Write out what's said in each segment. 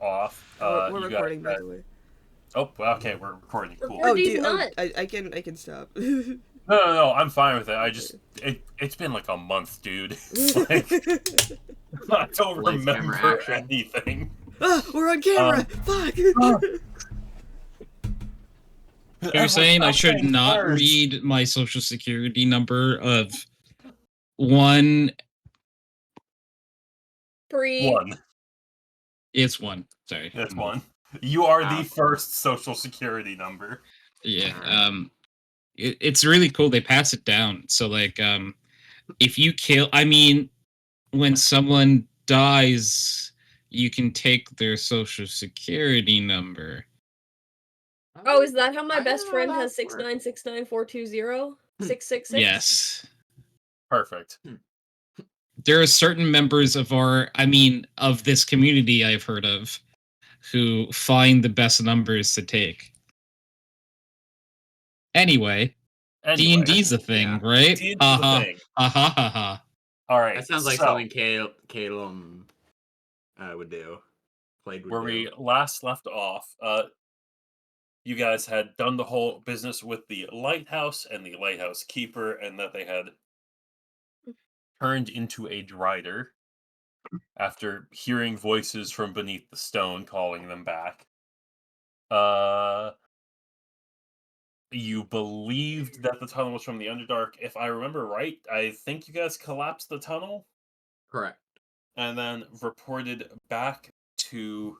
off, We're you guys recording, by the way. Oh, okay, we're recording. Cool. Oh, These dude, nuts. I can stop. No, I'm fine with it. I just it's been like a month, dude. It's like I don't Lights, camera, remember action. anything. We're on camera. Fuck. So you're saying I should not read my social security number of one? One. It's one. Sorry. That's one. You are the first social security number. Yeah. It's really cool. They pass it down. So like, if you kill, I mean, when someone dies, you can take their social security number. Oh, is that how my best friend has 6969420 Yes. Perfect. There are certain members of of this community I've heard of who find the best numbers to take. Anyway, D&D's a thing, right? D&D's a thing. Ha. All right. That sounds like something Calum would do. Where we last left off, you guys had done the whole business with the lighthouse and the lighthouse keeper, and that they had turned into a drider after hearing voices from beneath the stone calling them back. You believed that the tunnel was from the Underdark. If I remember right, I think you guys collapsed the tunnel. Correct. And then reported back to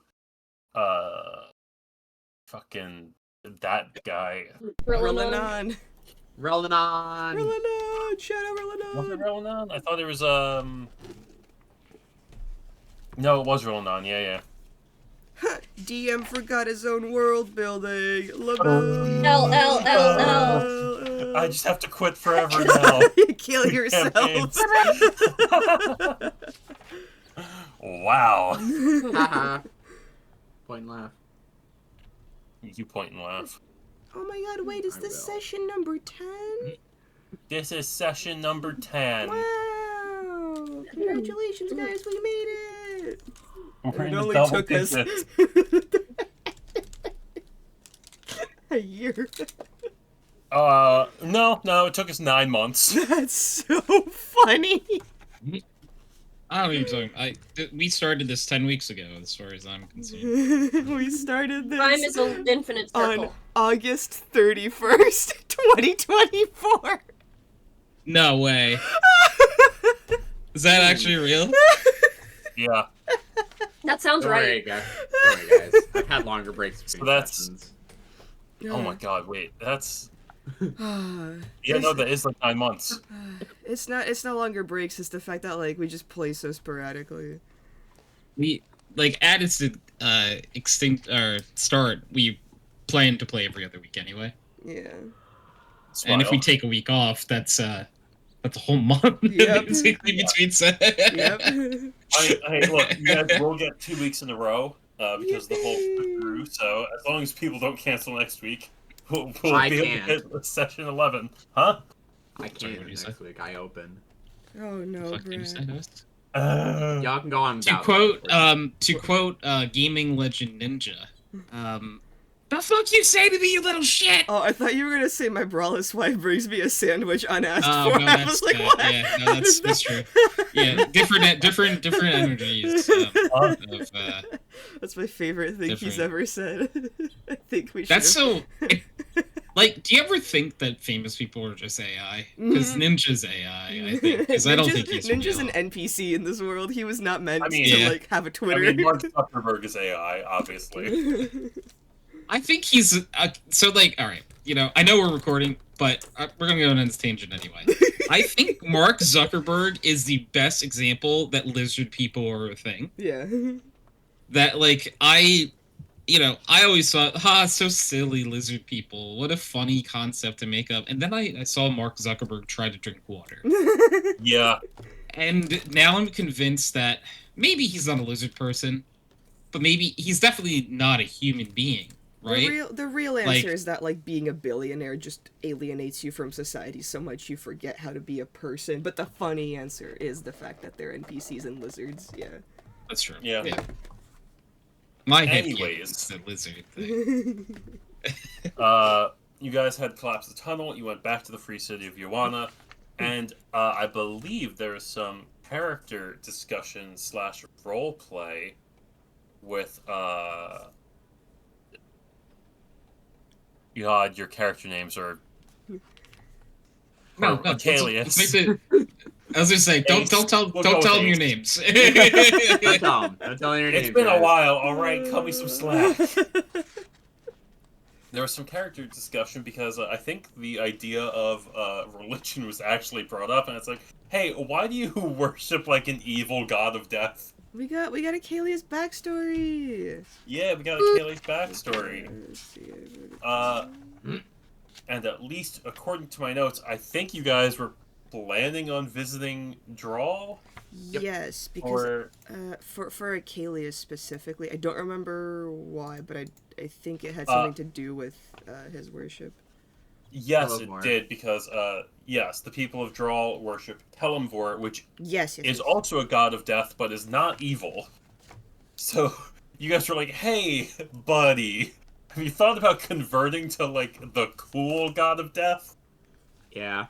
fucking that guy. Relanon. Shadow Relanon. Was it Relanon? I thought it was no, it was Relanon, yeah. DM forgot his own world building. L. I just have to quit forever now. Kill yourselves. Wow. Point and laugh. You point and laugh. Oh my god, wait, is this session number 10? This is session number 10. Wow! Congratulations, guys, we made it! We're It in only the double took us digits. a year. No, it took us 9 months. That's so funny. I don't even talking. We started this 10 weeks ago, as far as I'm concerned. We started this Time is an infinite circle. on August 31st, 2024. No way. Is that actually real? Yeah. That sounds Don't right. worry, guys. I've had longer breaks between sessions. Oh my god, wait, that's... Yeah, no, that is like 9 months. It's no longer breaks, it's the fact that, like, we just play so sporadically. We, like, at its start, we plan to play every other week anyway. Yeah. Smile. And if we take a week off, that's a whole month, Yep. basically, between sets. Yep. Hey, look, you guys will get 2 weeks in a row, because the whole through, so as long as people don't cancel next week, we'll be able to hit session 11. Huh? I can't next week. I open. Oh no, Brad. Y'all can go on. To quote gaming legend Ninja, the fuck you say to me, you little shit! Oh, I thought you were gonna say my braless wife brings me a sandwich unasked for. No, I was like, what? Yeah, no, that's true. Yeah, different energies. That's my favorite thing he's ever said. I think we should. That's so. Like, do you ever think that famous people are just AI? Because Ninja's AI, I think. Because I don't think he's Ninja's real. an NPC in this world. He was not meant to yeah. like have a Twitter. I mean, Mark Zuckerberg is AI, obviously. I think he's so like. All right, I know we're recording, but we're gonna go on this tangent anyway. I think Mark Zuckerberg is the best example that lizard people are a thing. Yeah. That like I always thought, it's so silly, lizard people. What a funny concept to make up. And then I saw Mark Zuckerberg try to drink water. Yeah. And now I'm convinced that maybe he's not a lizard person, but maybe he's definitely not a human being, right? The real answer is that, like, being a billionaire just alienates you from society so much you forget how to be a person. But the funny answer is the fact that they're NPCs and lizards, yeah. That's true. Yeah. My head Anyways. is the lizard thing. You guys had collapsed the tunnel. You went back to the free city of Joanna, and I believe there is some character discussion / role play with God, your character names are No, Achilles. let's make it. I was gonna say, don't tell them your names. Don't tell them. Don't tell them your names. It's been a guys. while. All right, cut me some slack. There was some character discussion because I think the idea of religion was actually brought up, and it's like, hey, why do you worship like an evil god of death? We got Achilles' backstory. Yeah, we got Achilles' backstory. Hmm. And at least according to my notes, I think you guys were planning on visiting Drawl. Yep. Yes, because for Achilles specifically, I don't remember why, but I think it had something to do with his worship. Yes, it did, because yes, the people of Drawl worship Telemvor, which is also a god of death, but is not evil. So you guys were like, "Hey, buddy, have you thought about converting to like the cool god of death?" Yeah.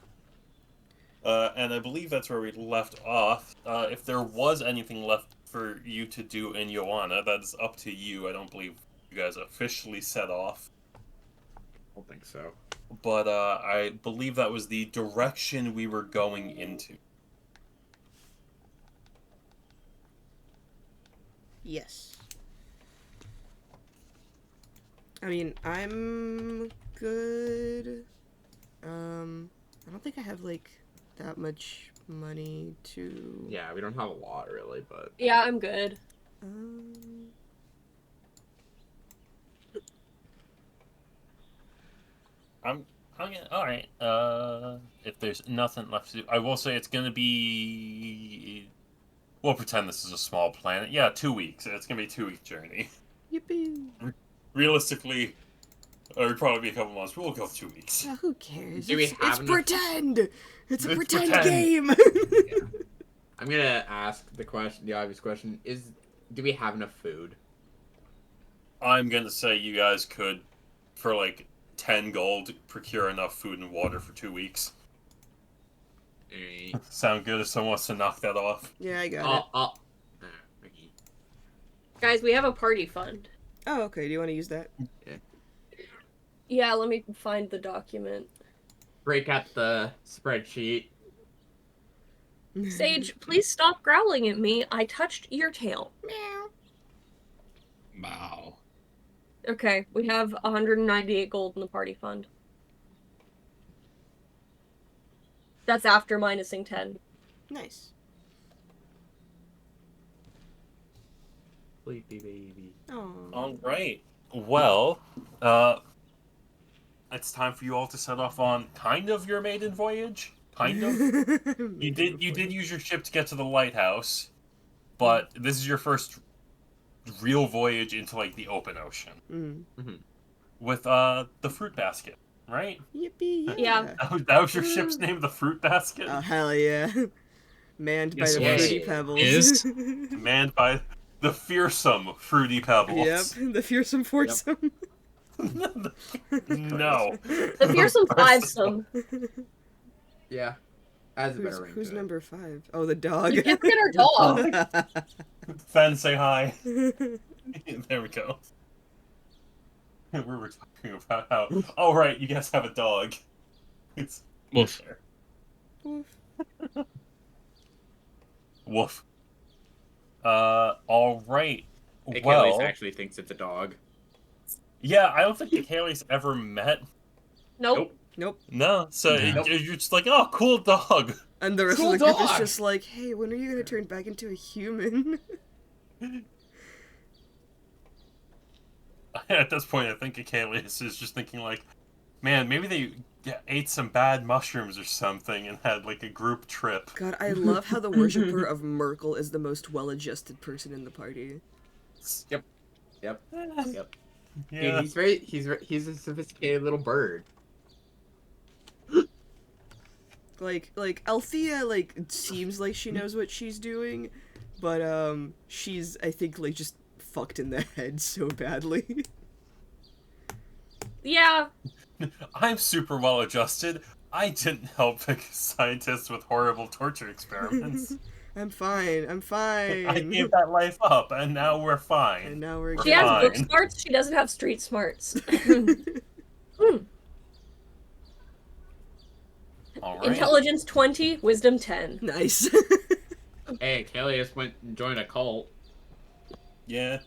And I believe that's where we left off. If there was anything left for you to do in Joanna, that's up to you. I don't believe you guys officially set off. I don't think so. But I believe that was the direction we were going into. Yes. I mean, I'm good. I don't think I have like that much money to. Yeah, we don't have a lot really, but. Yeah, I'm good. I'm all right. If there's nothing left to do, I will say it's gonna be. We'll pretend this is a small planet. Yeah, 2 weeks. It's gonna be a 2-week journey. Yippee! Realistically, it'll probably be a couple months. But we'll go 2 weeks. Who cares? Do we It's have enough- pretend. It's a It's pretend pretend. game. Yeah. I'm gonna ask the obvious question: do we have enough food? I'm gonna say you guys could, for like 10 gold, procure enough food and water for 2 weeks. Sound good if someone wants to knock that off? Yeah, I got it. Okay. Guys, we have a party fund. Oh, okay. Do you want to use that? Yeah, let me find the document. Break out the spreadsheet. Sage, please stop growling at me. I touched your tail. Meow. Wow. Okay, we have 198 gold in the party fund. That's after minusing 10. Nice. Sleepy baby. Oh. All right. Well, it's time for you all to set off on kind of your maiden voyage. Kind of. You did use your ship to get to the lighthouse, but this is your first real voyage into like the open ocean with the fruit basket, right? Yippee! Yeah. That was your ship's name, the fruit basket. Oh hell yeah! Manned by Yes, the it was. fruity pebbles. Is? Manned by the fearsome fruity pebbles. Yep, the fearsome foursome. No. The fearsome fivesome. Yeah. As a better ring Who's to it. number 5? Oh, the dog. You can't get our dog. Fen, say hi. There we go. We were talking about how. Oh right, you guys have a dog. It's Woof. there. Woof. Woof. All right. Achilles Well, actually thinks it's a dog. yeah, I don't think the Achilles ever met. Nope. Nope. No, so No. you're just like, oh, cool dog. And the rest Cool of the group is dog. just like, hey, when are you gonna turn back into a human? At this point, I think Achilles is just thinking like, man, maybe they ate some bad mushrooms or something and had like a group trip. God, I love how the worshiper of Merkel is the most well-adjusted person in the party. Yep. Yep. Yeah. Dude, he's a sophisticated little bird. Like Althea, seems like she knows what she's doing, but she's, I think, just fucked in the head so badly. Yeah. I'm super well adjusted. I didn't help scientists with horrible torture experiments. I'm fine. I'm fine. I gave that life up, and now we're fine. And now we're She has book smarts, she doesn't have street smarts. All right. Intelligence 20, wisdom 10. Nice. Hey, Callius went and joined a cult. Yeah.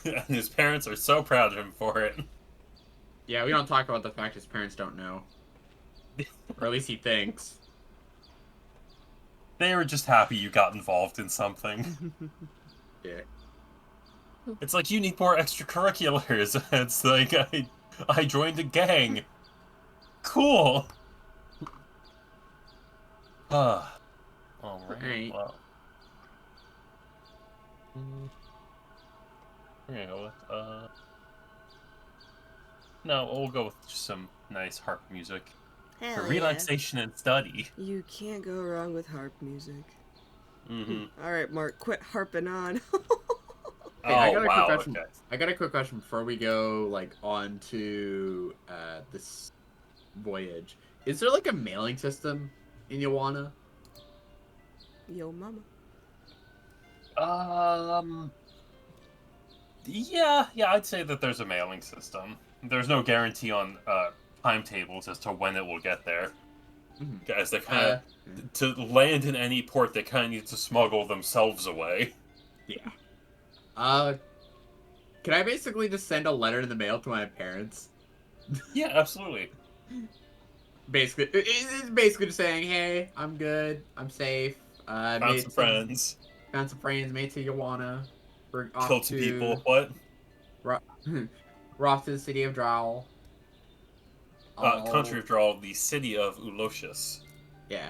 And his parents are so proud of him for it. Yeah, we don't talk about the fact his parents don't know. Or at least he thinks. They were just happy you got involved in something. Yeah. It's like, you need more extracurriculars. It's like, I joined a gang. Cool. Alright, well. We're gonna go with, no, we'll go with just some nice harp music. Hell For relaxation and study. You can't go wrong with harp music. Mm-hmm. Alright, Mark, quit harping on. Hey, I got a wow, quick question. okay. I got a quick question before we go on to this voyage. Is there like a mailing system in Joanna? Yo, mama. Yeah, I'd say that there's a mailing system. There's no guarantee on timetables as to when it will get there. Guys, they kind of to land in any port, they kind of need to smuggle themselves away. Yeah. Can I basically just send a letter in the mail to my parents? Yeah, absolutely. Basically, it's basically just saying, "Hey, I'm good. I'm safe. Found some friends. Found some friends. Made to Joanna. We're off Killed some people. What? We're off to the city of Drowl. Country of Drowl, the city of Ulosius. Yeah.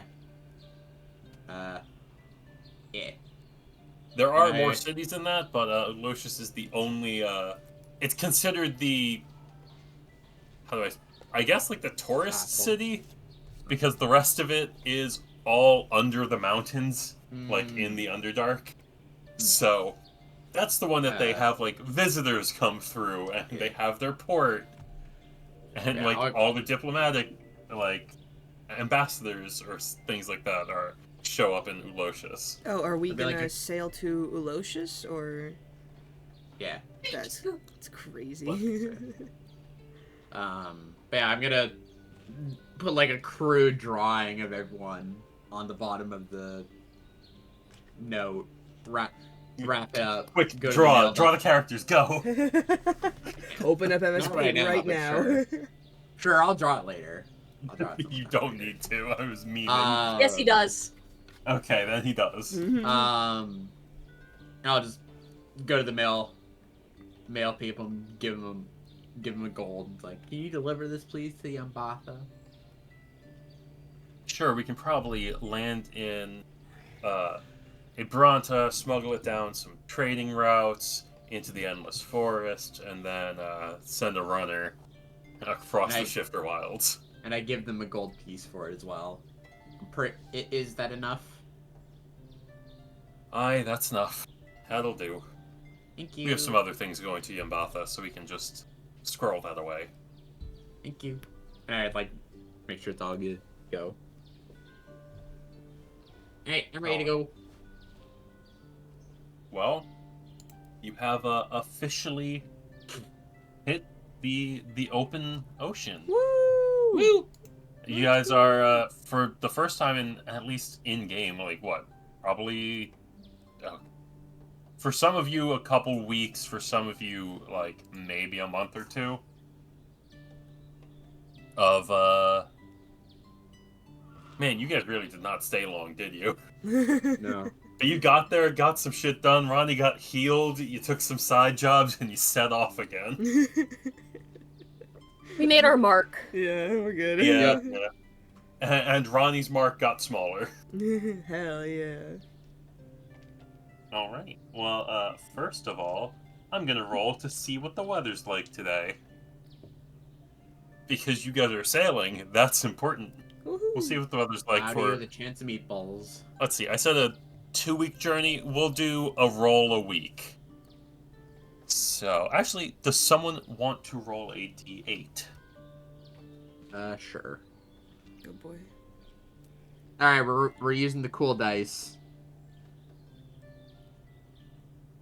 Yeah. There are more cities than that, but Ulosius is the only. It's considered the. How do I guess like the tourist city, because the rest of it is all under the mountains, like in the Underdark. So, that's the one that they have like visitors come through, and they have their port, and all the diplomatic like ambassadors or things like that show up in Ulosius. Oh, are we gonna sail to Ulosius or? Yeah. That's crazy. But yeah, I'm gonna put like a crude drawing of everyone on the bottom of the note. Wrap it up. Quick, draw the characters. Go. Open up MS Paint right now. Sure, I'll draw it later. You don't need to. I was memeing. Yes, he does. Okay, then he does. And I'll just go to the mail people and give them a gold. Like, can you deliver this please to Yambatha? Sure, we can probably land in Abranta, smuggle it down some trading routes into the Endless Forest, and then send a runner across the Shifter Wilds. And I give them a gold piece for it as well. Is that enough? Aye, that's enough. That'll do. Thank you. We have some other things going to Yambatha, so we can just scroll that away. Thank you. Alright, like, make sure it's all good. Go. Hey, I'm ready to go. Well, you have officially hit the open ocean. Woo! Woo! You guys are for the first time in at least in game, like what? Probably for some of you a couple weeks, for some of you like maybe a month or two of man, you guys really did not stay long, did you? No. But you got there, got some shit done. Ronnie got healed. You took some side jobs, and you set off again. We made our mark. Yeah, we're good. Yeah. And Ronnie's mark got smaller. Hell yeah. All right. Well, first of all, I'm gonna roll to see what the weather's like today. Because you guys are sailing, that's important. Woohoo. We'll see what the weather's like for the chance of meatballs. Let's see. I said a 2-week journey. We'll do a roll a week. So, actually, does someone want to roll a d8? Sure. Oh boy. Alright, we're using the cool dice.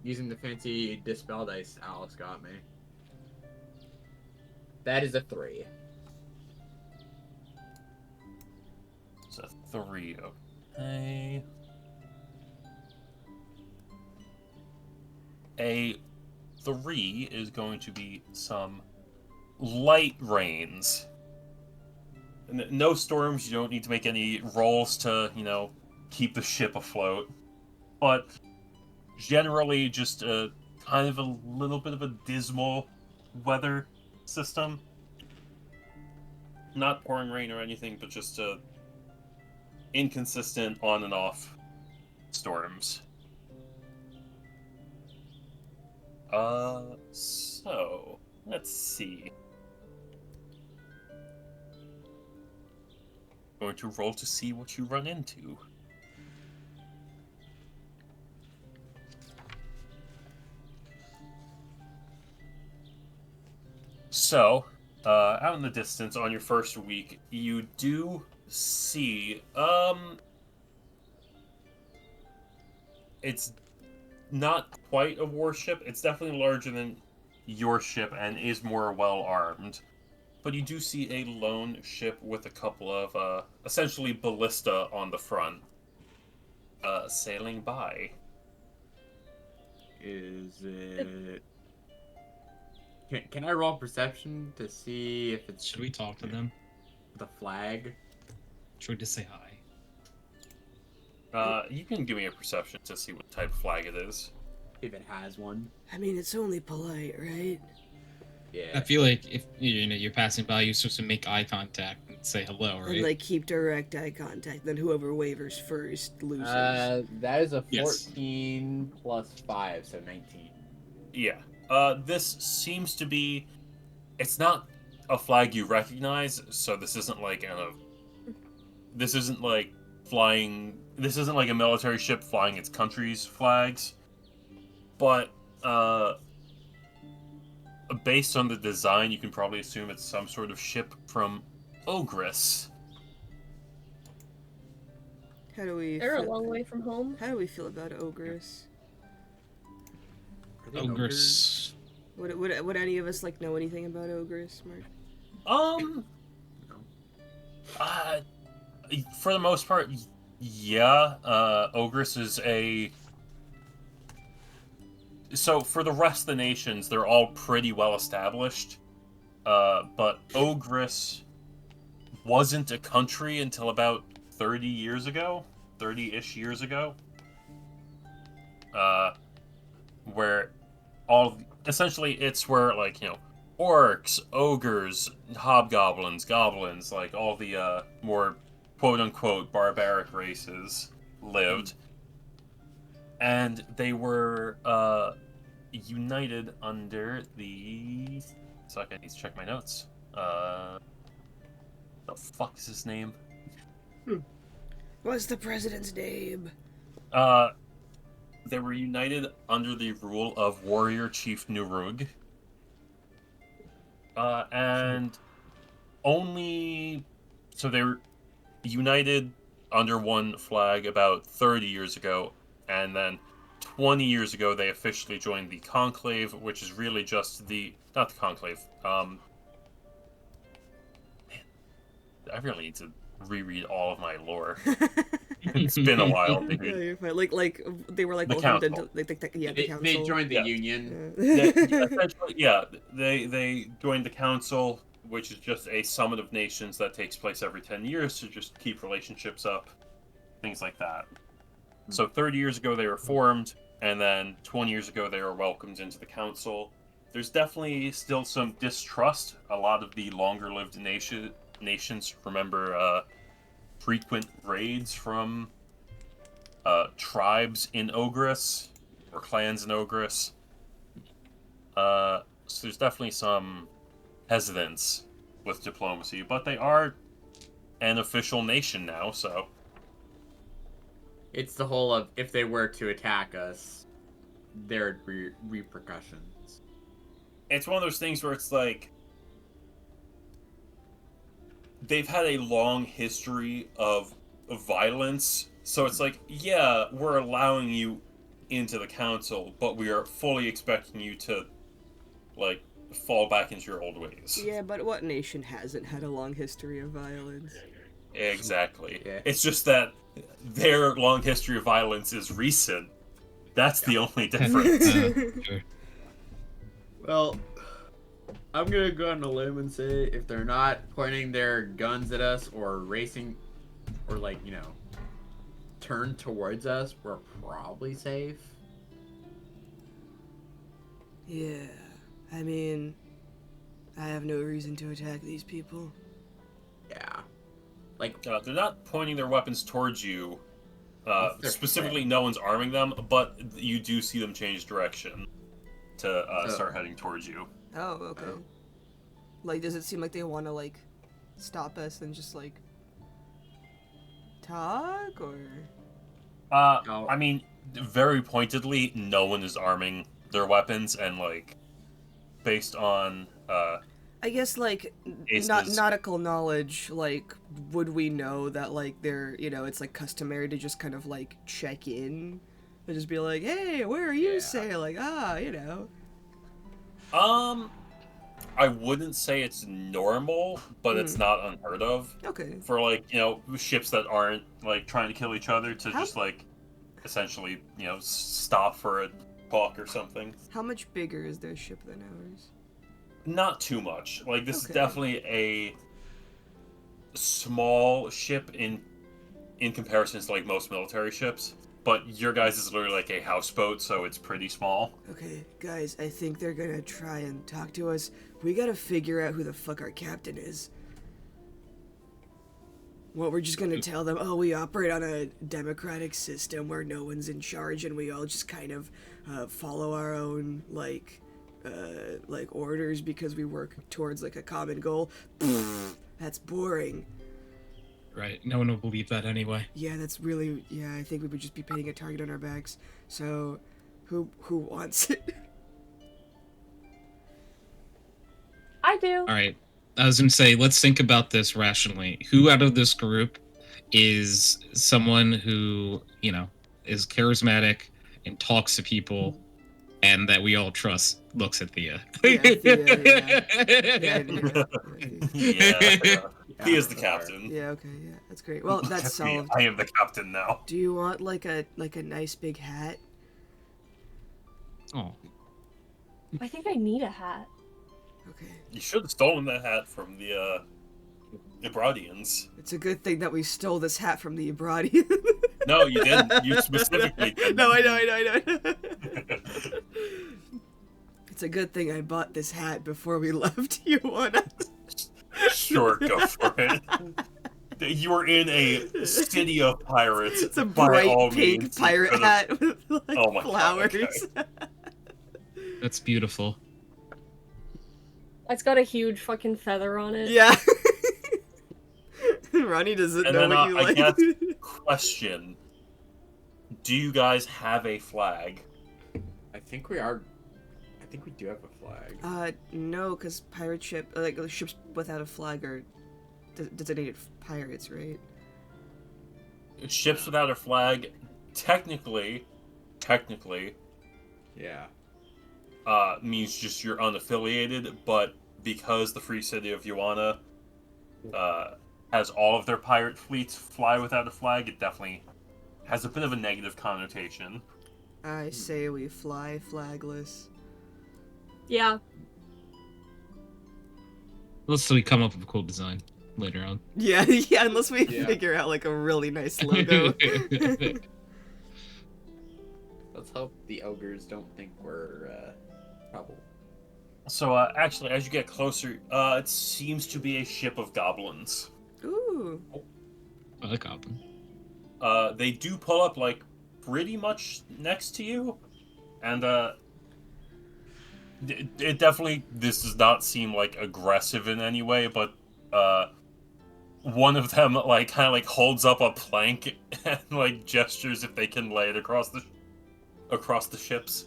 Using the fancy dispel dice Alice got me. That is a 3. It's a 3, okay. A 3 is going to be some light rains. No storms, you don't need to make any rolls to, keep the ship afloat. But generally just kind of a little bit of a dismal weather system. Not pouring rain or anything, but just inconsistent on and off storms. So let's see. Going to roll to see what you run into. So, out in the distance on your first week, you do see, it's not quite a warship. It's definitely larger than your ship and is more well-armed. But you do see a lone ship with a couple of, essentially ballista on the front, sailing by. Is it... Can I roll perception to see if it's... Should we talk to them? The flag? Should we just say hi? You can give me a perception to see what type of flag it is. If it has one. I mean, it's only polite, right? Yeah. I feel like if you're passing by, you're supposed to make eye contact and say hello, right? And keep direct eye contact. Then whoever wavers first loses. That is a 14 Yes. plus 5, so 19. Yeah. This seems to be... It's not a flag you recognize, so this isn't like this isn't like flying... This isn't like a military ship flying its country's flags. But, based on the design, you can probably assume it's some sort of ship from Ogress. How do we... They're a long way from home. How do we feel about Ogress? Ogres. Would any of us know anything about Ogress, Mark? For the most part, yeah. Ogress is a... So, for the rest of the nations, they're all pretty well established. But Ogress wasn't a country until about 30 years ago. 30-ish years ago. Where essentially it's where, orcs, ogres, hobgoblins, goblins, all the, more quote-unquote barbaric races lived. And they were, united under the... I need to check my notes. The fuck is his name? What's the president's name? They were united under the rule of Warrior Chief Nurug. And only... So they were united under one flag about 30 years ago, and then 20 years ago they officially joined the Conclave, which is really just the... Not the Conclave. Man, I really need to reread all of my lore. It's been a while, dude. Yeah, you're fine. They were the council. The council. They joined the union. Essentially, yeah, they joined the council, which is just a summit of nations that takes place every 10 years to just keep relationships up, things like that. So 30 years ago they were formed, and then 20 years ago they were welcomed into the council. There's definitely still some distrust. A lot of the longer-lived nations remember frequent raids from tribes in Ogress, or clans in Ogress. So there's definitely some hesitance with diplomacy, but they are an official nation now, so... It's the whole of, if they were to attack us, there'd be repercussions. it's one of those things where it's like they've had a long history of violence, so it's like, yeah, we're allowing you into the council, but we are fully expecting you to, like, fall back into your old ways. Yeah, but what nation hasn't had a long history of violence? Exactly. Yeah. It's just that their long history of violence is recent. That's the only difference. Sure. Well, I'm gonna go on a limb and say if they're not pointing their guns at us or racing, or like, you know, turn towards us, we're probably safe. Yeah, I mean, I have no reason to attack these people. Yeah. Like, They're not pointing their weapons towards you. What's their Specifically, plan? no one's arming them, but you do see them change direction to start heading towards you. Oh, okay. Oh. Like, does it seem like they want to, like, stop us and just, like, talk, or? No. I mean, very pointedly, no one is arming their weapons, and, like, based on, I guess, like, Ace's- nautical knowledge, like, would we know that, like, they're, you know, it's, like, customary to just kind of, like, check in? And just be like, hey, where are you Yeah. sailing? You know. I wouldn't say it's normal, but it's not unheard of Okay. for, like, you know, ships that aren't, like, trying to kill each other to How- just, like, essentially, you know, stop for a talk or something. How much bigger is their ship than ours? Not too much. Like, this is Okay. definitely a small ship in comparison to, like, most military ships. But your guys is literally like a houseboat, so it's pretty small. Okay, guys, I think they're gonna try and talk to us. We gotta figure out who the fuck our captain is. Well, we're just gonna tell them, oh, we operate on a democratic system where no one's in charge and we all just kind of follow our own, like orders because we work towards, like, a common goal. That's boring. Right. No one will believe that anyway. Yeah, that's really, yeah, I think we would just be painting a target on our backs. So, who wants it? I do. All right. I was going to say, let's think about this rationally. Who out of this group is someone who, you know, is charismatic and talks to people and that we all trust looks at Thea? Yeah. He is the captain. Yeah, okay, yeah, that's great. Well, that's Look at me, solved. I am the captain now. Do you want, like, a nice big hat? Oh. I think I need a hat. Okay. You should have stolen that hat from the Ibradians. It's a good thing that we stole this hat from the Ibradi. No, you didn't. You specifically didn't. No, I know. It's a good thing I bought this hat before we left. You wanna? Sure, go for it. You were in a city of pirates. It's a by all bright pink means. pirate hat with, like, Oh my God, flowers. okay. That's beautiful. It's got a huge fucking feather on it. Yeah. Ronnie doesn't And know then, what you I like. guess, question: do you guys have a flag? I think we do have a flag. No, because pirate ship, like, ships without a flag are designated pirates, right? Ships without a flag, technically, Yeah. means just you're unaffiliated. But because the Free City of Yuana has all of their pirate fleets fly without a flag, it definitely has a bit of a negative connotation. I say we fly flagless. Yeah. Let's see, we come up with a cool design later on. Yeah, yeah, unless we Yeah. figure out, like, a really nice logo. Let's hope the ogres don't think we're trouble. So, actually, as you get closer, it seems to be a ship of goblins. Ooh. I like Goblin. They do pull up, like, pretty much next to you, and, it definitely, this does not seem, like, aggressive in any way, but, one of them, like, kind of, like, holds up a plank and, like, gestures if they can lay it across the ships.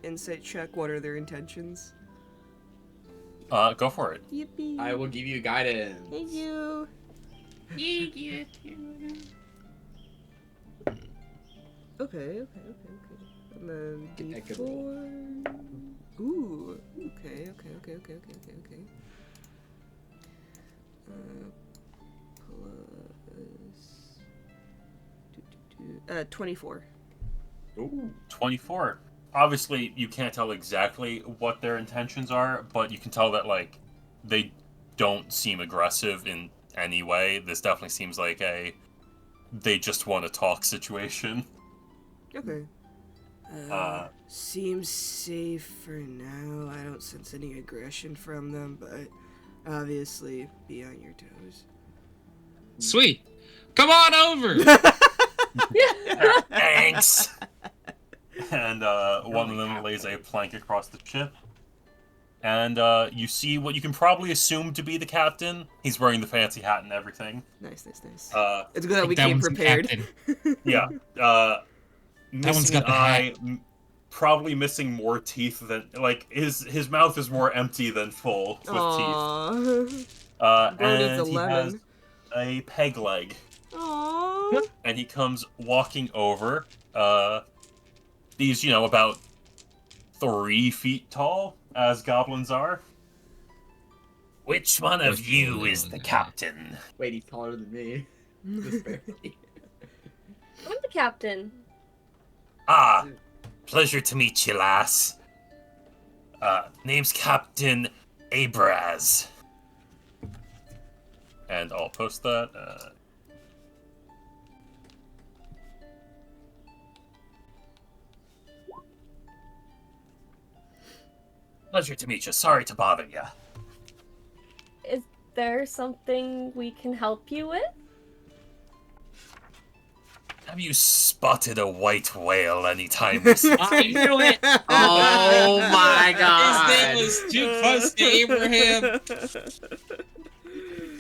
Insight check, what are their intentions? Go for it. Yippee. I will give you guidance. Thank you. Okay. And then D4. Ooh. Okay. Plus 24. Ooh, 24. Obviously, you can't tell exactly what their intentions are, but you can tell that, like, they don't seem aggressive in any way. This definitely seems like they just want to talk situation. Okay. Seems safe for now. I don't sense any aggression from them, but obviously be on your toes. Sweet. Come on over! Thanks! And one of them lays a plank across the ship. And you see what you can probably assume to be the captain. He's wearing the fancy hat and everything. Nice. It's good that we came prepared. Yeah. Missing an eye, probably missing more teeth than... Like, his mouth is more empty than full with teeth. And he has a peg leg. Aww. And he comes walking over. He's, about 3 feet tall, as goblins are. Which one of you is the captain? Wait, he's taller than me. Just barely. I'm the captain. Ah, pleasure to meet you, lass. Name's Captain Abraz. And I'll post that. Pleasure to meet you. Sorry to bother you. Is there something we can help you with? Have you spotted a white whale anytime recently? I knew it! Oh my god! His name was too close to Abraham.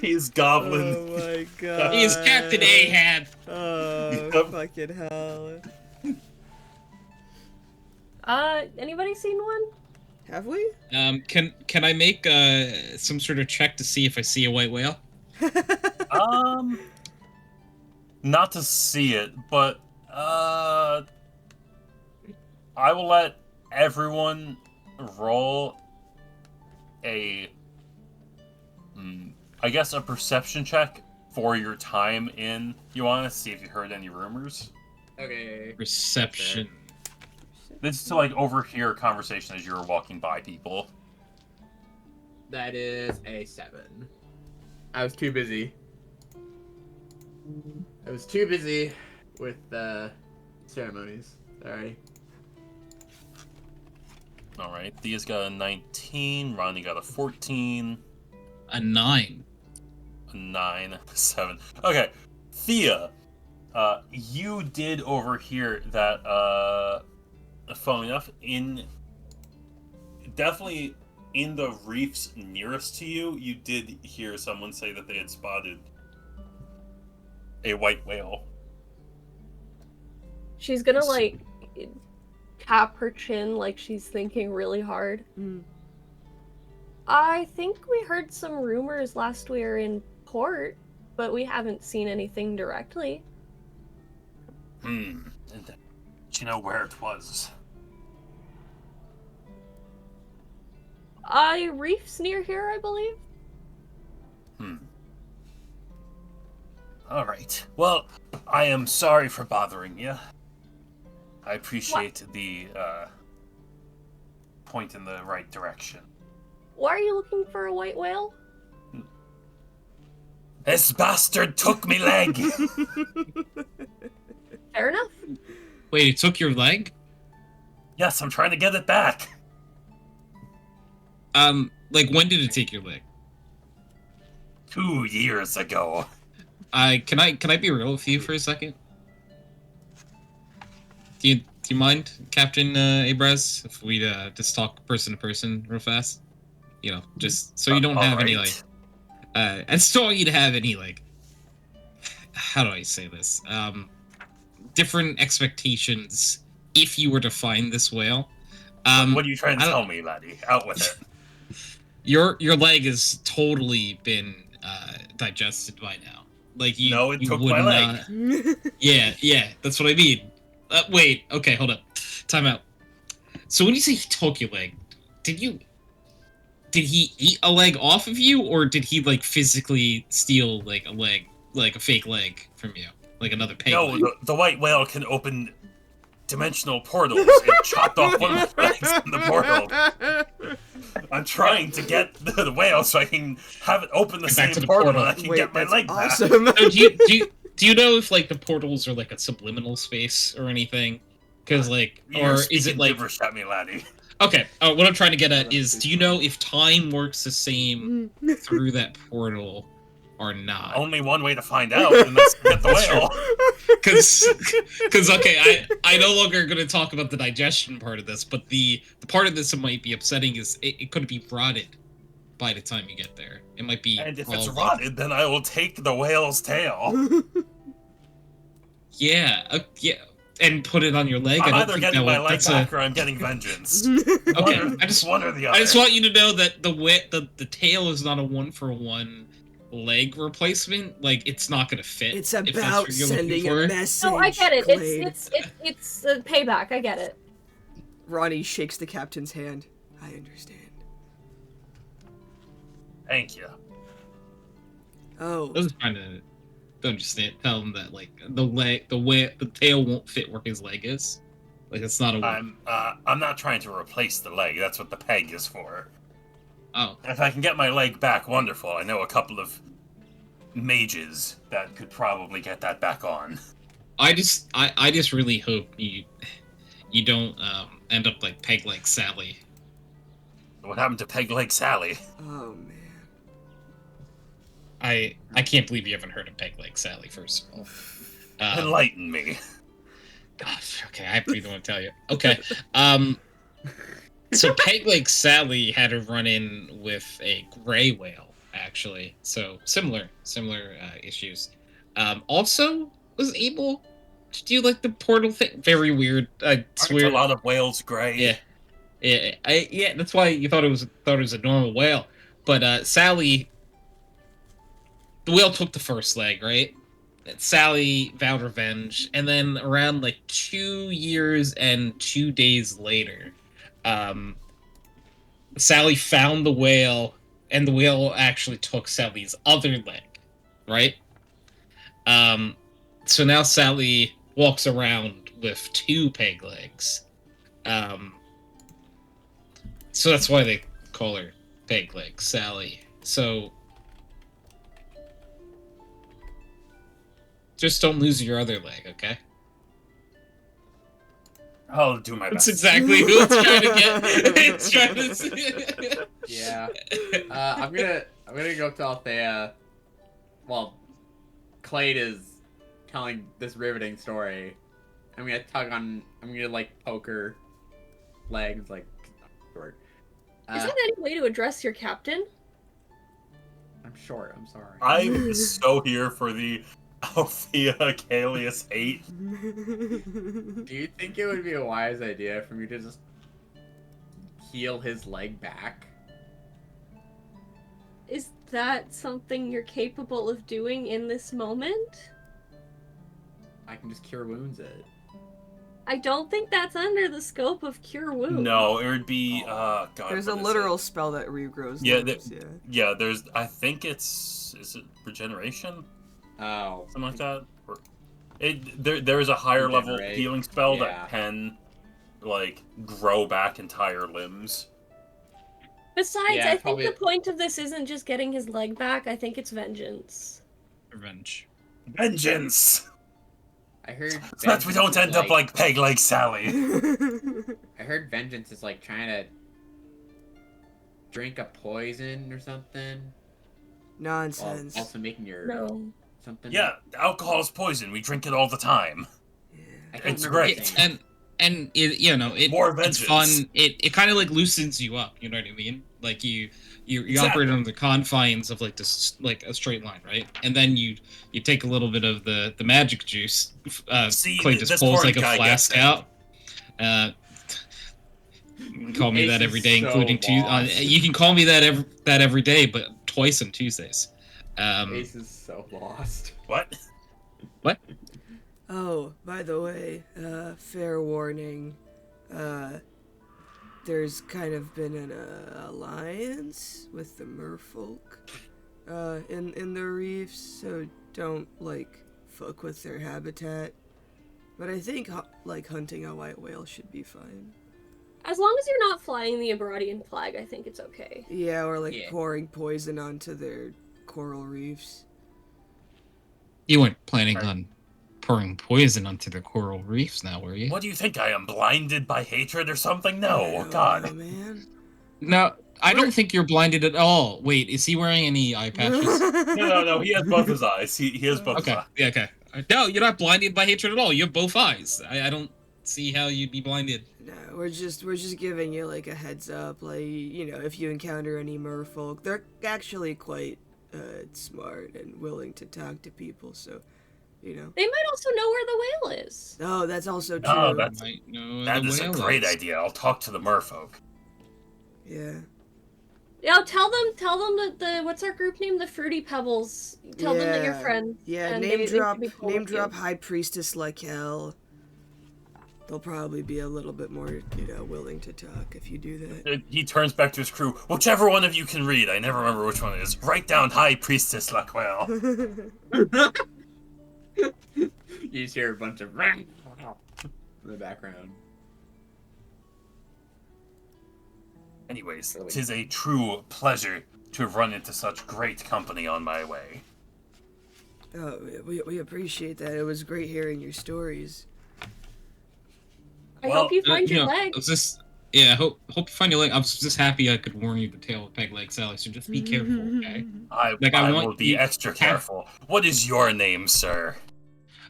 He's goblin. Oh my god. He is Captain Ahab. Oh, fucking hell. Anybody seen one? Have we? Can I make some sort of check to see if I see a white whale? Not to see it, but I will let everyone roll a I guess a perception check for your time in Ioana, see if you heard any rumors. Okay. Reception. This is to like overhear a conversation as you're walking by people. That is a 7. I was too busy. With ceremonies. Sorry. Alright, Thea's got a 19, Ronnie got a 14. A 9. A 9, 7. Okay, Thea, you did overhear that, funnily enough, definitely in the reefs nearest to you, you did hear someone say that they had spotted a white whale. She's gonna, like, tap her chin like she's thinking really hard. I think we heard some rumors last we were in port, but we haven't seen anything directly. And do you know where it was? Reefs near here, I believe. Alright. Well, I am sorry for bothering you. I appreciate the, point in the right direction. Why are you looking for a white whale? This bastard took me leg! Fair enough. Wait, it took your leg? Yes, I'm trying to get it back. Like, when did it take your leg? 2 years ago. Can I be real with you for a second? Do you mind, Captain Abraz, if we just talk person to person real fast? You know, just so you don't have any, like... I just don't want you to have any, like... How do I say this? Different expectations if you were to find this whale. What are you trying to tell me, laddie? Out with it. your leg has totally been digested by now. Like you, no, it you took would my not. leg. Yeah, that's what I mean. Wait, okay, hold up. Time out. So when you say he took your leg, did he eat a leg off of you, or did he like physically steal like a leg, like a fake leg from you, like another peg leg? No, the white whale can open dimensional portals. It chopped off one of my legs in the portal. I'm trying to get the whale so I can have it open the same portal and I can get my leg awesome. back. So do you know if like the portals are like a subliminal space or anything? Because like, or is it like? Gibberish at me, laddie. Okay, what I'm trying to get at is, do you know if time works the same through that portal or not? Only one way to find out, and that's to get the whale. Because okay, I no longer going to talk about the digestion part of this, but the part of this that might be upsetting is it could be rotted by the time you get there. It might be. And if it's rotted, then I will take the whale's tail. Yeah, and put it on your leg. I'm either getting my leg back or I'm getting vengeance. Okay, one or the other. I just want you to know that the tail is not a 1-for-1 leg replacement. Like, it's not going to fit. It's about sending a message. No, I get it. Clade. It's a payback. I get it. Ronnie shakes the captain's hand. I understand. Thank you. Oh. I was trying to understand. Tell him that like the tail won't fit where his leg is. Like, it's not a. I'm not trying to replace the leg. That's what the peg is for. Oh. If I can get my leg back, wonderful. I know a couple of mages that could probably get that back on. I just really hope you don't end up like Peg Leg Sally. What happened to Peg Leg Sally? Oh man. I can't believe you haven't heard of Peg Leg Sally, first of all. Enlighten me. Gosh, okay, I really don't want to tell you. Okay. So Peg Leg Sally had a run-in with a gray whale, actually. So similar issues. Also was able to do like the portal thing. Very weird. I swear. Aren't a lot of whales gray? Yeah. That's why you thought it was a normal whale. But Sally, the whale took the first leg, right? Sally vowed revenge, and then around like 2 years and 2 days later, Sally found the whale, and the whale actually took Sally's other leg, right? So now Sally walks around with 2 peg legs. So that's why they call her Peg Leg Sally. So just don't lose your other leg, okay? I'll do my best. That's exactly who it's trying to get. Yeah. I'm gonna go to Althea while Clade is telling this riveting story. I'm gonna like poke her legs like short. Is that any way to address your captain? I'm short, I'm sorry. I'm so here for the Althea Kalius 8. Do you think it would be a wise idea for me to just heal his leg back? Is that something you're capable of doing in this moment? I can just cure wounds it. I don't think that's under the scope of cure wounds. No, it would be God. There's a literal spell that regrows. Yeah, limbs, yeah. There's. I think is it regeneration? Oh, Something like that. There is a higher level healing spell that can like grow back entire limbs. Besides, I think the point of this isn't just getting his leg back. I think it's vengeance. Revenge. Vengeance. I heard. So that we don't end up like Peg Leg Sally. I heard vengeance is like trying to drink a poison or something. Nonsense. While also making your something. Yeah, alcohol is poison. We drink it all the time. Yeah. It's great. And it, you know, it's fun. It kind of like loosens you up. You know what I mean? Like you operate on the confines of like this, like a straight line, right? And then you take a little bit of the magic juice. Clay just pulls like a flask out. You can call me Ace that every day, is so including lost. you can call me that every day, but twice on Tuesdays. Ace is so lost. What? What? Oh, by the way, fair warning. There's kind of been an alliance with the merfolk in the reefs, so don't, like, fuck with their habitat. But I think, like, hunting a white whale should be fine. As long as you're not flying the Abrodian flag, I think it's okay. Yeah, or, like, pouring poison onto their coral reefs. You weren't planning on pouring poison onto the coral reefs now, were you? What do you think? I am blinded by hatred or something? No, God. No, man. No, I don't think you're blinded at all. Wait, is he wearing any eye patches? No. He has both his eyes. He has both his Okay, eyes. yeah, okay. No, you're not blinded by hatred at all. You have both eyes. I don't see how you'd be blinded. No, we're just giving you, like, a heads up. Like, you know, if you encounter any merfolk, they're actually quite smart and willing to talk to people, so, you know. They might also know where the whale is. Oh, that's also true. No, that is a great idea. I'll talk to the merfolk. Yeah. Yeah, tell them that the what's our group name? The Fruity Pebbles. Tell them that you're friends. Yeah, and name they drop should be cool with you. High Priestess Lakel. They'll probably be a little bit more, you know, willing to talk if you do that. He turns back to his crew. Whichever one of you can read, I never remember which one it is. Write down High Priestess Laquelle. You just hear a bunch of in the background. Anyways, 'tis a true pleasure to have run into such great company on my way. Oh, we appreciate that. It was great hearing your stories. I hope you find your leg. Hope you find your leg. I was just happy I could warn you the tail of peg leg Sally, so just be careful, okay? I will be extra careful. What is your name, sir?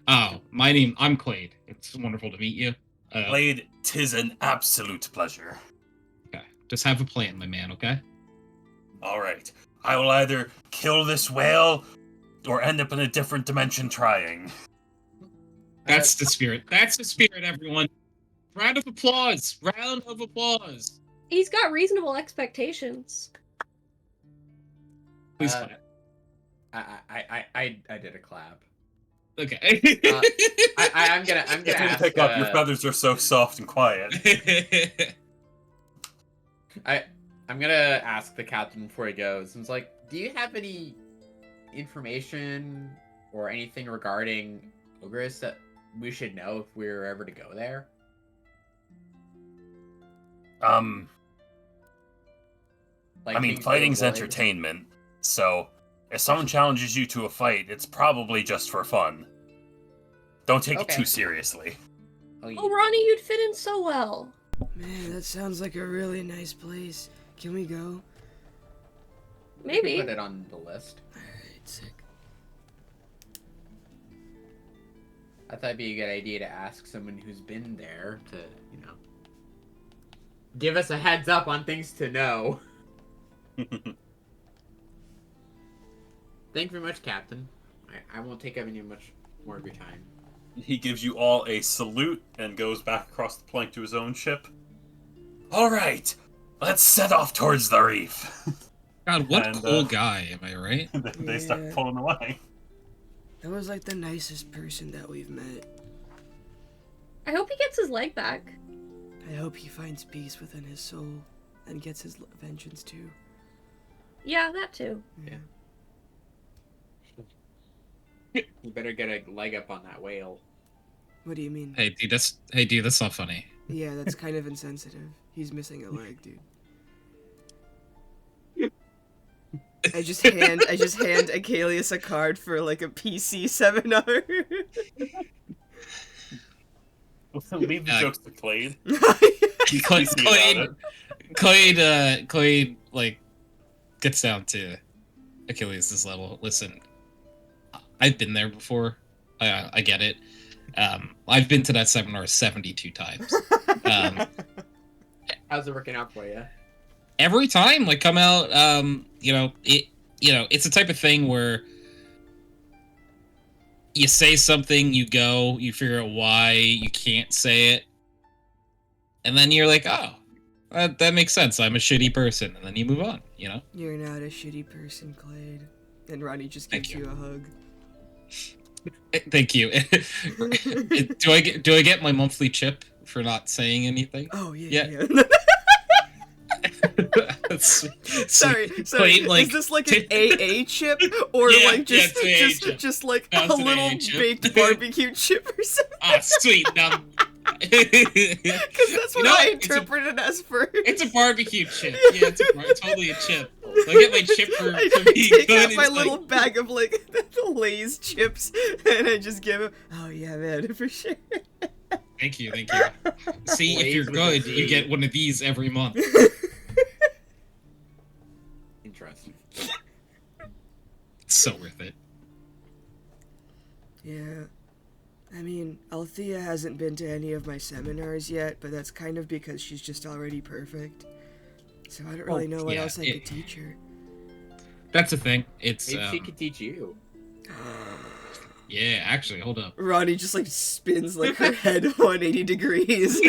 Oh, I'm Clade. It's wonderful to meet you. Clade, 'tis an absolute pleasure. Okay, just have a plan, my man, okay? Alright. I will either kill this whale or end up in a different dimension trying. That's the spirit. That's the spirit, everyone. Round of applause. Round of applause. He's got reasonable expectations. Please clap. I did a clap. Okay. I'm gonna ask, pick up. Your feathers are so soft and quiet. I'm gonna ask the captain before he goes. It's like, do you have any information or anything regarding Ogres that we should know if we were ever to go there? I mean, fighting's entertainment, so if someone challenges you to a fight, it's probably just for fun. Don't take it too seriously. Oh, Ronnie, you'd fit in so well. Man, that sounds like a really nice place. Can we go? Maybe. Put it on the list. Alright, sick. I thought it'd be a good idea to ask someone who's been there to, you know, give us a heads up on things to know. Thank you very much, Captain. I won't take up any much more of your time. He gives you all a salute and goes back across the plank to his own ship. Alright, let's set off towards the reef. God, what cool guy, am I right? They start pulling away. That was like the nicest person that we've met. I hope he gets his leg back. I hope he finds peace within his soul and gets his vengeance too. Yeah, that too. Yeah. You better get a leg up on that whale. What do you mean? Hey, dude, that's not funny. Yeah, that's kind of insensitive. He's missing a leg, dude. I just hand Achilles a card for like a PC seminar. Leave the jokes to Clade. Clade, like, gets down to Achilles' level. Listen, I've been there before. I get it. I've been to that seminar 72 times. How's it working out for you? Every time, like, come out, it's the type of thing where you say something, you go, you figure out why you can't say it, and then you're like, oh, that makes sense. I'm a shitty person, and then you move on. You know. You're not a shitty person, Clade. And Ronnie just gives you a hug. Thank you. Do I get my monthly chip for not saying anything? Oh yeah. Sorry. Like, is this like an AA chip or like just like a little baked barbecue chip or something? Ah, sweet. Now, because that's what I interpret it as first. It's a barbecue chip. Yeah, it's totally a chip. I get my chip for being take good. out my little bag of like the Lay's chips and I just give him. Oh yeah, man, for sure. Thank you. See, if you're good, you get one of these every month. Interesting. It's so worth it. Yeah. I mean, Althea hasn't been to any of my seminars yet, but that's kind of because she's just already perfect. So I don't really know what else I could teach her. That's the thing. It's maybe she could teach you. Yeah, actually, hold up. Ronnie just like spins like her head 180 degrees.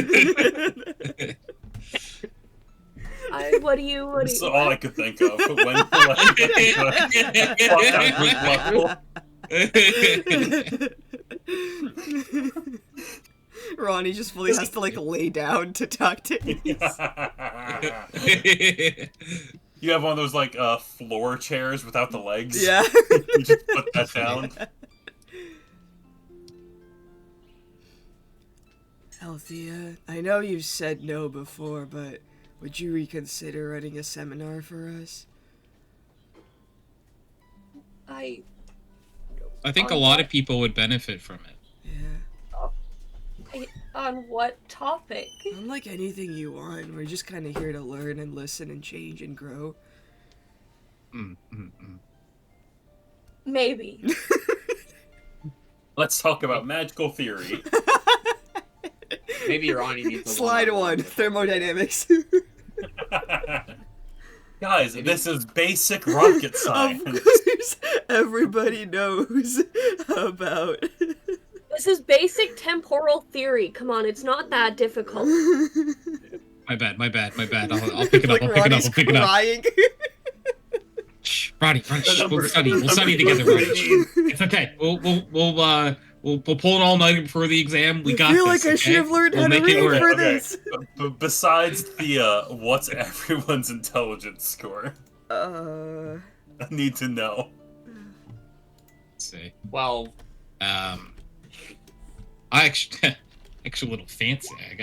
What do you? That's all I could think of. Ronnie just fully has to like lay down to talk to Ace. You have one of those like floor chairs without the legs. Yeah. You just put that down. Althea, I know you've said no before, but would you reconsider running a seminar for us? I think a lot of people would benefit from it. Yeah. On what topic? Unlike anything you want, we're just kind of here to learn and listen and change and grow. Maybe. Let's talk about magical theory. Maybe Ronnie needs a Slide one, thermodynamics. Guys, this is basic rocket science. Of course, everybody knows about. This is basic temporal theory. Come on, it's not that difficult. My bad. I'll pick it up. I'll pick it up. Shh, Ronnie, we'll study together, Ronnie. It's okay. We'll pull an all-nighter before the exam. We got this. I feel like I should have learned how to read for this. Besides the what's everyone's intelligence score? I need to know. Let's see. 12. I actually a little fancy. I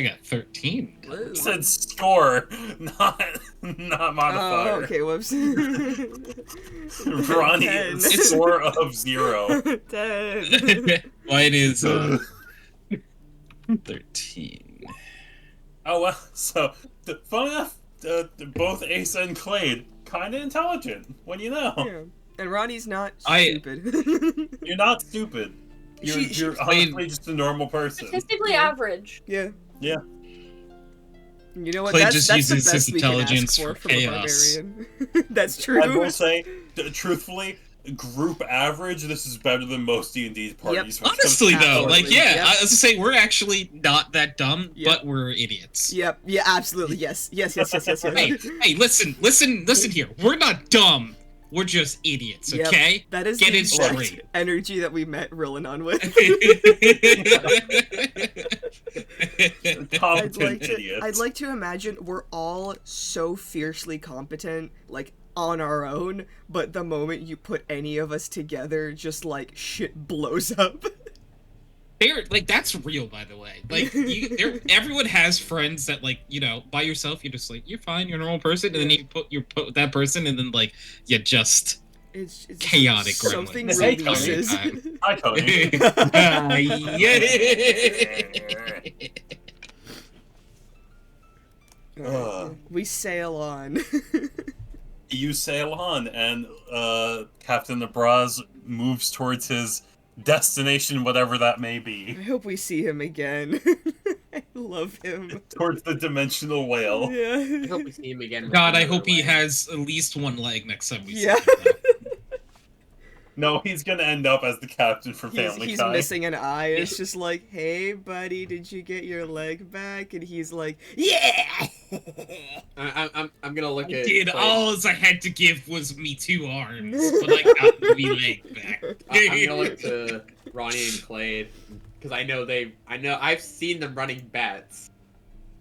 got 13. You said score, not modifier. Oh, okay, whoops. Ronnie, score of 0. 10. Mine is 13. Oh well, so fun enough, both Ace and Clade kind of intelligent. When you know. Yeah. And Ronnie's not stupid. You're not stupid. You're honestly just a normal person. Statistically average. Yeah. Yeah. You know what? Clay That's just the uses best his we can intelligence ask for from a chaos. barbarian. That's true. I will say, truthfully, group average, this is better than most D&D parties. Yep. Honestly, though, like, yeah, Yep. I was gonna say we're actually not that dumb, but we're idiots. Yep. Yeah. Absolutely. Yes. Yes. Hey, listen here. We're not dumb. We're just idiots, okay? Yep. That is Get the it straight. energy that we met Rillanon with. I'd like to imagine we're all so fiercely competent, like, on our own, but the moment you put any of us together, just, like, shit blows up. Like, that's real, by the way. Like, everyone has friends that, like, you know, by yourself, you're just like, you're fine, you're a normal person, and then you put that person, and then, like, you just... It's chaotic gremlins. Something releases. Hi, Tony. We sail on. You sail on, and Captain Abraz moves towards his destination, whatever that may be. I hope we see him again. I love him. Towards the dimensional whale. Yeah. I hope we see him again. God, I hope he has at least one leg next time we see him. No, he's gonna end up as the captain from Family He's Guy. missing an eye. It's just like, hey, buddy, did you get your leg back? And he's like, yeah! I'm gonna look at. Dude, all I had to give was me 2 arms, but I got the leg back. I'm gonna look to Ronnie and Clade because I know I've seen them running bets.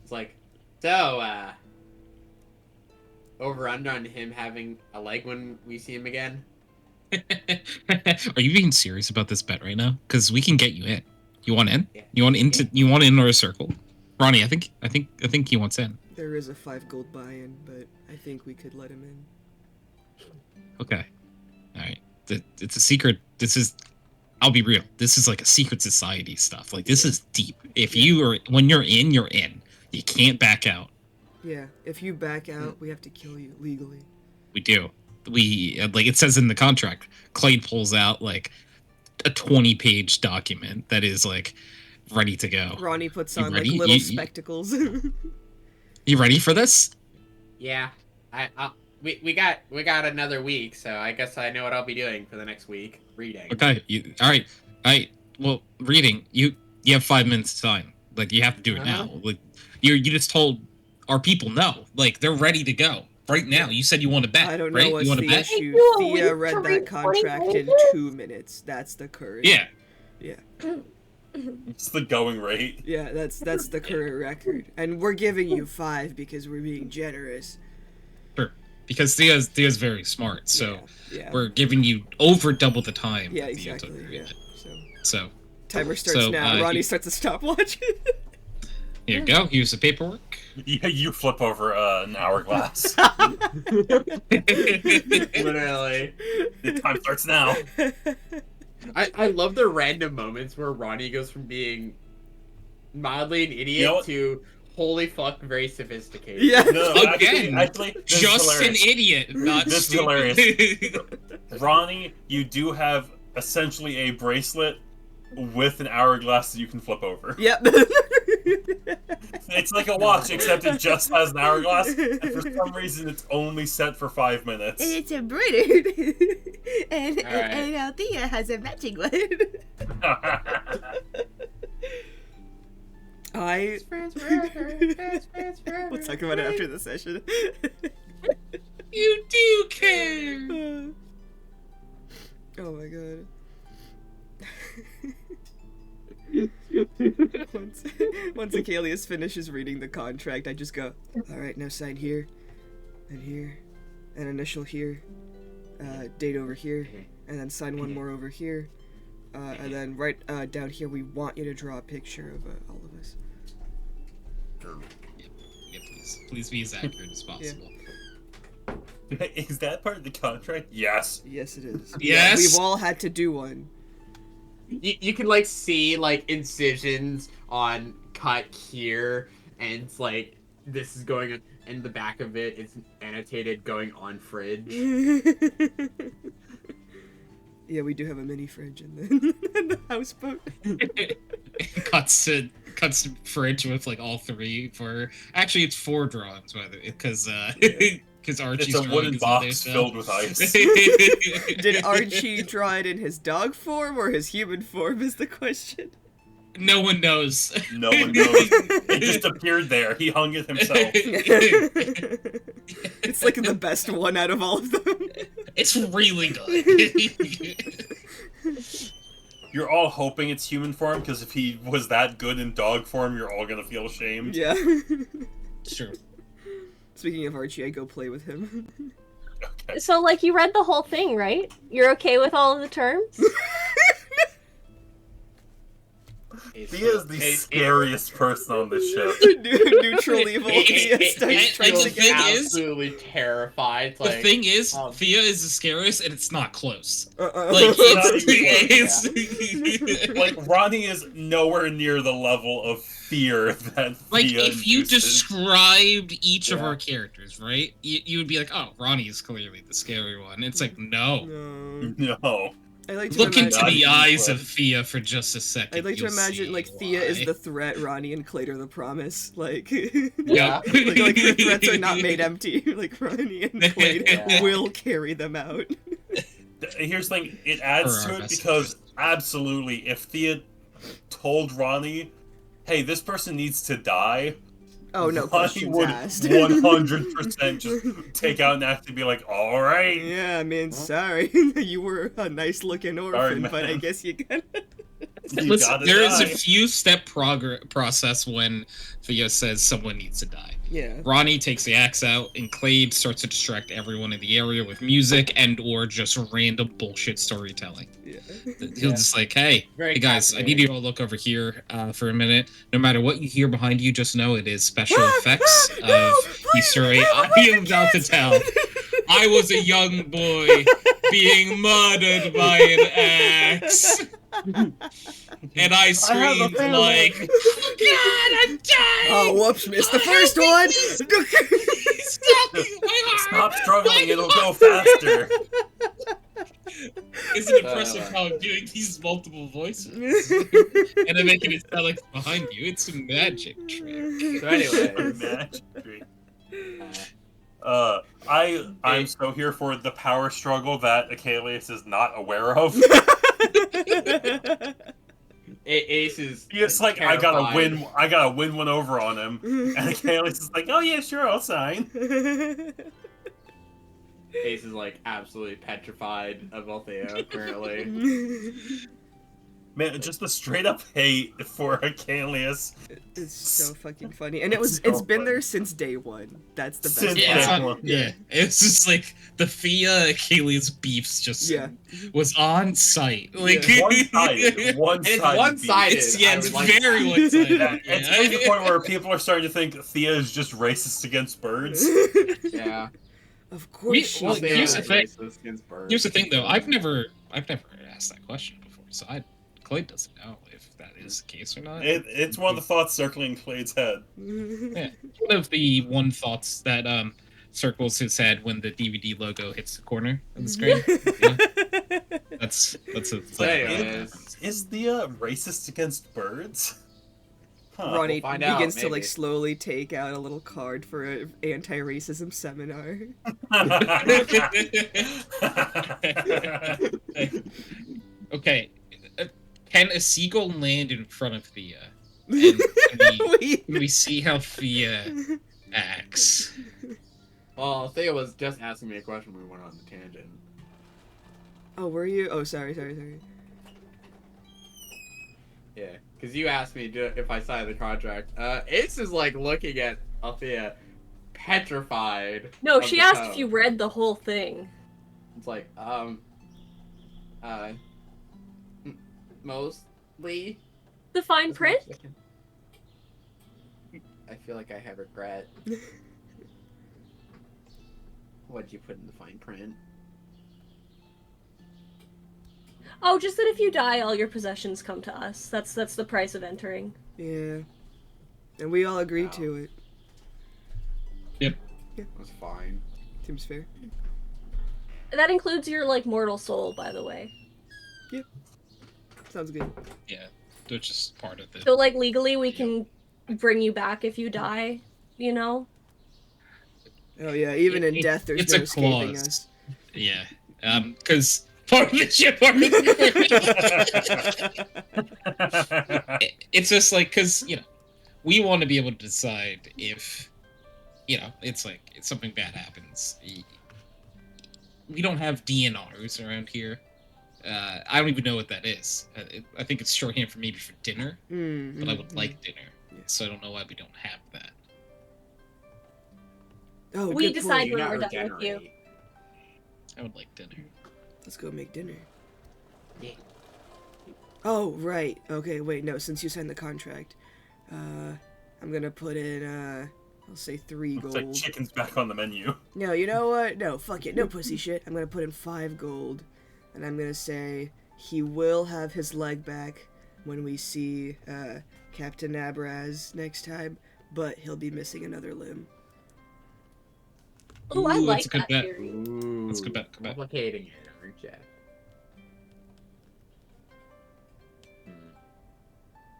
It's like, so over under on him having a leg when we see him again. Are you being serious about this bet right now? Because we can get you in. You want in? Yeah. You want into? You want in or a circle? Ronnie, I think he wants in. There is a 5 gold buy-in, but I think we could let him in. Okay. All right. It's a secret. This is. I'll be real. This is like a secret society stuff. Like this is deep. If you are when you're in, you're in. You can't back out. Yeah. If you back out, we have to kill you legally. We do. We like it says in the contract. Clade pulls out like a 20-page document that is like ready to go. Ronnie puts on like little spectacles. You ready for this? Yeah. We got another week, so I guess I know what I'll be doing for the next week. Reading. Okay. All right. Well, reading. You have 5 minutes time. Like you have to do it now. Like you just told our people no. Like they're ready to go right now. You said you want to bet. I don't know right? what's You want to the bet? issue. Thea read that contract in 2 minutes. That's the current. Yeah. Yeah. It's the going rate. Yeah, that's the current record, and we're giving you 5 because we're being generous. Sure. Because Thea's very smart, so yeah. we're giving you over double the time. Yeah, exactly. Yeah. So timer starts now. Ronnie starts a stopwatch. Here you go. Here's the paperwork. Yeah, you flip over an hourglass. Literally. The time starts now. I love the random moments where Ronnie goes from being mildly an idiot to holy fuck, very sophisticated. Yeah. No, actually just an idiot, not this stupid. is hilarious. Ronnie, you do have essentially a bracelet with an hourglass that you can flip over. Yep. It's like a watch, except it just has an hourglass, and for some reason it's only set for 5 minutes. And it's embroidered. and Althea has a matching one. We'll talk about it after the session. You do care! Oh my god. Once Achilles finishes reading the contract, I just go, alright, now sign here, and here, and initial here, date over here, and then sign one more over here, and then right down here, we want you to draw a picture of all of us. Yeah, please be as accurate as possible. Yeah. Is that part of the contract? Yes. Yes, it is. Yes? Yeah, we've all had to do one. You can like see like incisions on cut here, and it's like this is going on, and the back of it is annotated going on fridge. Yeah, we do have a mini fridge in the houseboat. cuts to fridge with like all 3 for actually it's 4 drawings because Archie's it's a wooden box filled with ice. Did Archie draw it in his dog form or his human form is the question. No one knows. No one knows. It just appeared there. He hung it himself. It's like the best one out of all of them. It's really good. You're all hoping it's human form, because if he was that good in dog form, you're all gonna feel ashamed. Yeah. Sure. Speaking of Archie, I go play with him. Okay. So, like, you read the whole thing, right? You're okay with all of the terms? He is the scariest person on this ship. Neutral evil. Absolutely terrified. The thing is, Thea is the scariest, and it's not close. Like Ronnie is nowhere near the level of fear that like Thea if you induces. described each of our characters, right? You would be like, oh, Ronnie is clearly the scary one. It's like no. I like to look imagine, into the eyes of Thea for just a second. I'd like to imagine like Thea is the threat, Ronnie and Clade are the promise. Like, yeah, like the threats are not made empty. Like Ronnie and Clade will carry them out. Here's the thing: it adds to it because absolutely, if Thea told Ronnie, "Hey, this person needs to die," Oh, no questions would asked. 100% just take out an axe and be like, all right. Yeah, man, sorry. You were a nice-looking orphan, but I guess you gotta... There is a few step process when Thea says someone needs to die. Yeah. Ronnie takes the axe out, and Clade starts to distract everyone in the area with music and or just random bullshit storytelling. Yeah. He'll just like, hey guys, I need you to all look over here for a minute. No matter what you hear behind you, just know it is special effects of the story I am about to tell. I was a young boy being murdered by an axe. And I screamed like, oh God, I'm dying! Oh, whoops, missed the first one! Stop struggling, it'll go faster. Isn't it impressive how I'm doing these multiple voices? And I'm making it sound like it's behind you. It's a magic trick. So anyway, magic trick. I'm so here for the power struggle that Achilles is not aware of. Ace is. It's like terrified. I gotta win one over on him, and Achilles is like, oh yeah, sure, I'll sign. Ace is like absolutely petrified of Althea currently. Man, just the straight up hate for Achilles. It's so fucking funny, and it's been there since day one. That's the best part. Yeah, it's just like the Thea Achilles beefs just was on site. Like one-sided. One-sided. It's very one-sided. It's to the point where people are starting to think Thea is just racist against birds. Yeah. Of course. Here's the thing, though. I've never asked that question before, so Clade doesn't know if that is the case or not. It's one of the thoughts circling Clade's head. Yeah, one of the thoughts that circles his head when the DVD logo hits the corner of the screen. Yeah. That's a thing. Is the racist against birds? Huh. Ronnie begins to like slowly take out a little card for an anti-racism seminar. Okay. Can a seagull land in front of Thea? And can we see how Thea acts? Well, Thea was just asking me a question when we went on the tangent. Oh, were you? Oh, sorry. Yeah, because you asked me if I signed the contract. Ace is like looking at Althea, petrified. No, she asked if you read the whole thing. It's like, mostly. The fine print? I feel like I have regret. What'd you put in the fine print? Oh, just that if you die, all your possessions come to us. That's the price of entering. Yeah. And we all agreed to it. Yep. Yeah. That's fine. Seems fair. That includes your, like, mortal soul, by the way. Yeah. Sounds good. Yeah. Which is part of it. So, like, legally, we can bring you back if you die, you know? Oh, yeah. Even in death, there's no escaping us. Yeah. Because... It's just like, because, we want to be able to decide if, it's like, if something bad happens. We don't have DNRs around here. I don't even know what that is. I think it's shorthand for maybe for dinner, but I would like dinner, so I don't know why we don't have that. Oh, we decide when we're done with you. I would like dinner. Let's go make dinner. Yeah. Oh, right. Okay, wait, no, since you signed the contract, I'm gonna put in, I'll say 3 gold. It's like chicken's back on the menu. No, you know what? No, fuck it. No pussy shit. I'm gonna put in 5 gold, and I'm gonna say he will have his leg back when we see, Captain Abraz next time, but he'll be missing another limb. Oh, I like that theory. That's a good bet. Complicating it, aren't you?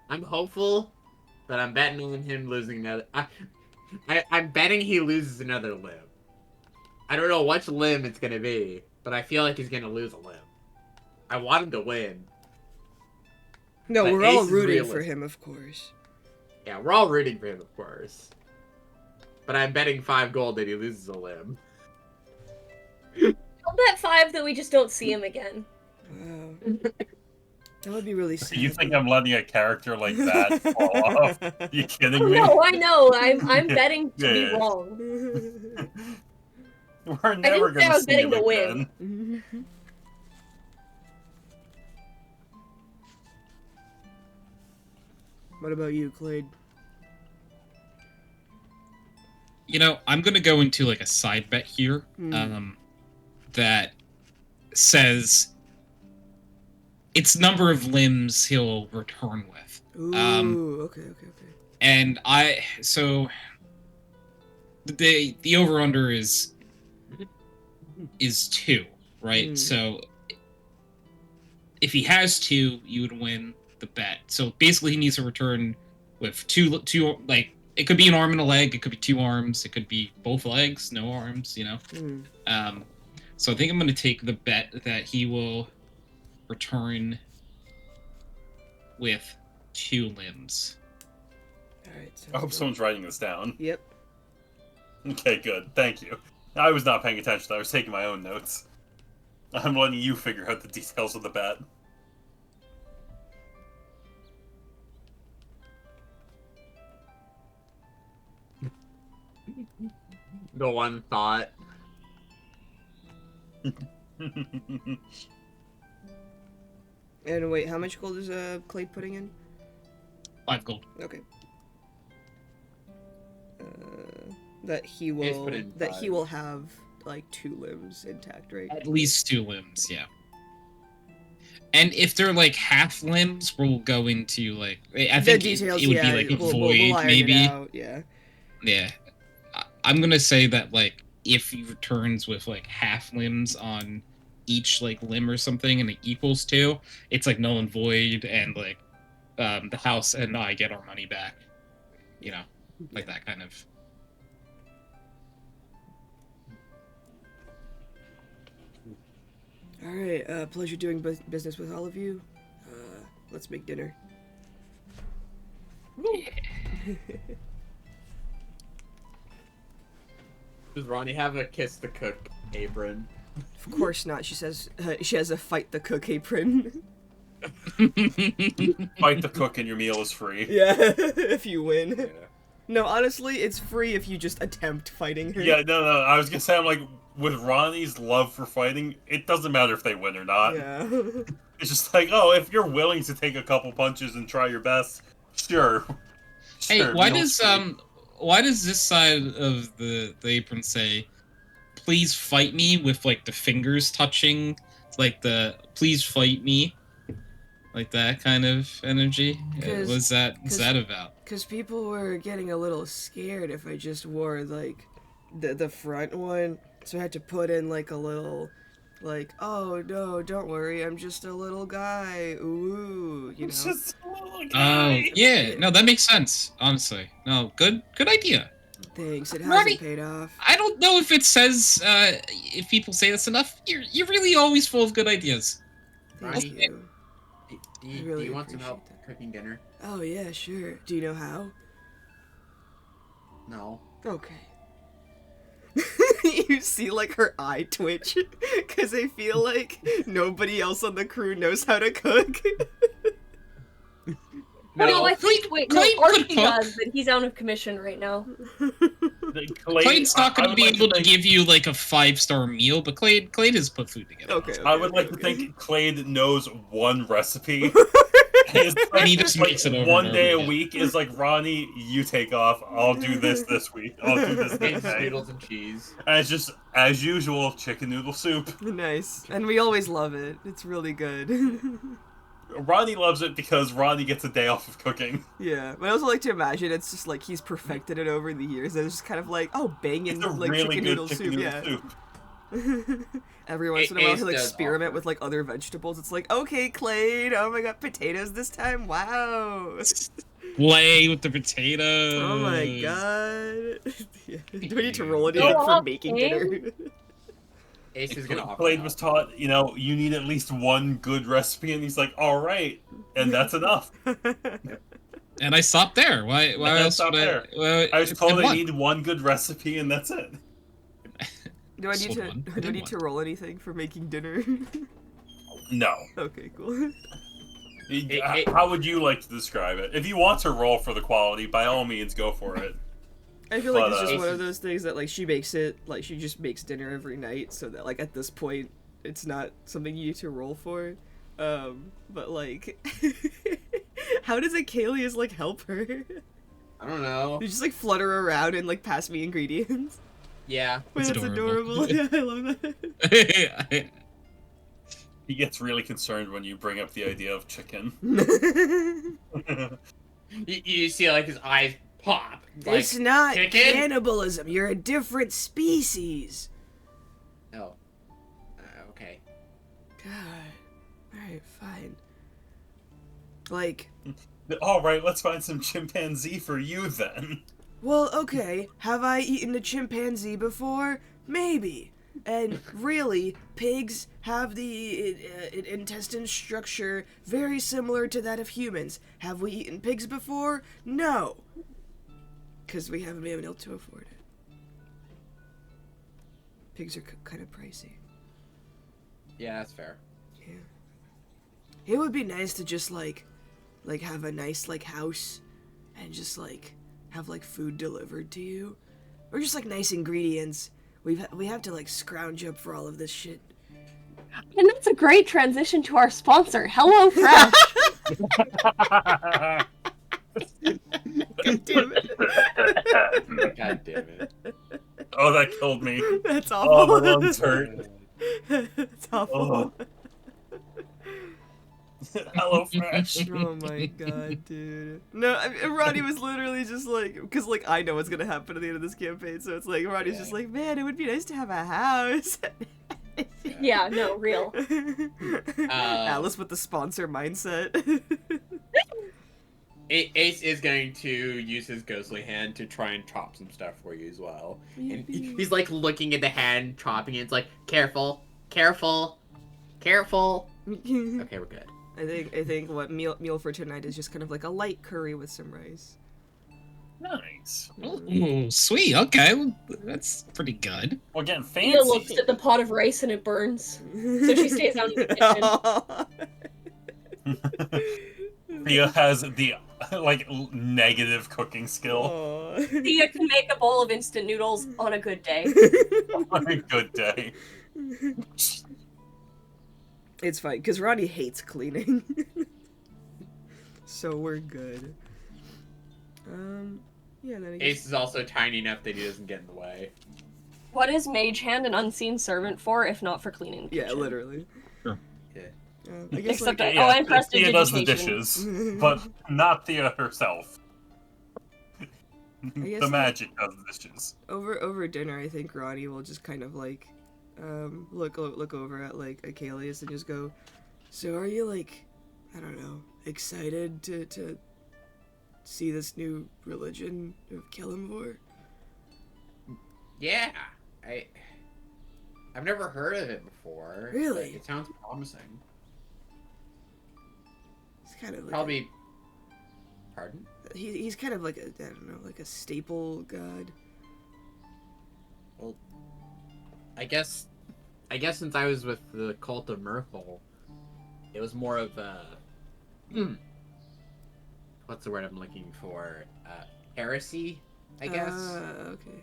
I'm hopeful, but I'm betting on him losing another. I'm betting he loses another limb. I don't know which limb it's gonna be, but I feel like he's gonna lose a limb. I want him to win. No, we're all rooting for him, of course. Yeah, we're all rooting for him, of course. but I'm betting 5 gold that he loses a limb. I'll bet 5 that we just don't see him again. Wow. That would be really sad. You think I'm letting a character like that fall off? You kidding me? No, I know. I'm betting to be wrong. We're never going to see him to again. win. What about you, Clade? You know, I'm gonna go into like a side bet here, that says it's number of limbs he'll return with. Ooh, okay. And the over under is 2, right? So if he has 2, you would win the bet. So basically, he needs to return with two. Like, it could be an arm and a leg. It could be 2 arms. It could be both legs, no arms. You know. So I think I'm going to take the bet that he will return with 2 limbs. All right. I hope someone's writing this down. Yep. Okay, good. Thank you. I was not paying attention. I was taking my own notes. I'm letting you figure out the details of the bet. The one thought. And wait, how much gold is Clade putting in? 5 gold. Okay. That he will have like 2 limbs intact, right? At least 2 limbs, yeah. And if they're like half limbs, we'll go into like I think the details, it would be like a void, we'll iron maybe. it out, yeah. Yeah. I'm gonna say that like if he returns with like half limbs on each like limb or something and it equals 2, it's like null and void, and like the house and I get our money back. You know, like that kind of. All right, pleasure doing business with all of you. Let's make dinner. Does Ronnie have a kiss the cook apron? Of course not. She says she has a fight the cook apron. Fight the cook and your meal is free. Yeah, if you win. Yeah. No, honestly, it's free if you just attempt fighting her. Yeah, no. I was gonna say, I'm like, with Ronnie's love for fighting, it doesn't matter if they win or not. Yeah. It's just like, oh, if you're willing to take a couple punches and try your best, sure. Hey, why does this side of the apron say, "Please fight me" with like the fingers touching, like the "Please fight me," like that kind of energy? What's that about? Because people were getting a little scared if I just wore like the front one, so I had to put in like a little, like, oh no, don't worry, I'm just a little guy. Ooh, you know. Just a little guy. Oh yeah, no, that makes sense. Honestly, no, good idea. Thanks, it hasn't Ronnie, paid off. I don't know if it says if people say this enough. You're really always full of good ideas. Thank Ronnie, you. Do really you want some appreciate help that. cooking dinner? Oh yeah, sure. Do you know how? No. Okay. You see like her eye twitch because I feel like nobody else on the crew knows how to cook. No, I think Clay Archie does, but he's out of commission right now. Clayton's not going to be able to give you like a 5-star meal, but Clay has put food together. Okay. I would like to think Clade knows one recipe. And he just makes it over one and day over a again. week is like, Ronnie, you take off. I'll do this week. I'll do this next day. Noodles and cheese. And it's just, as usual, chicken noodle soup. Nice. And we always love it. It's really good. Ronnie loves it because Ronnie gets a day off of cooking. Yeah. But I also like to imagine it's just like he's perfected it over the years. And it's just kind of like, oh, banging It's a like really chicken good noodle chicken soup. noodle Yeah. soup. Every once in a while, he'll does experiment offer. with like other vegetables. It's like, okay, Clade, oh my god, potatoes this time? Wow. Play with the potatoes. Oh my god. Yeah. Do we need to roll it Go in for off, making Clade. dinner? Ace is gonna offer. Clade help. was taught, you need at least one good recipe, and he's like, all right, and that's enough. And I stopped there. Why else would I? Well, I was told I need one good recipe, and that's it. Do I need to roll anything for making dinner? No. Okay, cool. How would you like to describe it? If you want to roll for the quality, by all means, go for it. I feel like it's just one of those things that, like, she makes it, like, she just makes dinner every night, so that, like, at this point, it's not something you need to roll for. But, like, how does Achilles, like, help her? I don't know. You just, like, flutter around and, like, pass me ingredients. Yeah. Wait, that's adorable. Yeah, I love that. He gets really concerned when you bring up the idea of chicken. you see, like, his eyes pop. Like, it's not chicken? cannibalism. You're a different species. Oh. Okay. God. Alright, fine. Like... Alright, let's find some chimpanzee for you, then. Well, okay. Have I eaten a chimpanzee before? Maybe. And really, pigs have the intestine structure very similar to that of humans. Have we eaten pigs before? No. Because we haven't been able to afford it. Pigs are kind of pricey. Yeah, that's fair. Yeah. It would be nice to just, like have a nice, like, house and just, like, have, like, food delivered to you. Or just, like, nice ingredients. We have to, like, scrounge up for all of this shit. And that's a great transition to our sponsor, HelloFresh. God damn it. God damn it. Oh, that killed me. That's awful. Oh, my lungs hurt. That's awful. Oh. HelloFresh. Oh my god, dude. No, I mean, Roddy was literally just like, because, like, I know what's gonna happen at the end of this campaign, so it's like, Roddy's just like, man, it would be nice to have a house. Yeah, no, real. Alice with the sponsor mindset. Ace is going to use his ghostly hand to try and chop some stuff for you as well. And he's, like, looking at the hand, chopping it. It's like, careful, careful, careful. Okay, we're good. I think what meal for tonight is just kind of like a light curry with some rice. Nice. Ooh, sweet. Okay, well, that's pretty good. We're getting fancy. Thea looks at the pot of rice and it burns, so she stays out of the kitchen. Thea has the, like, negative cooking skill. Thea can make a bowl of instant noodles on a good day. On a good day. It's fine, because Ronnie hates cleaning. So we're good. Yeah, then I guess... Ace is also tiny enough that he doesn't get in the way. What is Mage Hand an unseen servant for, if not for cleaning the Yeah, kitchen? literally. Sure. I guess, Except like, I'm Thea does the dishes, but not Thea herself. The magic does the dishes. Over dinner, I think Ronnie will just kind of, like, look over at, like, Achilles and just go, so are you, like, I don't know, excited to see this new religion of Kelimvor? Yeah, I've never heard of it before. Really? It sounds promising. It's kind of like Probably. Pardon? he's kind of like a, I don't know, like a staple god. Well, I guess since I was with the cult of Merkel, it was more of a what's the word I'm looking for? Heresy, I guess. Okay.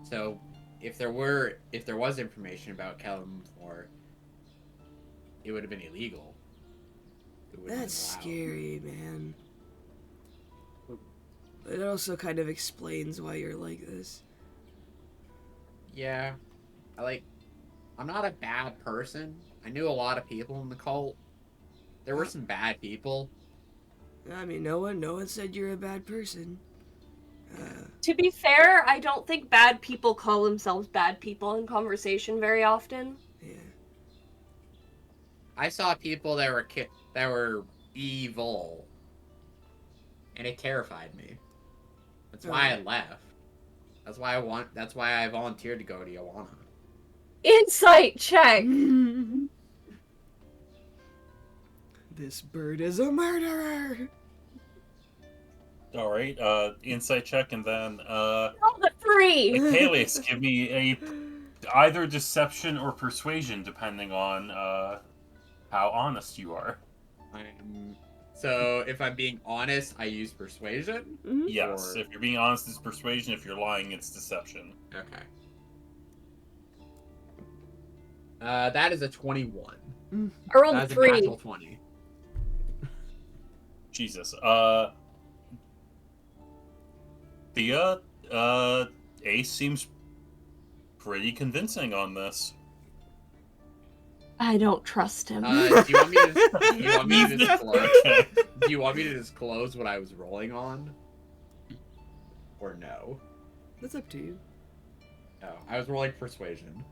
So, if there was information about Kelimvor, it would have been illegal. That's scary, man. It also kind of explains why you're like this. Yeah, I'm not a bad person. I knew a lot of people in the cult. There were some bad people. I mean, no one said you're a bad person. To be fair, I don't think bad people call themselves bad people in conversation very often. Yeah. I saw people that were evil, and it terrified me. That's why I left. That's why I volunteered to go to Joanna. Insight check! This bird is a murderer! All right. Insight check, and then Oh, the 3. Achilles, give me either deception or persuasion, depending on how honest you are. So if I'm being honest, I use persuasion? Yes. If you're being honest, it's persuasion. If you're lying, it's deception. Okay. That is a 21. I rolled That's 3. a natural 20. Jesus. Thea, Ace seems pretty convincing on this. I don't trust him. Do you want me to disclose? Okay. Do you want me to disclose what I was rolling on? Or no? That's up to you. No, I was rolling persuasion.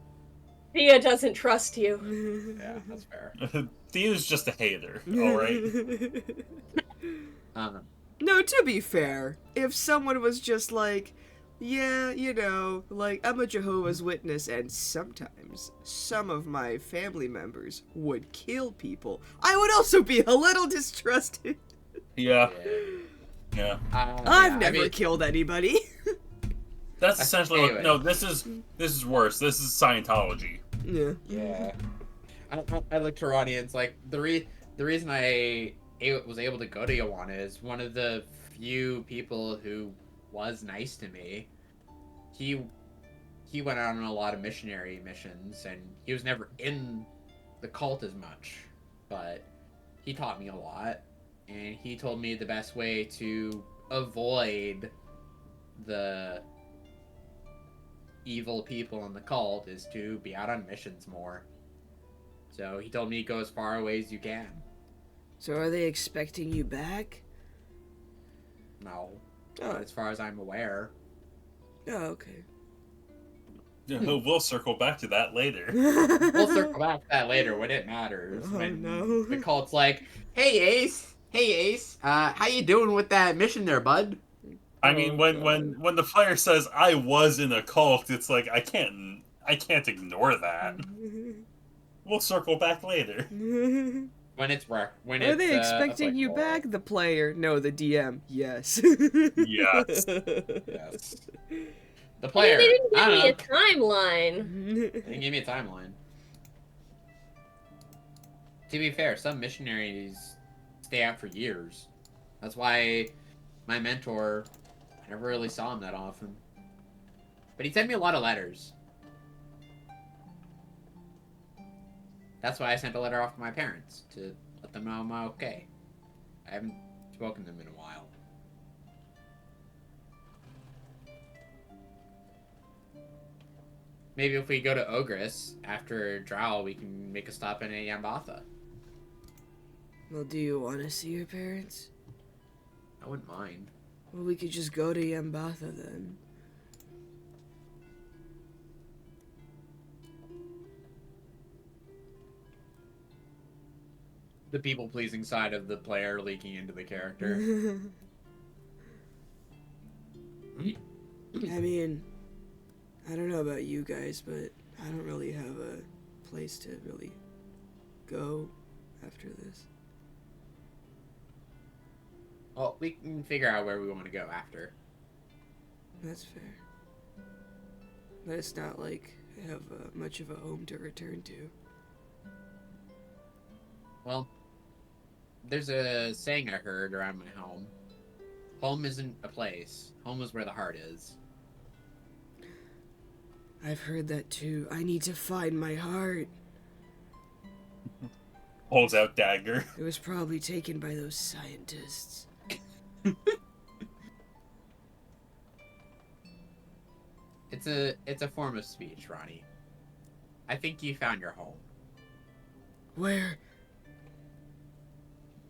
Thea doesn't trust you. Yeah, that's fair. Thea's just a hater, alright? No, to be fair, if someone was just like, yeah, you know, like, I'm a Jehovah's Witness, and sometimes some of my family members would kill people, I would also be a little distrusted. Yeah. I've never killed anybody. That's essentially what... No, this is worse. This is Scientology. Yeah. I looked to our audience, like, the reason I was able to go to Joanna is one of the few people who was nice to me. He went out on a lot of missionary missions, and he was never in the cult as much, but he taught me a lot, and he told me the best way to avoid the evil people in the cult is to be out on missions more. So he told me to go as far away as you can. So are they expecting you back? No. As far as I'm aware. Oh, okay. Yeah, we'll circle back to that later. We'll circle back to that later when it matters. When the cult's like, hey Ace, how you doing with that mission there, bud? I mean, when the player says I was in a cult, it's like I can't ignore that. We'll circle back later. When it's Are they expecting you back? The player. No, the DM. Yes. Yes. Yes. The player. They didn't give me a timeline. They didn't give me a timeline. To be fair, some missionaries stay out for years. That's why my mentor, I never really saw him that often. But he sent me a lot of letters. That's why I sent a letter off to my parents, to let them know I'm okay. I haven't spoken to them in a while. Maybe if we go to Ogress after Drow, we can make a stop in Yambatha. Well, do you want to see your parents? I wouldn't mind. Well, we could just go to Yambatha then. The people-pleasing side of the player leaking into the character. I mean, I don't know about you guys, but I don't really have a place to really go after this. Well, we can figure out where we want to go after. That's fair. But it's not like I have much of a home to return to. Well, there's a saying I heard around my home. Home isn't a place. Home is where the heart is. I've heard that too. I need to find my heart. Holds out dagger. It was probably taken by those scientists. It's a form of speech, Ronnie. I think you found your home. Where?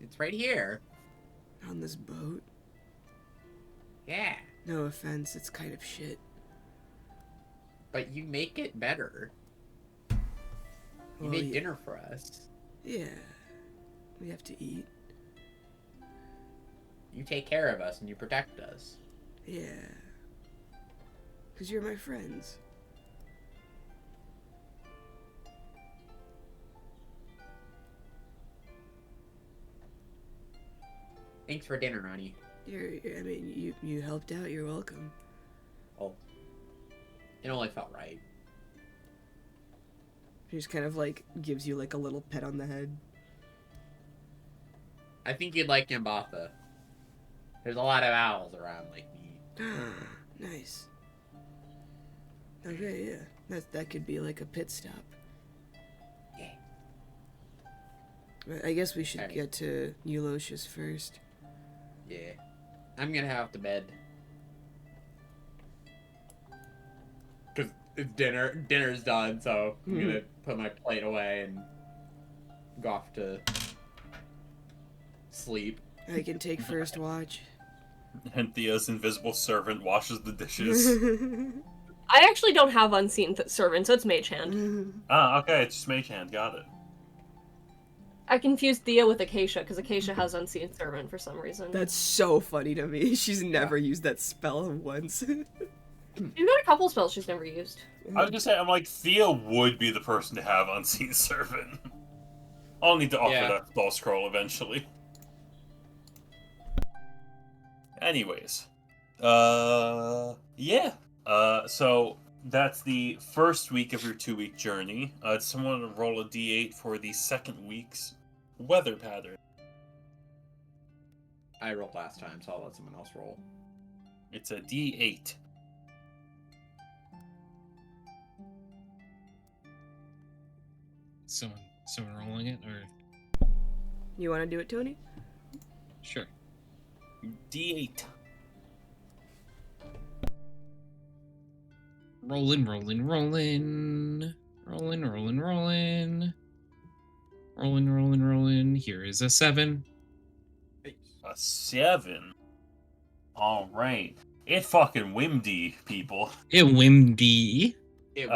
It's right here. On this boat? Yeah. No offense, it's kind of shit. But you make it better. You made dinner for us. Yeah. We have to eat. You take care of us and you protect us. Yeah. 'Cause you're my friends. Thanks for dinner, Ronnie. I mean, you helped out. You're welcome. Oh, it only felt right. She just kind of like gives you like a little pet on the head. I think you'd like Yambatha. There's a lot of owls around like me. Nice. Okay, yeah. That could be like a pit stop. Yeah. I guess we should get to Eulocious first. Yeah. I'm gonna have to bed. Cause it's dinner's done, so I'm gonna put my plate away and go off to sleep. I can take first watch. And Thea's invisible servant washes the dishes. I actually don't have unseen servant, so it's Mage Hand. Okay, it's just Mage Hand, got it. I confused Thea with Acacia, because Acacia has unseen servant for some reason. That's so funny to me. She's never used that spell once. She's got a couple spells she's never used. I was gonna say, I'm like, Thea would be the person to have unseen servant. I'll need to offer that spell scroll eventually. Anyways. Yeah. So that's the first week of your 2-week journey. Does someone want to roll a d8 for the second week's weather pattern? I rolled last time, so I'll let someone else roll. It's a d8. Someone rolling it, or you want to do it, Tony? Sure. D8. Rolling. Rolling. Here is a 7. A 7? Alright. It fucking windy, people. It windy. It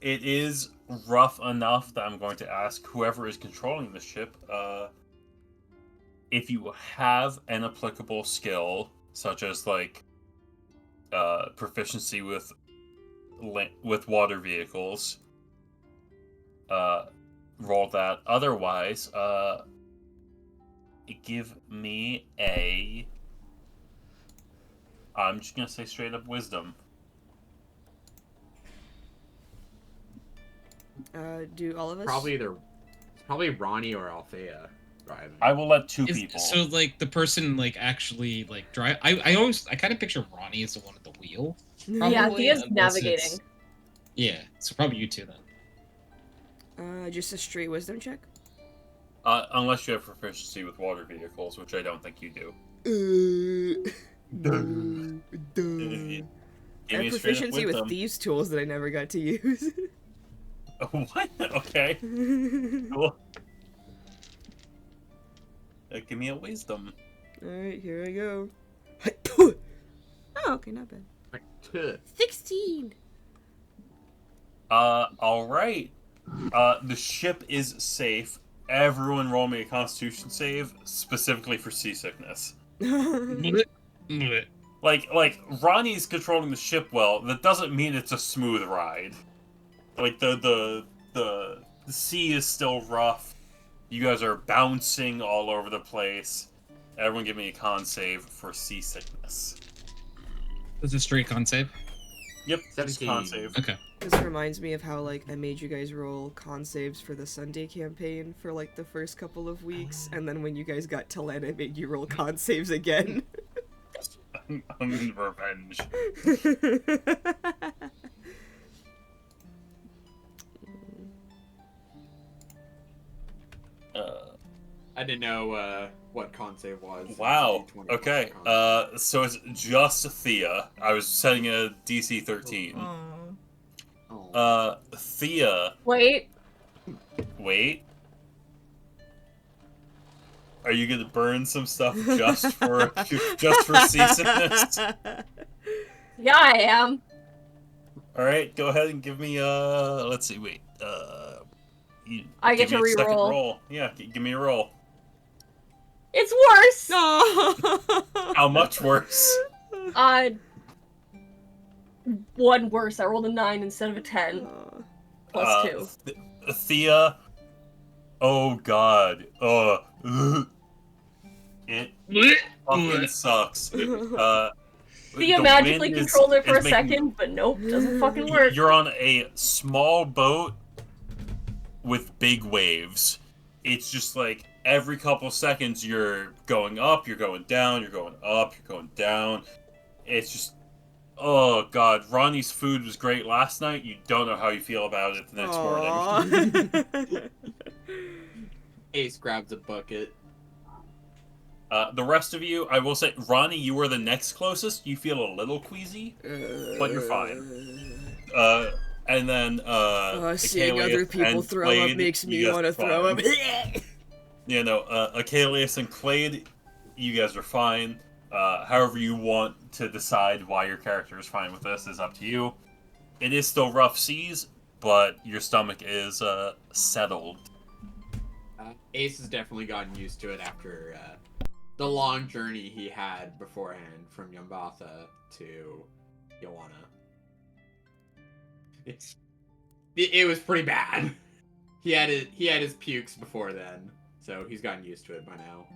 is rough enough that I'm going to ask whoever is controlling the ship, if you have an applicable skill, such as, like, proficiency with water vehicles, roll that. Otherwise, give me a... I'm just gonna say straight up wisdom. Do all of us? It's probably Ronnie or Althea driving. I will let two people. So, like, the person, like, actually, like, drive... I kind of picture Ronnie as the one at the wheel. Probably, yeah, Thea's navigating. Yeah, so probably you two then. Just a straight wisdom check? Unless you have proficiency with water vehicles, which I don't think you do. I have proficiency with thieves' tools that I never got to use. What? Okay. Cool. Give me a wisdom. Alright, here I go. Oh, okay, not bad. 16! Alright. The ship is safe. Everyone roll me a constitution save, specifically for seasickness. Like, Ronnie's controlling the ship well, that doesn't mean it's a smooth ride. Like, the sea is still rough. You guys are bouncing all over the place. Everyone give me a con save for seasickness. It's a straight con save? Yep, 17. Con save. Okay. This reminds me of how, like, I made you guys roll con saves for the Sunday campaign for, like, the first couple of weeks, and then when you guys got to land, I made you roll con saves again. I'm in revenge. I didn't know what con save was. Wow. Okay. So it's just Thea. I was setting a DC 13. Thea. Wait. Are you gonna burn some stuff just for seasickness? Yeah, I am. All right, go ahead and give me let's see. Wait. I get to re-roll. Yeah, give me a roll. It's worse. How much worse? One worse. I rolled a 9 instead of a 10. Plus 2. Thea. Oh God. It fucking sucks. Thea magically controlled it for a second, but nope, doesn't fucking work. You're on a small boat with big waves. It's just like every couple seconds you're going up, you're going down, you're going up, you're going down. It's just, oh god, Ronnie's food was great last night. You don't know how you feel about it the next morning. Ace grabs a bucket. The rest of you, I will say, Ronnie, you were the next closest. You feel a little queasy, but you're fine. And then, seeing other people throw up makes me want to throw up. You know, Achilles and Clade, you guys are fine. However you want to decide why your character is fine with this is up to you. It is still rough seas, but your stomach is, settled. Ace has definitely gotten used to it after, the long journey he had beforehand from Yambatha to Joanna. It was pretty bad. He had his pukes before then, so he's gotten used to it by now.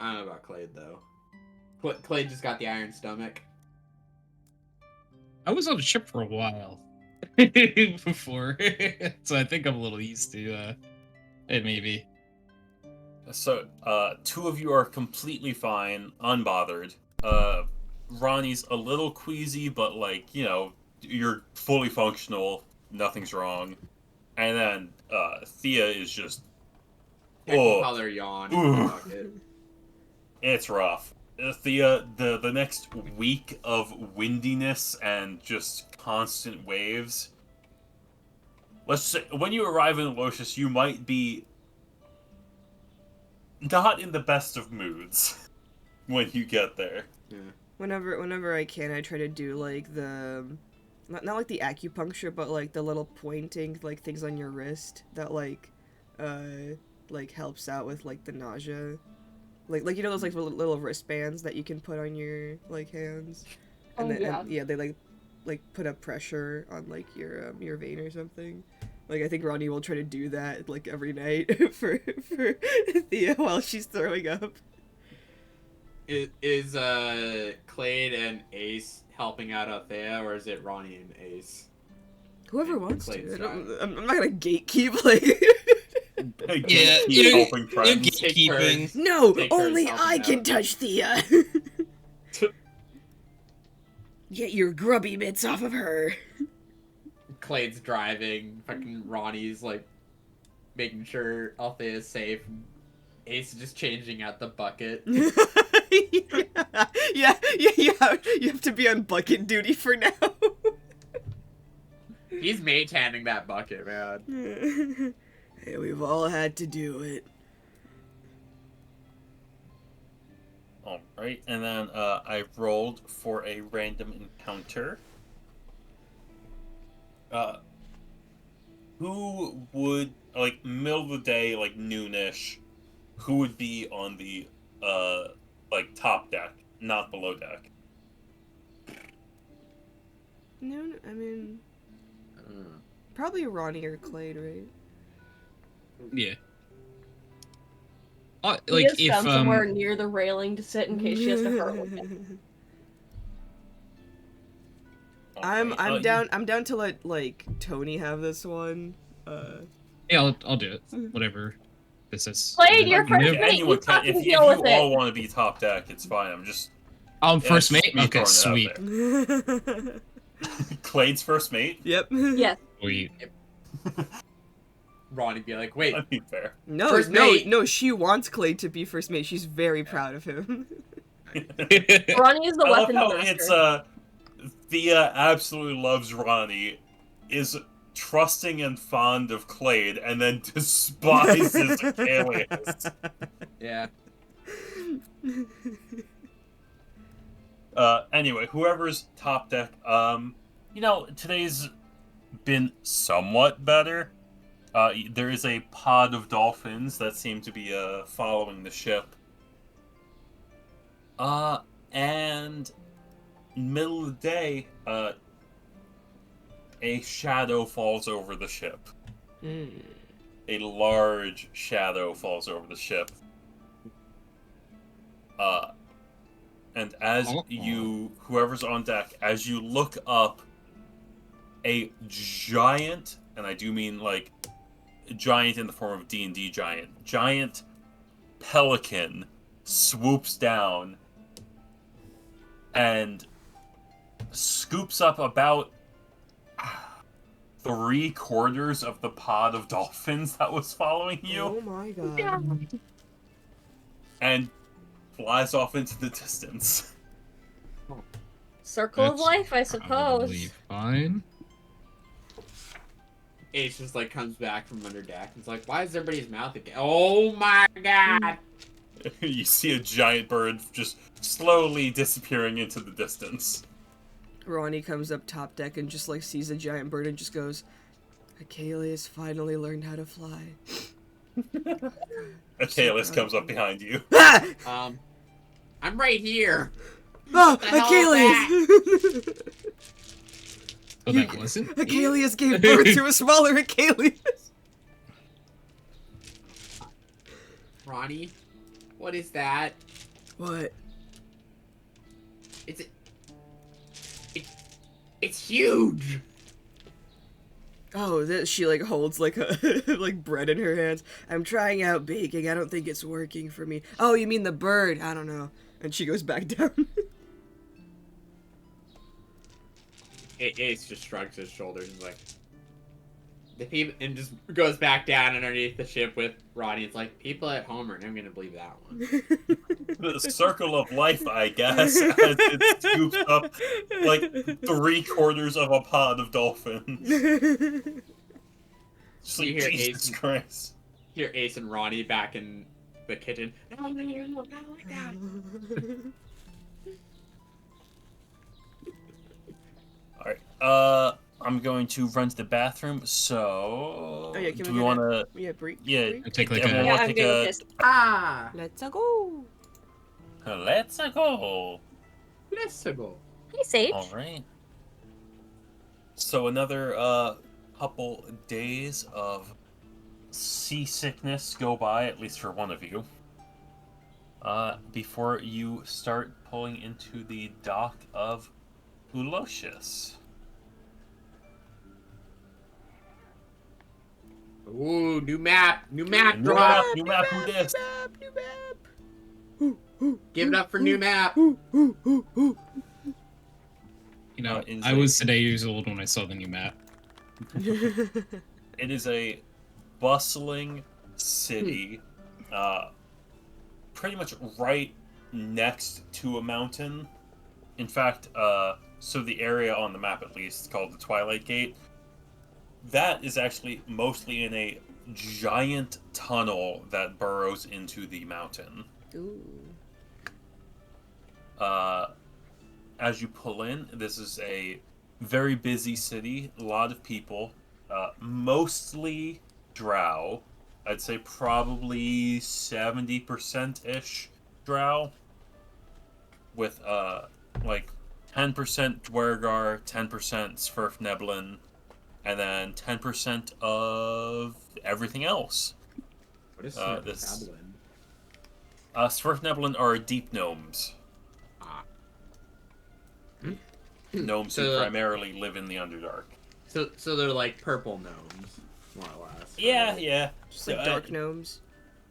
I don't know about Clade though. Clade just got the iron stomach. I was on a ship for a while before, so I think I'm a little used to it maybe. So, two of you are completely fine, unbothered. Ronnie's a little queasy, but like, you know, you're fully functional, nothing's wrong. And then, Thea is just... Color yawn. It's rough. Thea, the next week of windiness and just constant waves... Let's say, when you arrive in Aloysius, you might be not in the best of moods when you get there. Yeah. Whenever I can, I try to do like the not like the acupuncture, but like the little pointing like things on your wrist that like helps out with like the nausea, like you know those like little wristbands that you can put on your like hands, and they like put up pressure on like your vein or something. Like I think Ronnie will try to do that like every night for Thea while she's throwing up. Is Clade and Ace helping out Althea, or is it Ronnie and Ace? Whoever wants to. I'm not gonna gatekeep like. Yeah, you're gatekeeping. No, only I can touch Thea. Get your grubby mitts off of her. Clade's driving. Fucking Ronnie's like making sure Althea is safe. Ace is just changing out the bucket. yeah, you have to be on bucket duty for now. He's mage-handing that bucket, man. Hey, we've all had to do it. Alright, and then I rolled for a random encounter. Who would, like, middle of the day, like, noonish, who would be on the, like, top deck, not below deck? No, I mean... probably Ronnie or Clade, right? Yeah. Like if found somewhere near the railing to sit in case she has to hurl it. I'm down to let like Tony have this one. Yeah, I'll do it. Whatever this is. Clade, you're first mate. If you all want to be top deck, it's fine. I'm just. I'm first mate. Okay, sweet. Clade's first mate. Yep. Yes. Sweet. Ronnie be like, wait. That'd be fair. No, she wants Clade to be first mate. She's very proud of him. Ronnie is the weapon master. Thea absolutely loves Ronnie, is trusting and fond of Clade, and then despises Achilles. Yeah. Anyway, whoever's top deck, you know, today's been somewhat better. There is a pod of dolphins that seem to be, following the ship. And middle of the day, a shadow falls over the ship. a large shadow falls over the ship. And as whoever's on deck, as you look up, a giant, and I do mean like giant in the form of D&D giant pelican swoops down and scoops up about 3/4 of the pod of dolphins that was following you. Oh my god. Yeah. And flies off into the distance. Circle of life, I suppose. Fine. Ace just like comes back from under deck and it's like, why is everybody's mouth again? Oh my god! You see a giant bird just slowly disappearing into the distance. Ronnie comes up top deck and just like sees a giant bird and just goes, Achilles finally learned how to fly. Achilles comes up behind you. Ah! I'm right here. Oh, Achilles! Oh, that wasn't? Achilles gave birth to a smaller Achilles. Ronnie, what is that? What? It's huge. Oh, she like holds like a like bread in her hands. I'm trying out baking. I don't think it's working for me. Oh, you mean the bird? I don't know. And she goes back down. Ace just shrugs his shoulders and is like, the people, and just goes back down underneath the ship with Ronnie. It's like, people at home are never gonna believe that one. The circle of life, I guess, as it scoops up like 3/4 of a pod of dolphins. Just like, Jesus Christ. Hear Ace and Ronnie back in the kitchen. No, not like that. Alright, I'm going to run to the bathroom, so... Oh, yeah, do we want to... Yeah, break. Yeah, take like everyone a... wanna I'm take getting a... pissed. Ah! Let's go. Let's go! Let's go. Hey, Sage. Alright. So another, couple days of seasickness go by, at least for one of you. Before you start pulling into the dock of Ulocious. Ooh, new map drop. New map, who dis? New map. Give it up for new map. You know, Is I was today years old when I saw the new map. It is a bustling city, pretty much right next to a mountain. In fact, so the area on the map, at least, called the Twilight Gate, that is actually mostly in a giant tunnel that burrows into the mountain. Ooh. As you pull in, this is a very busy city, a lot of people, mostly drow. I'd say probably 70%-ish drow, with like 10% Dwergar, 10% Svirfneblin, and then 10% of everything else. What is this? Svirfneblin? Svirfneblin are deep gnomes. Gnomes who primarily live in the Underdark. So they're like purple gnomes, more or less. Right? Yeah. Just like dark gnomes.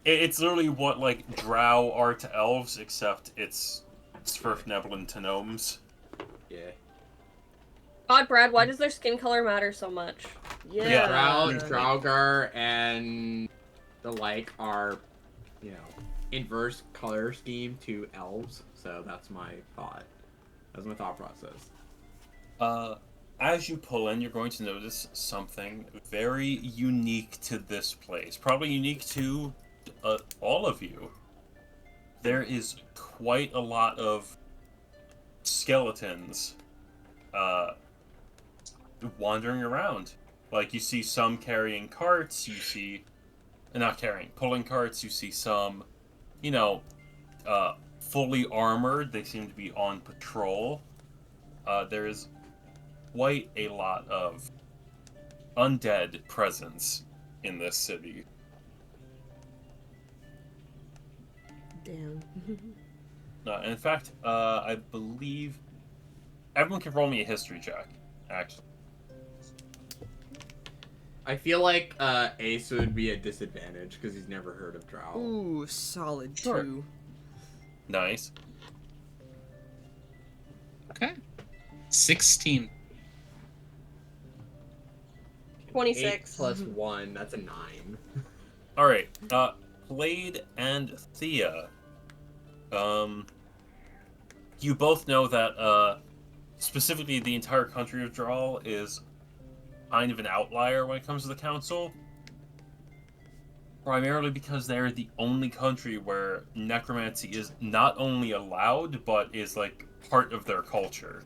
It's literally what like drow are to elves, except it's Svirfneblin to gnomes. Yeah. God, Brad, why does their skin color matter so much? Yeah. Draugr and the like are, you know, inverse color scheme to elves. So that's my thought. That's my thought process. As you pull in, you're going to notice something very unique to this place. Probably unique to all of you. There is quite a lot of skeletons wandering around. Like, you see some carrying carts, you see... Not carrying, pulling carts, you see some, you know, fully armored. They seem to be on patrol. There is quite a lot of undead presence in this city. Damn. In fact, I believe everyone can roll me a history check, actually. I feel like Ace would be a disadvantage because he's never heard of Drow. Ooh, solid Sure. 2. Nice. Okay. 16. 26. 8 plus 1, that's a 9. All right, Blade and Thea. You both know that specifically the entire country of Dral is kind of an outlier when it comes to the council. Primarily because they're the only country where necromancy is not only allowed, but is like part of their culture.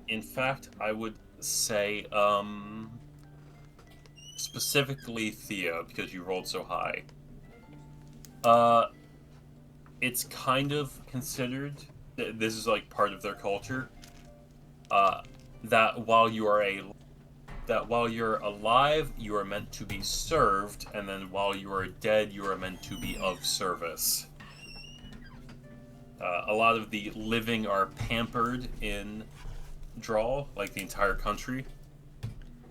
In fact, I would say specifically Thea, because you rolled so high. It's kind of considered this is like part of their culture. That while you're alive, you are meant to be served, and then while you are dead, you are meant to be of service. A lot of the living are pampered in Dral, like the entire country.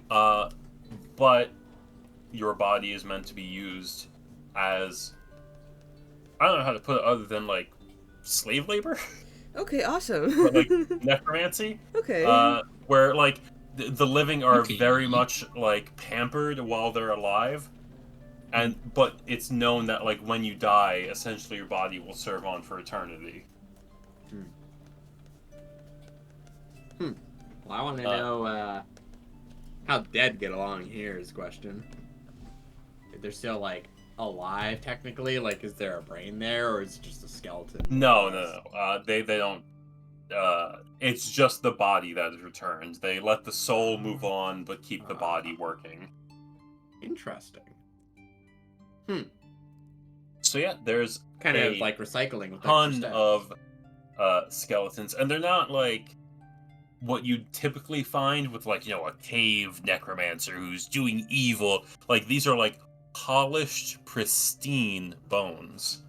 But your body is meant to be used as, I don't know how to put it other than like slave labor. Okay, awesome. But, like necromancy. Okay. Where like the living are very much like pampered while they're alive, but it's known that like when you die, essentially your body will serve on for eternity. Well, I want to know how dead get along here is the question. If they're still like alive technically, like is there a brain there or is it just a skeleton? No. They don't. It's just the body that is returned. They let the soul move on, but keep the body working. Interesting. So yeah, there's kind of like recycling with ton of skeletons, and they're not like what you'd typically find with like, you know, a cave necromancer who's doing evil. Like these are like polished, pristine bones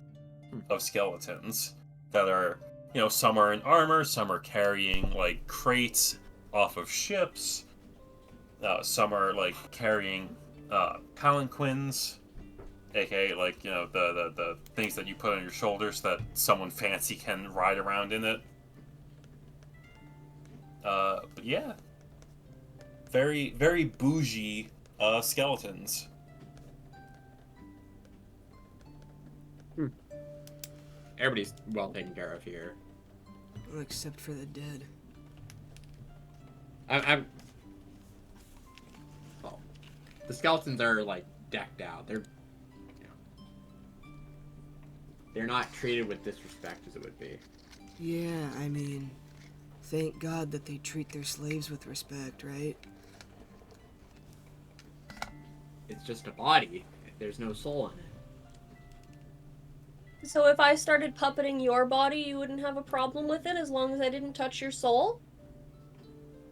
of skeletons that are, you know, some are in armor, some are carrying like crates off of ships, some are like carrying palanquins, aka like, you know, the things that you put on your shoulders that someone fancy can ride around in it. But yeah, very, very bougie skeletons. Everybody's well taken care of here. Well, except for the dead. I'm well, the skeletons are like decked out. They're, you know, they're not treated with disrespect as it would be. Yeah, I mean, thank God that they treat their slaves with respect, right? It's just a body. There's no soul in it. So if I started puppeting your body, you wouldn't have a problem with it as long as I didn't touch your soul?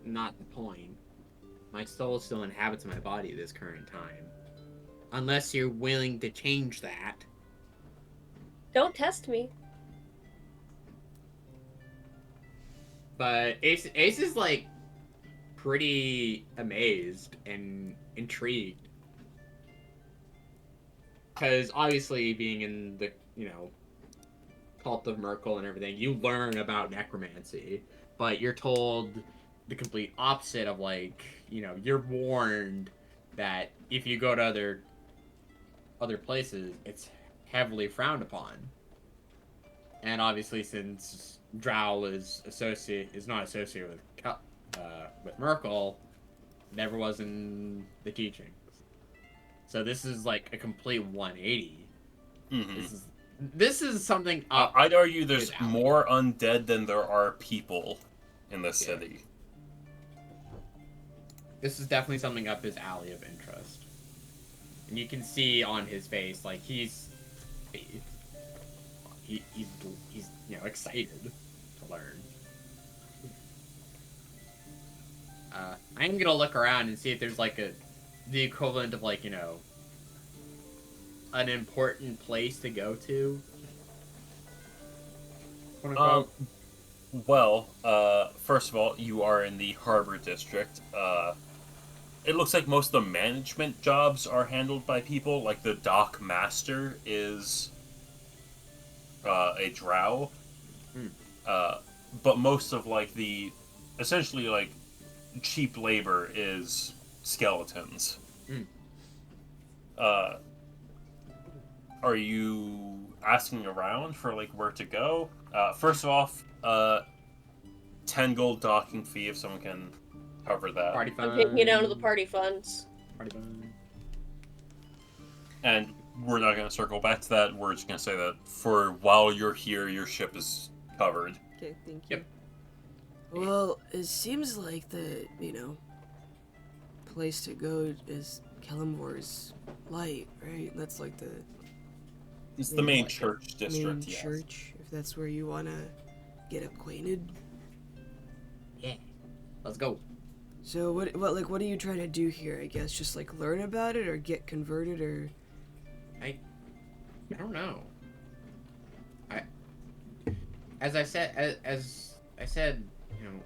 Not the point. My soul still inhabits my body at this current time. Unless you're willing to change that. Don't test me. But Ace is like pretty amazed and intrigued. Because obviously being in the, you know, cult of Merkel and everything, you learn about necromancy, but you're told the complete opposite of, like, you know, you're warned that if you go to other places, it's heavily frowned upon. And obviously, since Drow is not associated with Merkel, never was in the teachings. So this is like a complete 180. Mm-hmm. This is something up. I'd argue there's more undead than there are people in this city. This is definitely something up his alley of interest. And you can see on his face, like, he's you know, excited to learn. I'm gonna look around and see if there's like the equivalent of like, you know, an important place to go to. Well, first of all, you are in the Harbor District. It looks like most of the management jobs are handled by people. Like the dock master is a drow. But most of like essentially like cheap labor is skeletons. Are you asking around for like where to go? First off, 10 gold docking fee if someone can cover that. Party fund. I'm taking you down to the party funds. Party fund. And we're not going to circle back to that. We're just going to say that for while you're here, your ship is covered. Okay, thank you. Yep. Well, it seems like the, place to go is Kalimvor's Light, right? That's like It's the main church district, yes. Church, if that's where you want to get acquainted. Yeah. Let's go. So what are you trying to do here? I guess just like learn about it or get converted or I don't know. As I said, you know,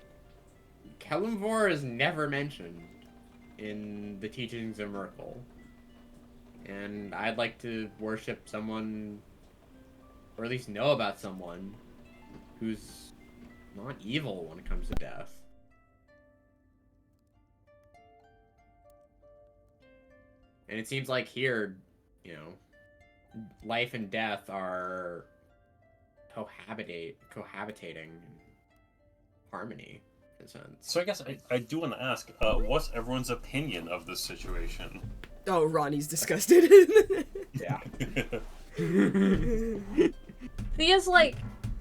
Kalimvor is never mentioned in the teachings of Merkel. And I'd like to worship someone, or at least know about someone, who's not evil when it comes to death. And it seems like here, you know, life and death are cohabitating in harmony, in a sense. So I guess I do want to ask, what's everyone's opinion of this situation? Oh, Ronnie's disgusted. Yeah. Thea's like,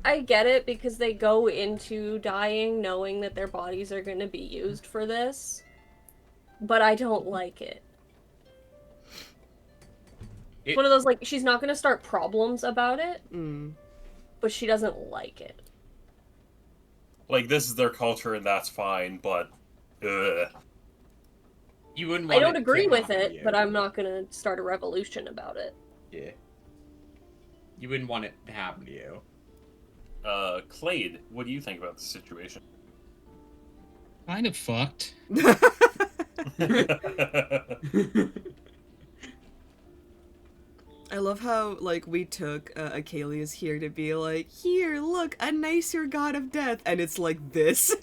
I get it because they go into dying knowing that their bodies are going to be used for this, but I don't like it. It's one of those, like, she's not going to start problems about it, but she doesn't like it. Like, this is their culture and that's fine, but, ugh. You wouldn't want I don't agree with it, but I'm not going to start a revolution about it. Yeah. You wouldn't want it to happen to you. Clade, what do you think about the situation? Kind of fucked. I love how, like, we took Achilles here to be like, here, look, a nicer god of death, and it's like this.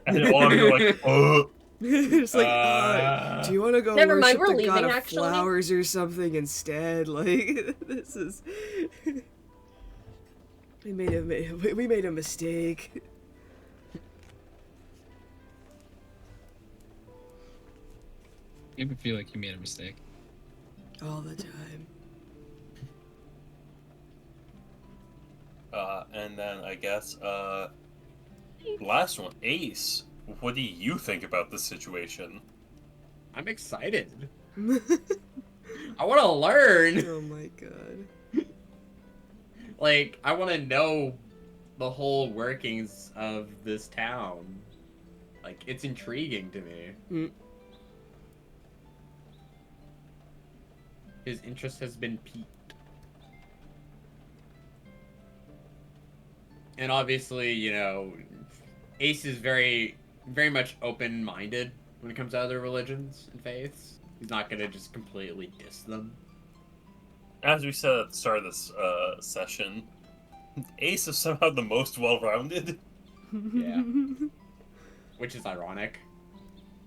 And all of you are like, oh. It's like, do you want to go Never worship mind, we're the leaving, god of actually. flowers or something instead? Like, this is... we made a mistake. You ever feel like you made a mistake? All the time. And then I guess, last one, Ace. What do you think about this situation? I'm excited. I want to learn. Oh my god. Like, I want to know the whole workings of this town. Like, it's intriguing to me. His interest has been piqued. And obviously, you know, Ace is very, very much open-minded when it comes to other religions and faiths. He's not going to just completely diss them. As we said at the start of this session, Ace is somehow the most well-rounded. Yeah. Which is ironic.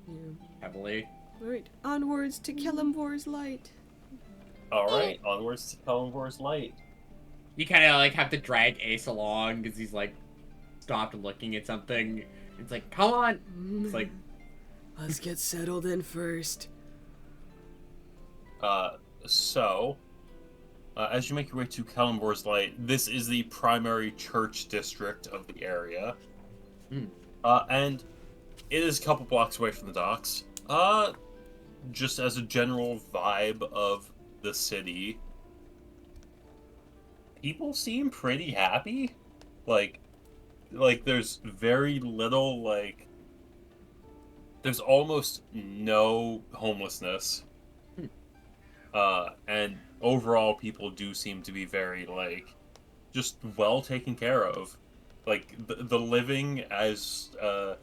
Yeah. Heavily. Alright, onwards to Kalimvor's Light. Alright, onwards to Kalimvor's Light. You kind of, like, have to drag Ace along because he's, like, stopped looking at something. It's like, come on! It's like... Let's get settled in first. As you make your way to Kalimvor's Light, this is the primary church district of the area. And it is a couple blocks away from the docks. Just as a general vibe of the city, people seem pretty happy. Like there's very little, like, there's almost no homelessness. And overall, people do seem to be very, like, just well taken care of. Like, the living, as, I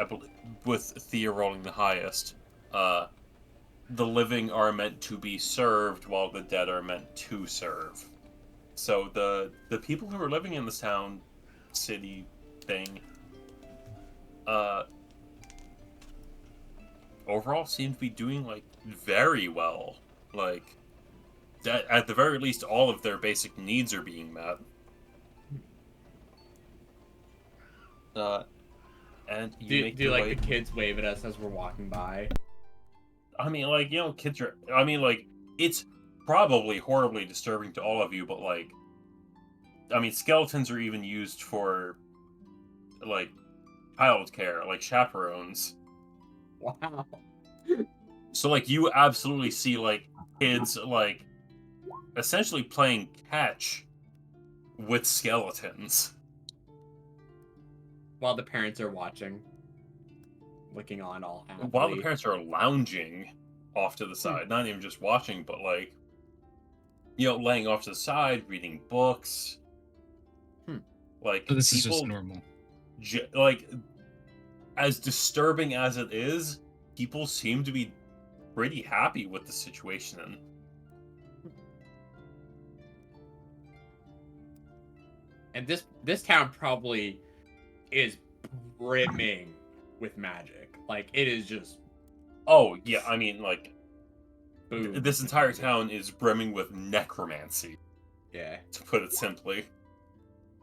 believe, with Thea rolling the highest, the living are meant to be served while the dead are meant to serve. So the people who are living in this town, city thing, overall seem to be doing, like, very well. Like, at the very least, all of their basic needs are being met. And you do like the kids wave at us as we're walking by? I mean, like, you know, kids are... I mean, like, it's probably horribly disturbing to all of you, but, like... I mean, skeletons are even used for, like, child care, like chaperones. Wow. So, like, you absolutely see, like, kids, like, essentially playing catch with skeletons. While the parents are watching. Looking on all happily. While the parents are lounging off to the side. Not even just watching, but, like, you know, laying off to the side, reading books. Like, so this is just normal. Like, as disturbing as it is, people seem to be pretty happy with the situation. And this town probably is brimming with magic. Like, it is just... Oh, yeah, I mean, like, boom. This entire town is brimming with necromancy. Yeah. To put it simply.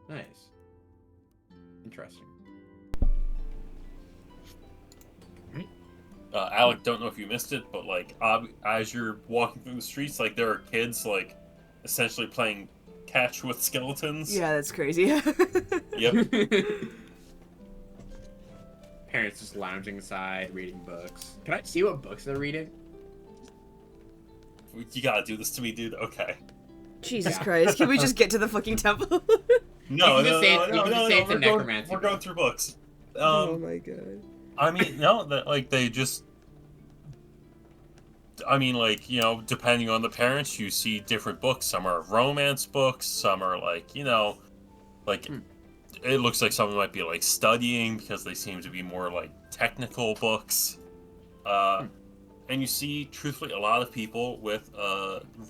Nice. Interesting. Alec, don't know if you missed it, but, like, as you're walking through the streets, like, there are kids, like, essentially playing catch with skeletons. Yeah, that's crazy. Yep. Parents just lounging aside, reading books. Can I see what books they're reading? You gotta do this to me, dude. Okay. Jesus Christ. Can we just get to the fucking temple? No. We're going through books. Oh my god. I mean, no, like, they just... I mean, like, you know, depending on the parents, you see different books. Some are romance books, some are, like, you know, like, it looks like someone might be, like, studying because they seem to be more, like, technical books. And you see, truthfully, a lot of people with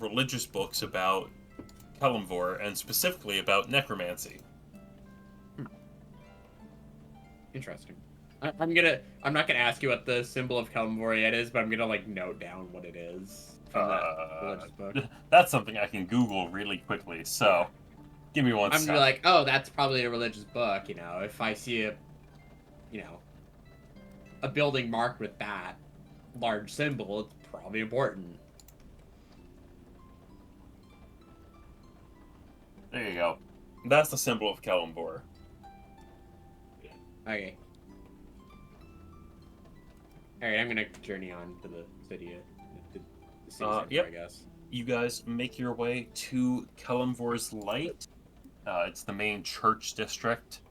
religious books about Kelemvor, and specifically about necromancy. Interesting. I'm not gonna ask you what the symbol of Kelemvor yet is, but I'm gonna, like, note down what it is from that religious book. That's something I can Google really quickly, so give me one second. I'm like, oh, that's probably a religious book, you know. If I see a building marked with that large symbol, it's probably important. There you go. That's the symbol of Kelemvor. Okay. Alright, I'm gonna journey on to the city. The city center, yep. I guess. You guys make your way to Kelemvor's Light. It's the main church district.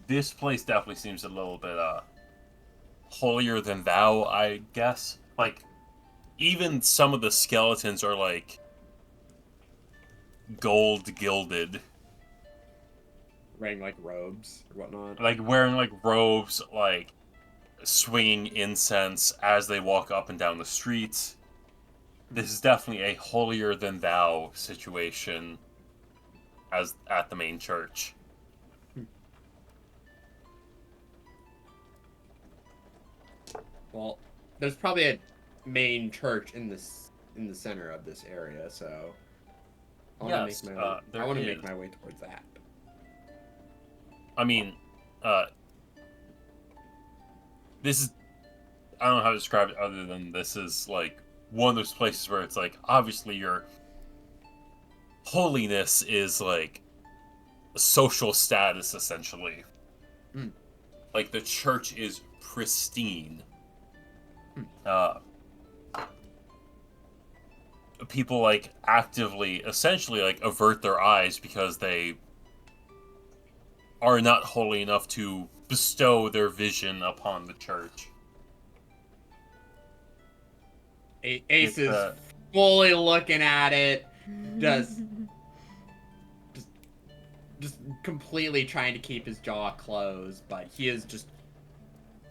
This place definitely seems a little bit holier than thou, I guess. Like, even some of the skeletons are, like, gold gilded. Wearing, like, robes or whatnot. Like, wearing, like, robes, like, swinging incense as they walk up and down the streets. This is definitely a holier than thou situation as at the main church. Well, there's probably a main church in the center of this area, so I want to make my way towards that. I mean, this is... I don't know how to describe it other than this is, like, one of those places where it's, like, obviously your holiness is, like, social status, essentially. Like, the church is pristine. People, like, actively, essentially, like, avert their eyes because they are not holy enough to bestow their vision upon the church. Ace is fully looking at it, just completely trying to keep his jaw closed, but he is just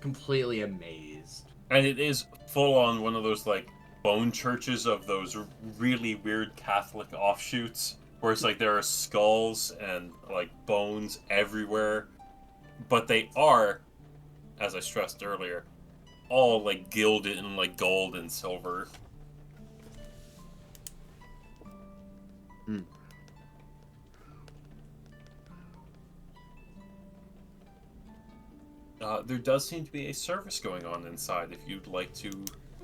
completely amazed. And it is full on one of those, like, bone churches of those really weird Catholic offshoots, where it's like there are skulls and, like, bones everywhere. But they are, as I stressed earlier, all, like, gilded in, like, gold and silver. Hmm. There does seem to be a service going on inside if you'd like to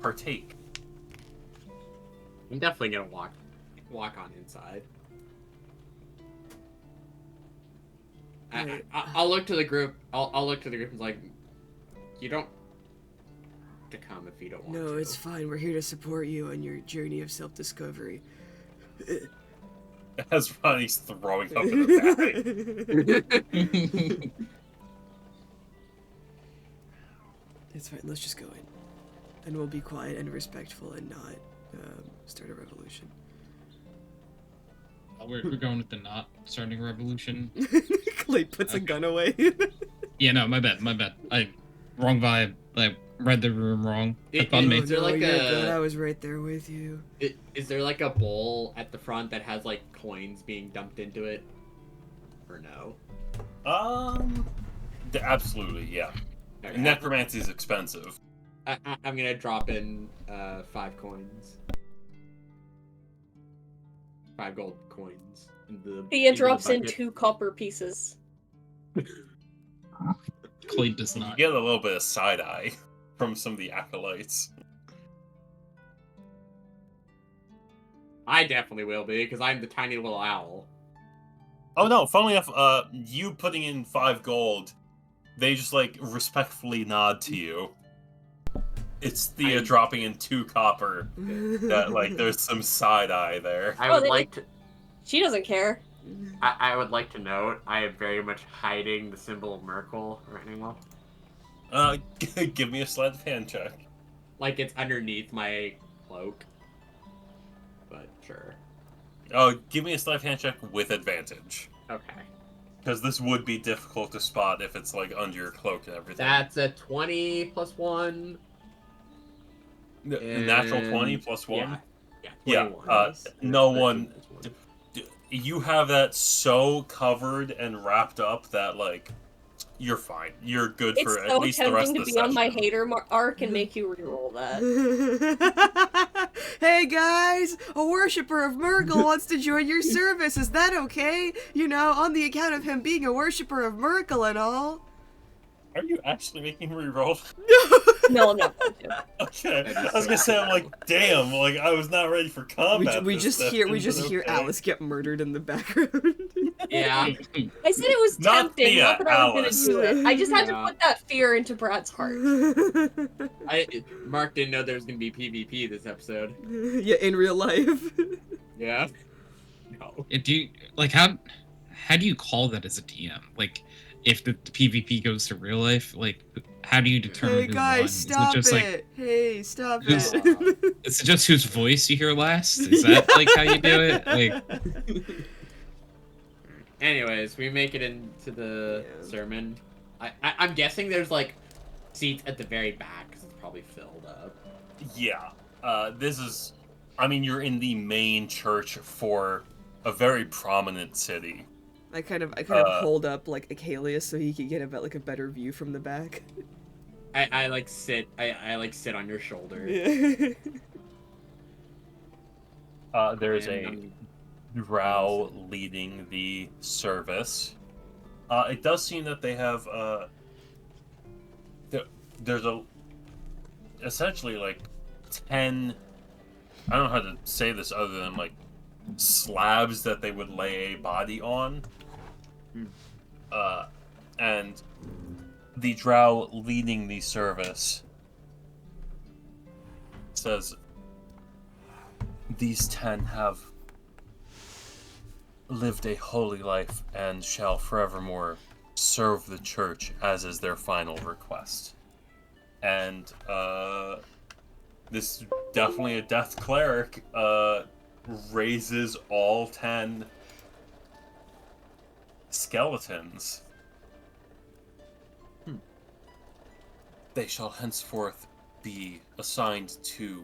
partake. I'm definitely gonna walk on inside. I'll look to the group. I'll look to the group and like, you don't have to come if you don't want to. No, it's fine. We're here to support you on your journey of self-discovery. As Ronnie's throwing up in the bag. It's fine. Let's just go in, and we'll be quiet and respectful and not start a revolution. We're going with the not starting a revolution. Clay puts a gun away. Yeah, no, my bad. Wrong vibe. I read the room wrong. Is there like good. I was right there with you. Is there like a bowl at the front that has like coins being dumped into it? Or no? Absolutely, yeah. Okay. Necromancy is expensive. I'm gonna drop in 5 coins. 5 gold coins. Thea drops in 2 copper pieces. Clay does You not. get a little bit of side eye from some of the acolytes. I definitely will be, because I'm the tiny little owl. Oh no, funnily enough, you putting in 5 gold, they just, like, respectfully nod to you. It's Thea dropping in 2 copper. That, like, there's some side eye there. I would like to... She doesn't care. I would like to note, I am very much hiding the symbol of Merkel right now. Give me a sleight of hand check. Like, it's underneath my cloak. But, sure. Oh, give me a sleight of hand check with advantage. Okay. Because this would be difficult to spot if it's, like, under your cloak and everything. That's a 20 plus 1. Natural 20 plus 1? Yeah, 21. No one... You have that so covered and wrapped up that, like, you're fine. You're good for at least the rest of the session. It's so tempting to be on my hater arc and make you reroll that. Hey guys, a worshipper of Murgle wants to join your service. Is that okay? You know, on the account of him being a worshipper of Murgle and all. Are you actually making me reroll? No, I'm not going to. Okay, I was gonna say, I'm like, damn, like I was not ready for combat. We just hear Alice get murdered in the background. Yeah. I said it was tempting, not that I was gonna do it. I just had to put that fear into Brad's heart. Mark didn't know there was gonna be PvP this episode. Yeah, in real life. Yeah. No. Do you, like, how do you call that as a DM? Like, if the PvP goes to real life, like, how do you determine Hey guys, stop it! Like, hey, stop it! Is it just whose voice you hear last? Is that like how you do it? Like. Anyways, we make it into the sermon. I'm guessing there's like seats at the very back because it's probably filled up. Yeah. This is. I mean, you're in the main church for a very prominent city. I kind of hold up like Achilles so he could get a better view from the back. I like sit on your shoulder. There's a drow leading the service. It does seem that they have there's essentially like 10. I don't know how to say this other than like slabs that they would lay a body on. And the drow leading the service says, "These 10 have lived a holy life and shall forevermore serve the church as is their final request. And this is definitely a death cleric raises all 10 skeletons. They shall henceforth be assigned to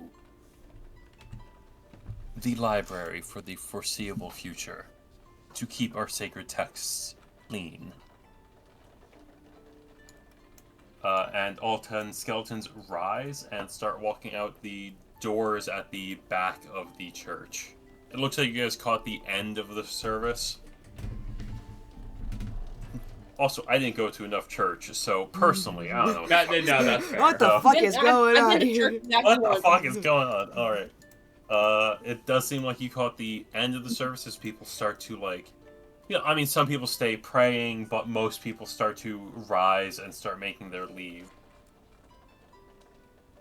the library for the foreseeable future to keep our sacred texts clean. And all 10 skeletons rise and start walking out the doors at the back of the church. It looks like you guys caught the end of the service. Also, I didn't go to enough church, so personally, I don't know. No, that's fair. What the fuck is going on here? What the fuck is going on? Alright. It does seem like you caught the end of the service as people start to, like... You know, I mean, some people stay praying, but most people start to rise and start making their leave.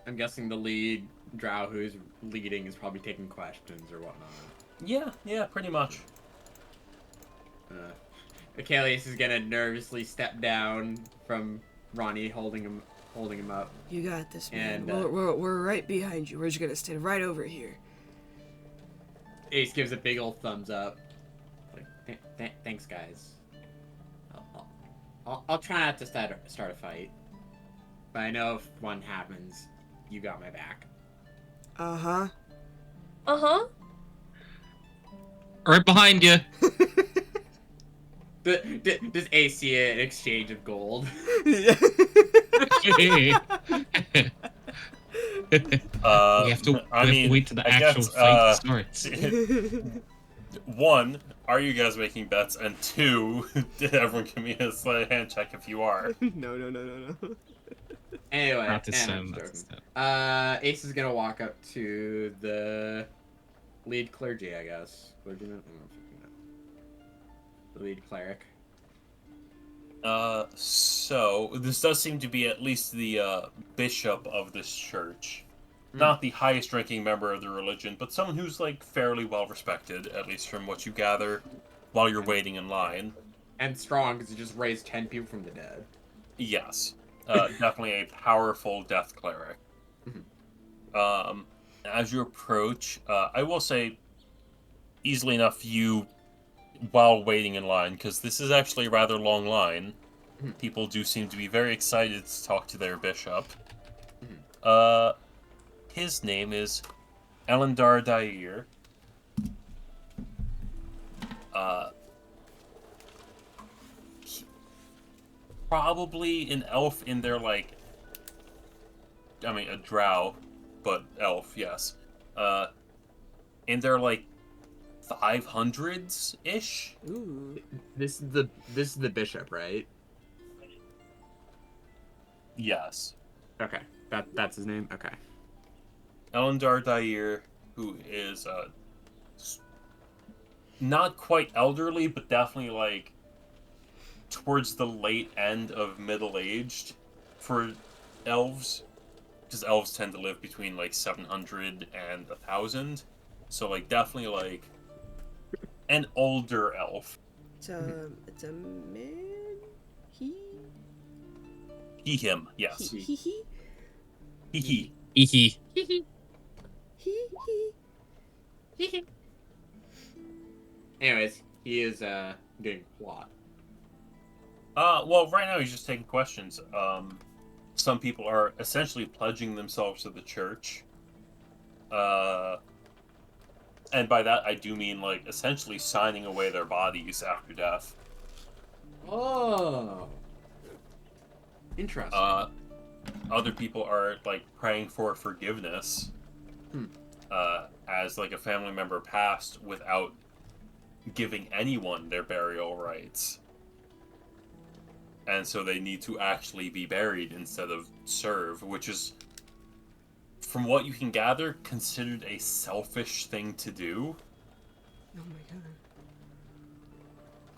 I'm guessing the lead drow who's leading is probably taking questions or whatnot. Yeah, pretty much. Achilles is gonna nervously step down from Ronnie holding him up. You got this, man. And, we're right behind you. We're just gonna stand right over here. Ace gives a big old thumbs up. Like, thanks, guys. I'll try not to start a fight, but I know if one happens, you got my back. Uh-huh. Uh-huh. Right behind you. Does Ace see an exchange of gold? You have to wait till the actual fight starts. One, are you guys making bets? And two, did everyone give me a slight hand check if you are? No. Anyway, Not this time. Ace is gonna walk up to the lead clergy, I guess. Clergyman? I don't know if you know. The lead cleric. So, this does seem to be at least the, bishop of this church. Not the highest ranking member of the religion, but someone who's, like, fairly well respected, at least from what you gather, while you're waiting in line. And strong, because he just raised 10 people from the dead. Yes. Definitely a powerful death cleric. As you approach, I will say, easily enough, while waiting in line, because this is actually a rather long line, people do seem to be very excited to talk to their bishop. His name is Elendar Dair. Probably an elf in their, like... I mean, a drow, but elf, yes. In their, like, 500s-ish? Ooh. This is the bishop, right? Yes. Okay. That's his name? Okay. Elendar Dair, who is not quite elderly, but definitely like towards the late end of middle-aged for elves, because elves tend to live between like 700 and 1,000, so like definitely like an older elf. It's a man. Him, yes. He. Anyways, he is doing plot. Well, right now he's just taking questions. Some people are essentially pledging themselves to the church. And by that I do mean like essentially signing away their bodies after death. Oh. Interesting. Other people are like praying for forgiveness. As like a family member passed without giving anyone their burial rights. And so they need to actually be buried instead of serve, which is, from what you can gather, considered a selfish thing to do. Oh my god.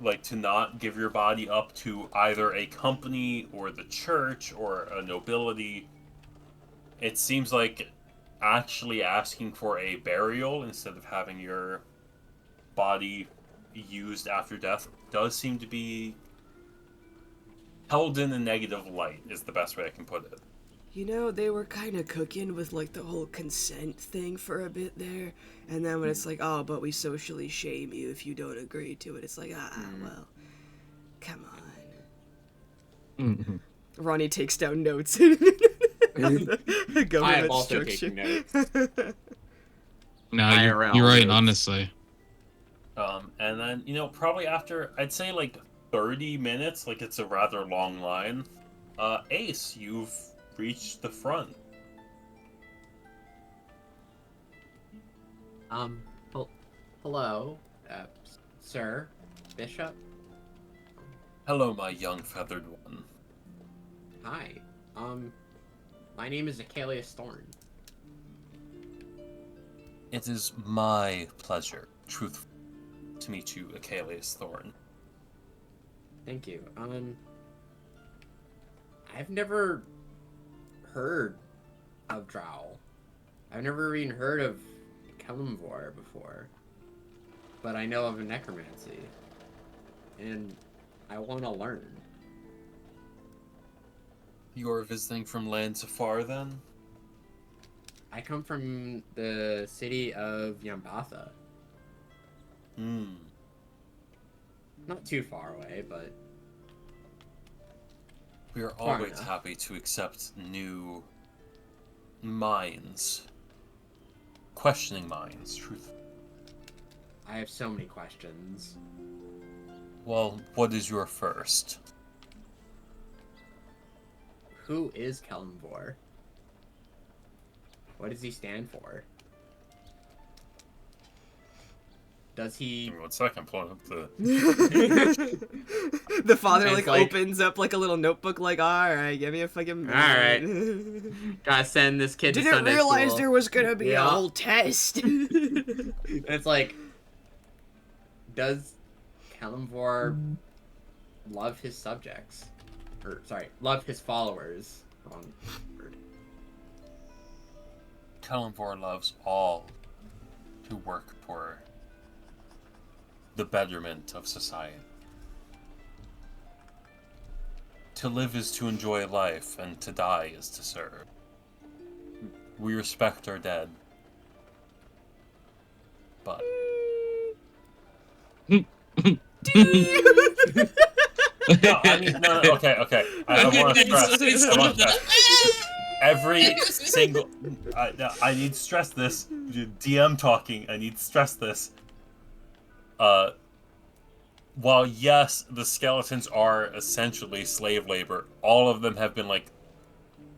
Like, to not give your body up to either a company or the church or a nobility. It seems like actually asking for a burial instead of having your body used after death does seem to be held in a negative light is the best way I can put it. You know, they were kind of cooking with, like, the whole consent thing for a bit there. And then when it's like, oh, but we socially shame you if you don't agree to it, it's like, well, come on. Ronnie takes down notes. I am also taking notes. No, you're right, honestly. And then, you know, probably after, I'd say, like, 30 minutes, like, it's a rather long line, Ace, you've reached the front. Hello, sir, Bishop? Hello, my young feathered one. Hi, my name is Achilles Thorn. It is my pleasure, truthfully, to meet you, Achilles Thorn. Thank you. I've never heard of Drow. I've never even heard of Kelimvor before. But I know of necromancy. And I want to learn. You're visiting from lands afar, then? I come from the city of Yambatha. Not too far away, but... We are always happy to accept new minds. Questioning minds, truthfully. I have so many questions. Well, what is your first? Who is Kelimvor? What does he stand for? Does he... Give me 1 second, pulling up the... The father, like, opens up, like, a little notebook, like, alright, give me a fucking minute. Alright. Gotta send this kid to Sunday school. Didn't realize there was gonna be a whole test. And it's like... Does Kelimvor love his subjects? Or, sorry, love his followers. Wrong word. Kelimvor loves all who work for the betterment of society. To live is to enjoy life, and to die is to serve. We respect our dead. But... No, I mean, no, okay. I want to stress. Every single... I need to stress this. DM talking, I need to stress this. While yes, the skeletons are essentially slave labor, all of them have been, like,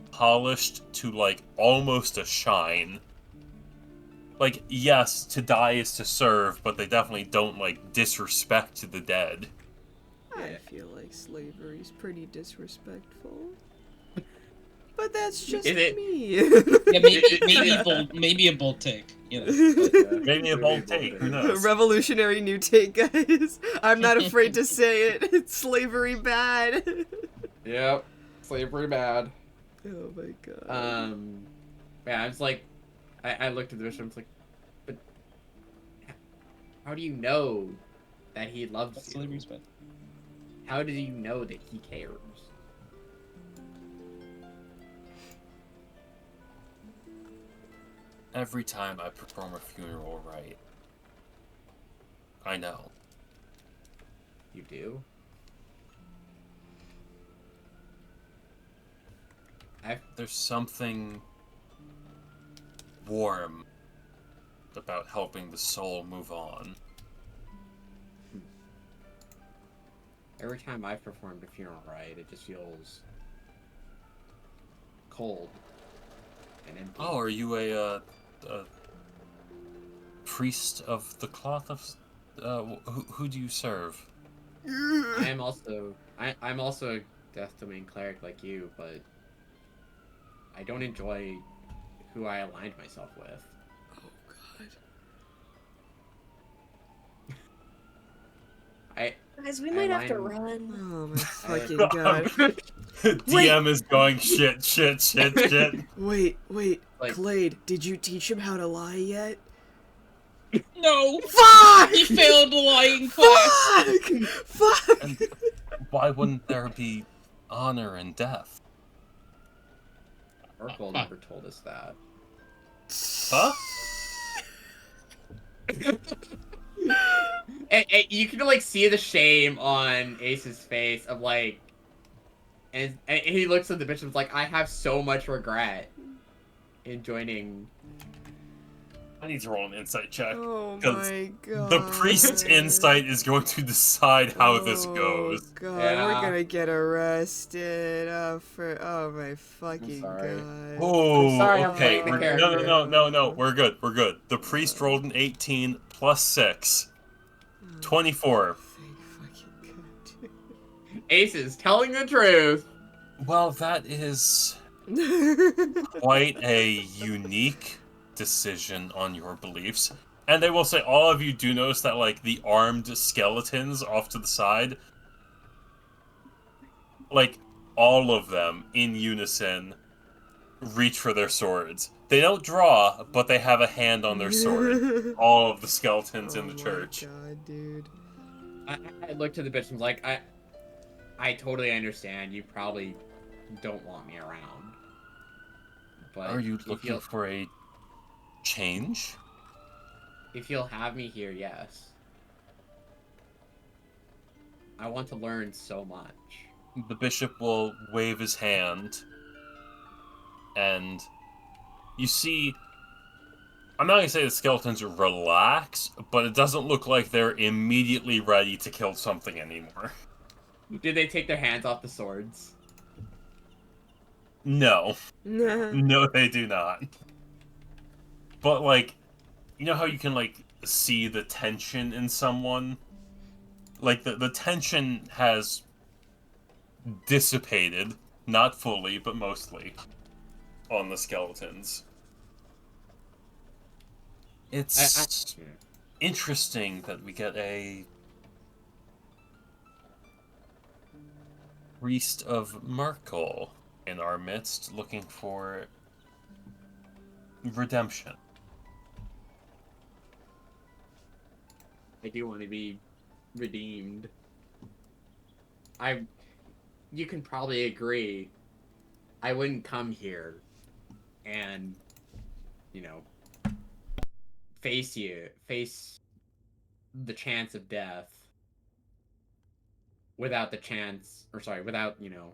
polished to, like, almost a shine. Like, yes, to die is to serve, but they definitely don't, like, disrespect the dead. I feel like slavery's pretty disrespectful. But that's just me. Yeah, maybe a bold take. You know. Maybe a bold take. Who knows? Revolutionary new take, guys. I'm not afraid to say it. It's slavery bad. Yep, slavery bad. Oh my god. Yeah, I was like, I looked at the bishop. I was like, but how do you know that he loves you? Slavery's bad. How do you know that he cares? Every time I perform a funeral rite, I know. You do? There's something warm about helping the soul move on. Every time I've performed a funeral rite, it just feels cold and empty. Oh, are you a priest of the cloth of... who do you serve? I'm also a death domain cleric like you, but I don't enjoy who I aligned myself with. Oh god. Guys, we might have to run. Oh my fucking god. DM is going shit. Wait, Like, Clade, did you teach him how to lie yet? No! Fuck! He failed the lying class! Fuck! And why wouldn't there be honor and death. Merkel never told us that. Huh? And you can like see the shame on Ace's face of like, and he looks at the bishop's like, I have so much regret in joining. I need to roll an insight check. Oh my god. The priest's insight is going to decide how this goes. Oh god, Yeah. we're gonna get arrested oh my fucking sorry. god. Oh, I'm sorry, I'm okay. playing the character. No. We're good. The priest rolled an 18 plus 6. 24. Thank fucking god, dude. Ace is telling the truth. Well, that is quite a unique decision on your beliefs. And I will say, all of you do notice that, like, the armed skeletons off to the side, like, all of them, in unison, reach for their swords. They don't draw, but they have a hand on their sword. All of the skeletons in the church. Oh my god, dude. I look to the bishop like, I totally understand. You probably don't want me around. But Are you looking for a change? If you'll have me here, yes. I want to learn so much. The bishop will wave his hand, and you see, I'm not going to say the skeletons relax, but it doesn't look like they're immediately ready to kill something anymore. Did they take their hands off the swords? No. No, they do not. But, like, you know how you can, like, see the tension in someone? Like, the tension has dissipated, not fully, but mostly, on the skeletons. It's interesting that we get a priest of Merkel in our midst looking for redemption. I do want to be redeemed. You can probably agree, I wouldn't come here and, you know, face the chance of death without without, you know,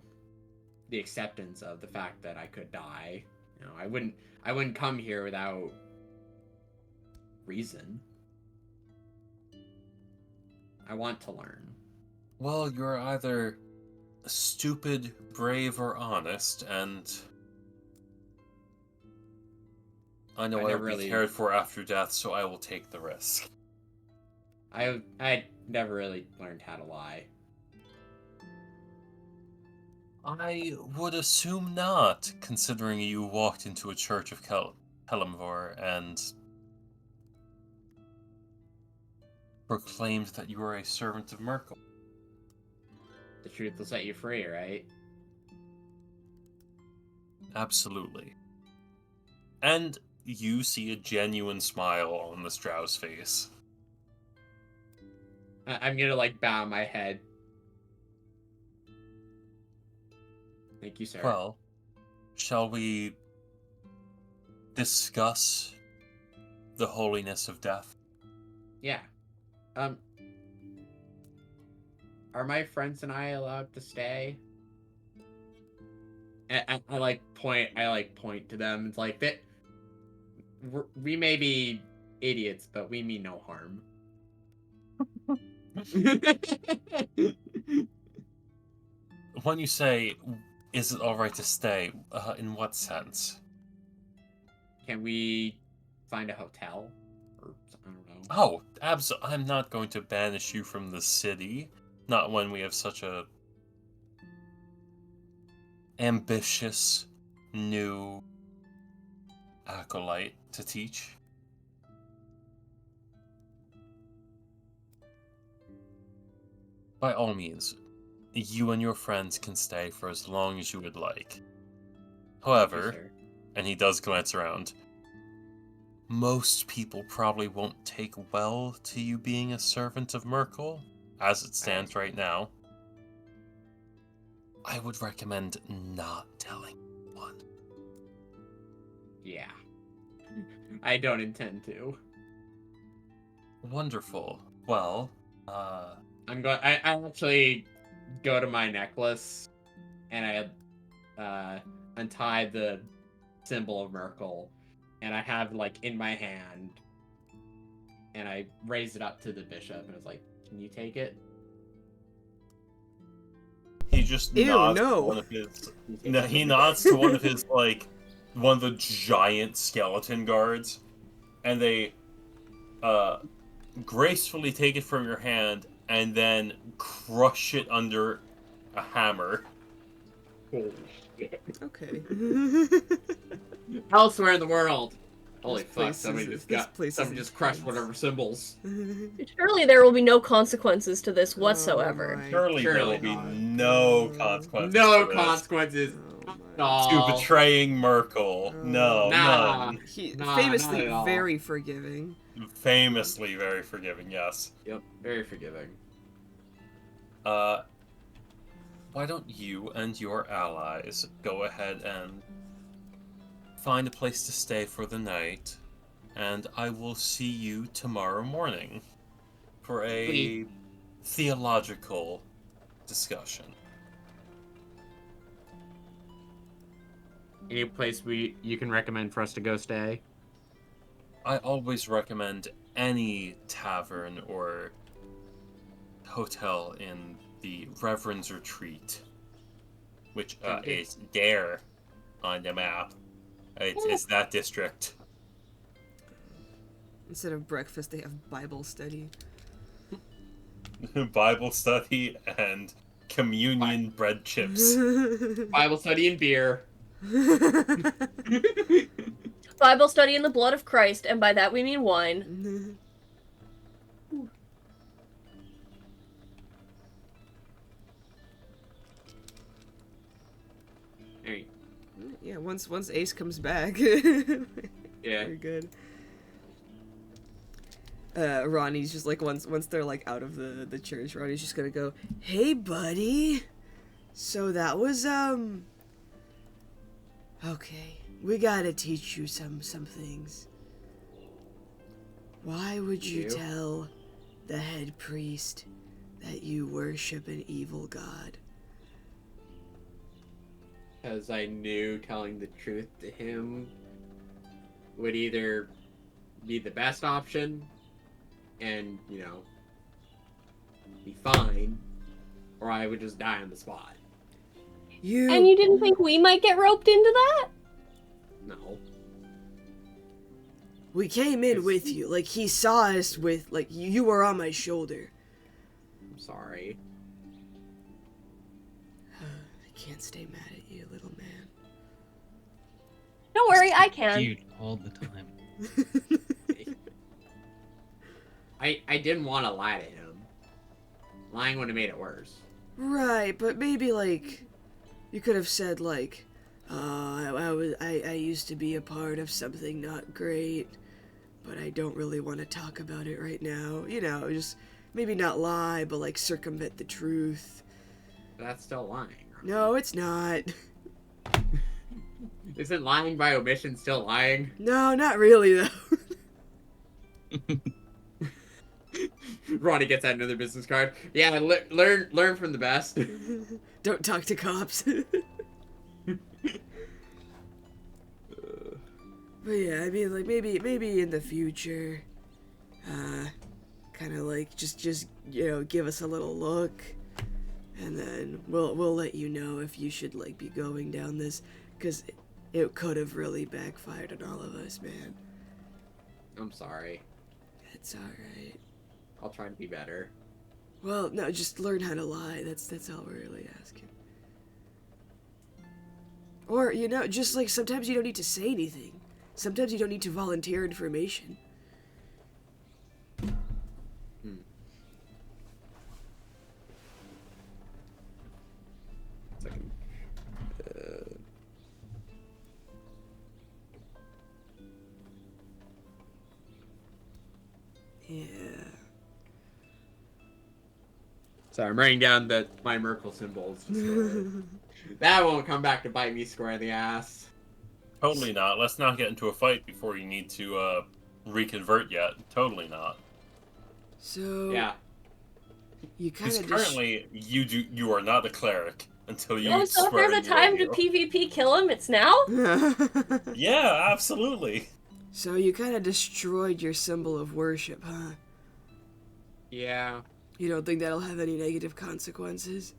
the acceptance of the fact that I could die. You know, I wouldn't come here without reason. I want to learn. Well, you're either stupid, brave, or honest, and I know I will be cared for after death, so I will take the risk. I never really learned how to lie. I would assume not, considering you walked into a church of Kelemvor and proclaimed that you are a servant of Merkel. The truth will set you free, right? Absolutely. And you see a genuine smile on the Strauss face. I'm gonna, like, bow my head. Thank you, sir. Well, shall we discuss the holiness of death? Yeah. Are my friends and I allowed to stay? And I point to them. It's like, we may be idiots, but we mean no harm. When you say, is it alright to stay, in what sense? Can we find a hotel? Or, I don't know. Oh, I'm not going to banish you from the city. Not when we have such a ambitious new acolyte to teach. By all means, you and your friends can stay for as long as you would like. However, and he does glance around, most people probably won't take well to you being a servant of Merkel, as it stands right now. I would recommend not telling one. Yeah. I don't intend to. Wonderful. Well, I actually go to my necklace and I untie the symbol of Merkel, and I have like in my hand, and I raise it up to the bishop, and it's like, "Can you take it?" he just nods to one of his. No, he nods to one of his one of the giant skeleton guards, and they gracefully take it from your hand and then crush it under a hammer. Holy shit. Okay. Elsewhere in the world. Holy This fuck, place somebody is- just this place is crushed intense. whatever symbols. Surely there will be no consequences to this whatsoever. my Surely there will be God. no consequences. No to this. consequences Oh at my. all. To betraying Merkel. No, Nah. none. He Nah, famously not at all. very forgiving. Famously very forgiving, yes. Yep, very forgiving. Why don't you and your allies go ahead and find a place to stay for the night, and I will see you tomorrow morning for a theological discussion. Any place you can recommend for us to go stay? I always recommend any tavern or hotel in the Reverend's Retreat, which is there on the map. It's that district. Instead of breakfast, they have Bible study. Bible study and communion bread chips. Bible study and beer. Bible study in the blood of Christ, and by that we mean wine. Hey. Yeah, once Ace comes back. Yeah. We're good. Ronnie's just like once they're like out of the church, Ronnie's just gonna go, "Hey buddy. So that was okay. We gotta teach you some things. Why would you tell the head priest that you worship an evil god?" Because I knew telling the truth to him would either be the best option and, be fine, or I would just die on the spot. And you didn't think we might get roped into that? No. We came in with you. Like, he saw us with, like, you were on my shoulder. I'm sorry. I can't stay mad at you, little man. Don't worry, I can. Dude, all the time. I didn't want to lie to him. Lying would have made it worse. Right, but maybe, like, you could have said, like, I used to be a part of something not great, but I don't really want to talk about it right now. Just maybe not lie, but, like, circumvent the truth. That's still lying. Right? No, it's not. Isn't lying by omission still lying? No, not really, though. Ronnie gets out another business card. Yeah, learn from the best. Don't talk to cops. But yeah, I mean, like, maybe in the future, kind of like just give us a little look, and then we'll let you know if you should like be going down this, because it could have really backfired on all of us, man. I'm sorry. It's all right. I'll try to be better. Well, no, just learn how to lie. That's all we're really asking. Or just like sometimes you don't need to say anything. Sometimes you don't need to volunteer information. Second. Yeah. So I'm writing down my Merkle symbols. That won't come back to bite me square in the ass. Totally not. Let's not get into a fight before you need to reconvert yet. Totally not. So yeah, you kind of currently you are not a cleric until you. Oh, so if there's a time to PvP kill him, it's now. Yeah, absolutely. So you kind of destroyed your symbol of worship, huh? Yeah. You don't think that'll have any negative consequences?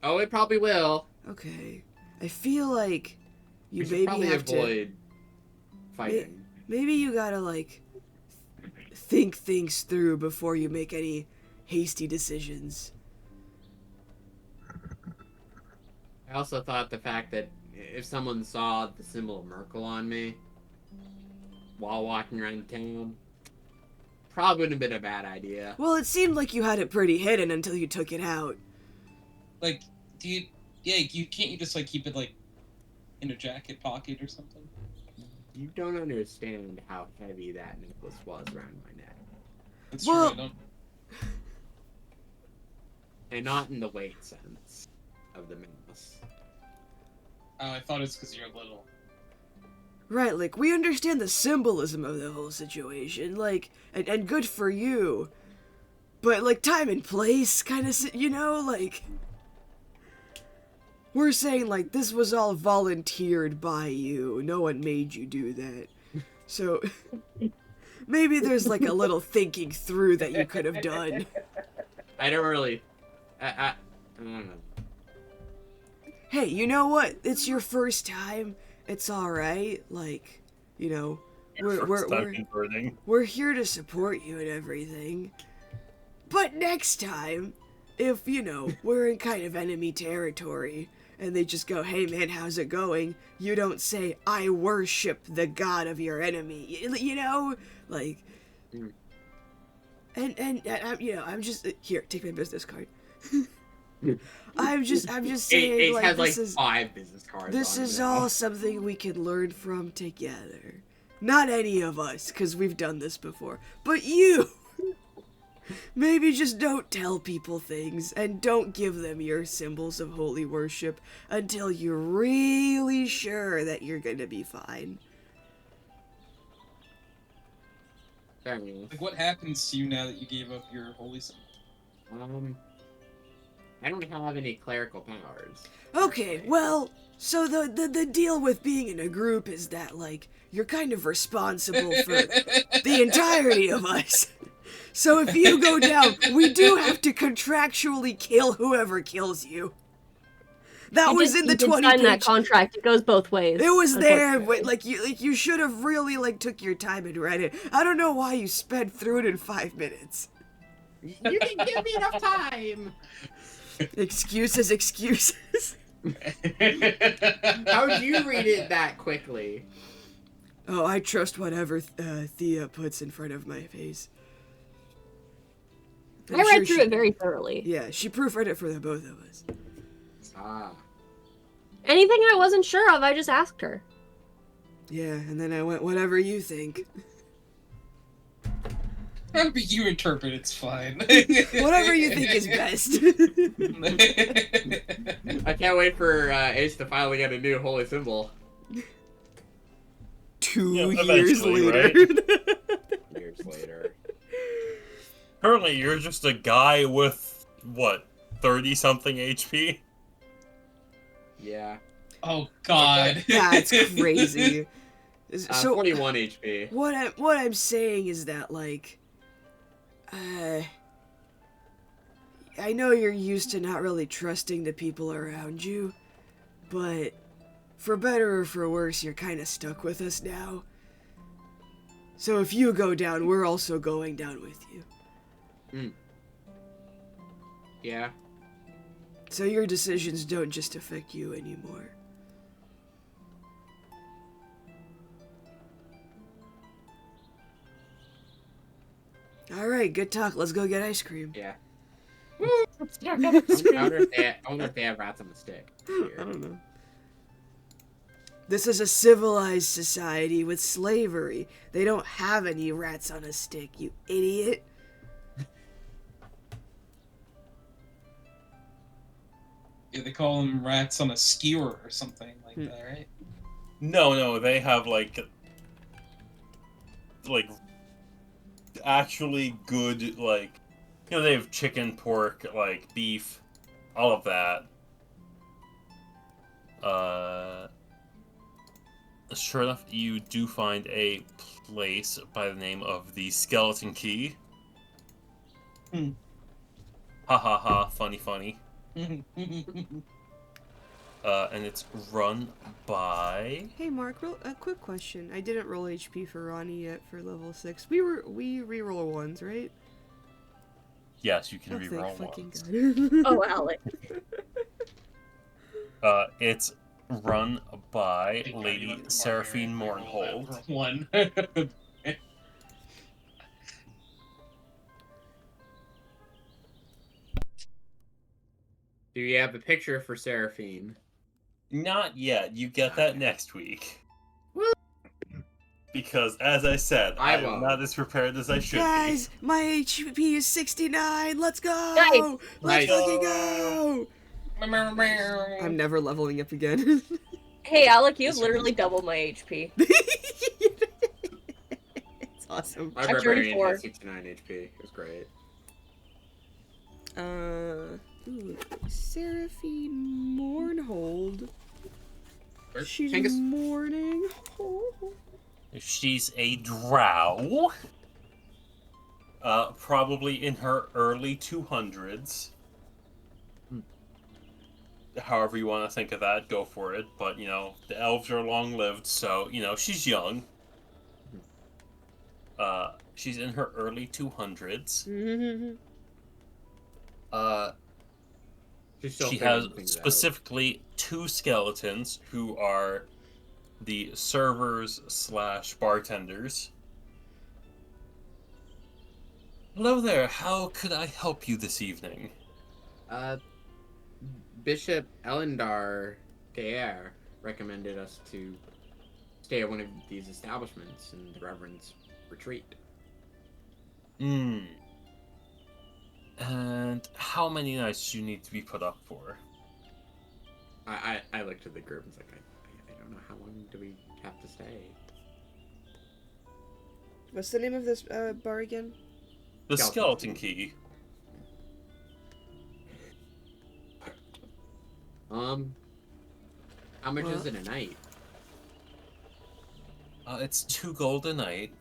Oh, it probably will. Okay. I feel like you should maybe probably have avoid fighting. Maybe you gotta, like, think things through before you make any hasty decisions. I also thought the fact that if someone saw the symbol of Merkle on me while walking around town, probably wouldn't have been a bad idea. Well, it seemed like you had it pretty hidden until you took it out. Like, can't you just, like, keep it, like, in a jacket pocket or something? You don't understand how heavy that necklace was around my neck. That's well, true, I don't... And not in the weight sense of the necklace. Oh, I thought it's because you're little. Right, like, we understand the symbolism of the whole situation, like, and good for you. But, like, time and place, kind of, you know, like... We're saying, like, this was all volunteered by you. No one made you do that. So, maybe there's, like, a little thinking through that you could have done. I don't really... I don't know. Hey, you know what? It's your first time. It's alright. Like, you know, we're here to support you and everything. But next time, if, you know, we're in kind of enemy territory, and they just go, hey man, how's it going? You don't say, I worship the god of your enemy. You know? Like, and you know, I'm just, here, take my business card. I'm just saying, Ace like, has, this like, is 5 business cards. This is all something we can learn from together. Not any of us, because we've done this before. But you! Maybe just don't tell people things, and don't give them your symbols of holy worship until you're really sure that you're gonna be fine. Like, what happens to you now that you gave up your holy symbol? I don't have any clerical powers. Okay, well, so the deal with being in a group is that, like, you're kind of responsible for the entirety of us. So if you go down, we do have to contractually kill whoever kills you. That was in the 20 sign that contract. It goes both ways. It was there, but like you should have really like took your time and read it. I don't know why you sped through it in 5 minutes. You didn't give me enough time. Excuses. How'd you read it that quickly? Oh, I trust whatever Thea puts in front of my face. I read through it very thoroughly. Yeah, she proofread it for the both of us. Ah. Anything I wasn't sure of, I just asked her. Yeah, and then I went, whatever you think. Whatever you interpret, it's fine. Whatever you think is best. I can't wait for Ace to finally get a new holy symbol. 2 years later. Right? Years later. Currently, you're just a guy with, what, 30-something HP? Yeah. Oh, God. That's crazy. So 21 HP. What I'm saying is that, like, I know you're used to not really trusting the people around you, but for better or for worse, you're kind of stuck with us now. So if you go down, we're also going down with you. Yeah. So your decisions don't just affect you anymore. Alright, good talk. Let's go get ice cream. Yeah. I wonder if they have rats on the stick. Here. I don't know. This is a civilized society with slavery. They don't have any rats on a stick, you idiot. Yeah, they call them rats on a skewer or something like that, right? No, they have like actually good, like, you know, they have chicken, pork, like beef, all of that. Sure enough, you do find a place by the name of the Skeleton Key. Ha ha ha, funny. And it's run by... Hey Mark, a quick question. I didn't roll HP for Ronnie yet for level 6. We reroll ones, right? Yes, you can reroll ones. Oh, Alex. It's run by Lady Seraphine Mournhold. One. Do you have a picture for Seraphine? Not yet. You get that next week. Because, as I said, I'm not as prepared as I should Guys, my HP is 69. Let's go. Nice. Let's fucking go. I'm never leveling up again. Hey, Alec, you have literally double my HP. It's awesome. My barbarian had 69 HP. It was great. Seraphine Mournhold. She's mourning. She's a drow. Probably in her early 200s. However you want to think of that, go for it. But, you know, the elves are long-lived, so, you know, she's young. She's in her early 200s. She has specifically 2 skeletons who are the servers / bartenders. Hello there, how could I help you this evening? Bishop Elendar Daer recommended us to stay at one of these establishments in the Reverend's retreat. And how many nights do you need to be put up for? I looked at the group and was like, I don't know, how long do we have to stay? What's the name of this bar again? The Skeleton Key. How much is it a night? It's 2 gold a night.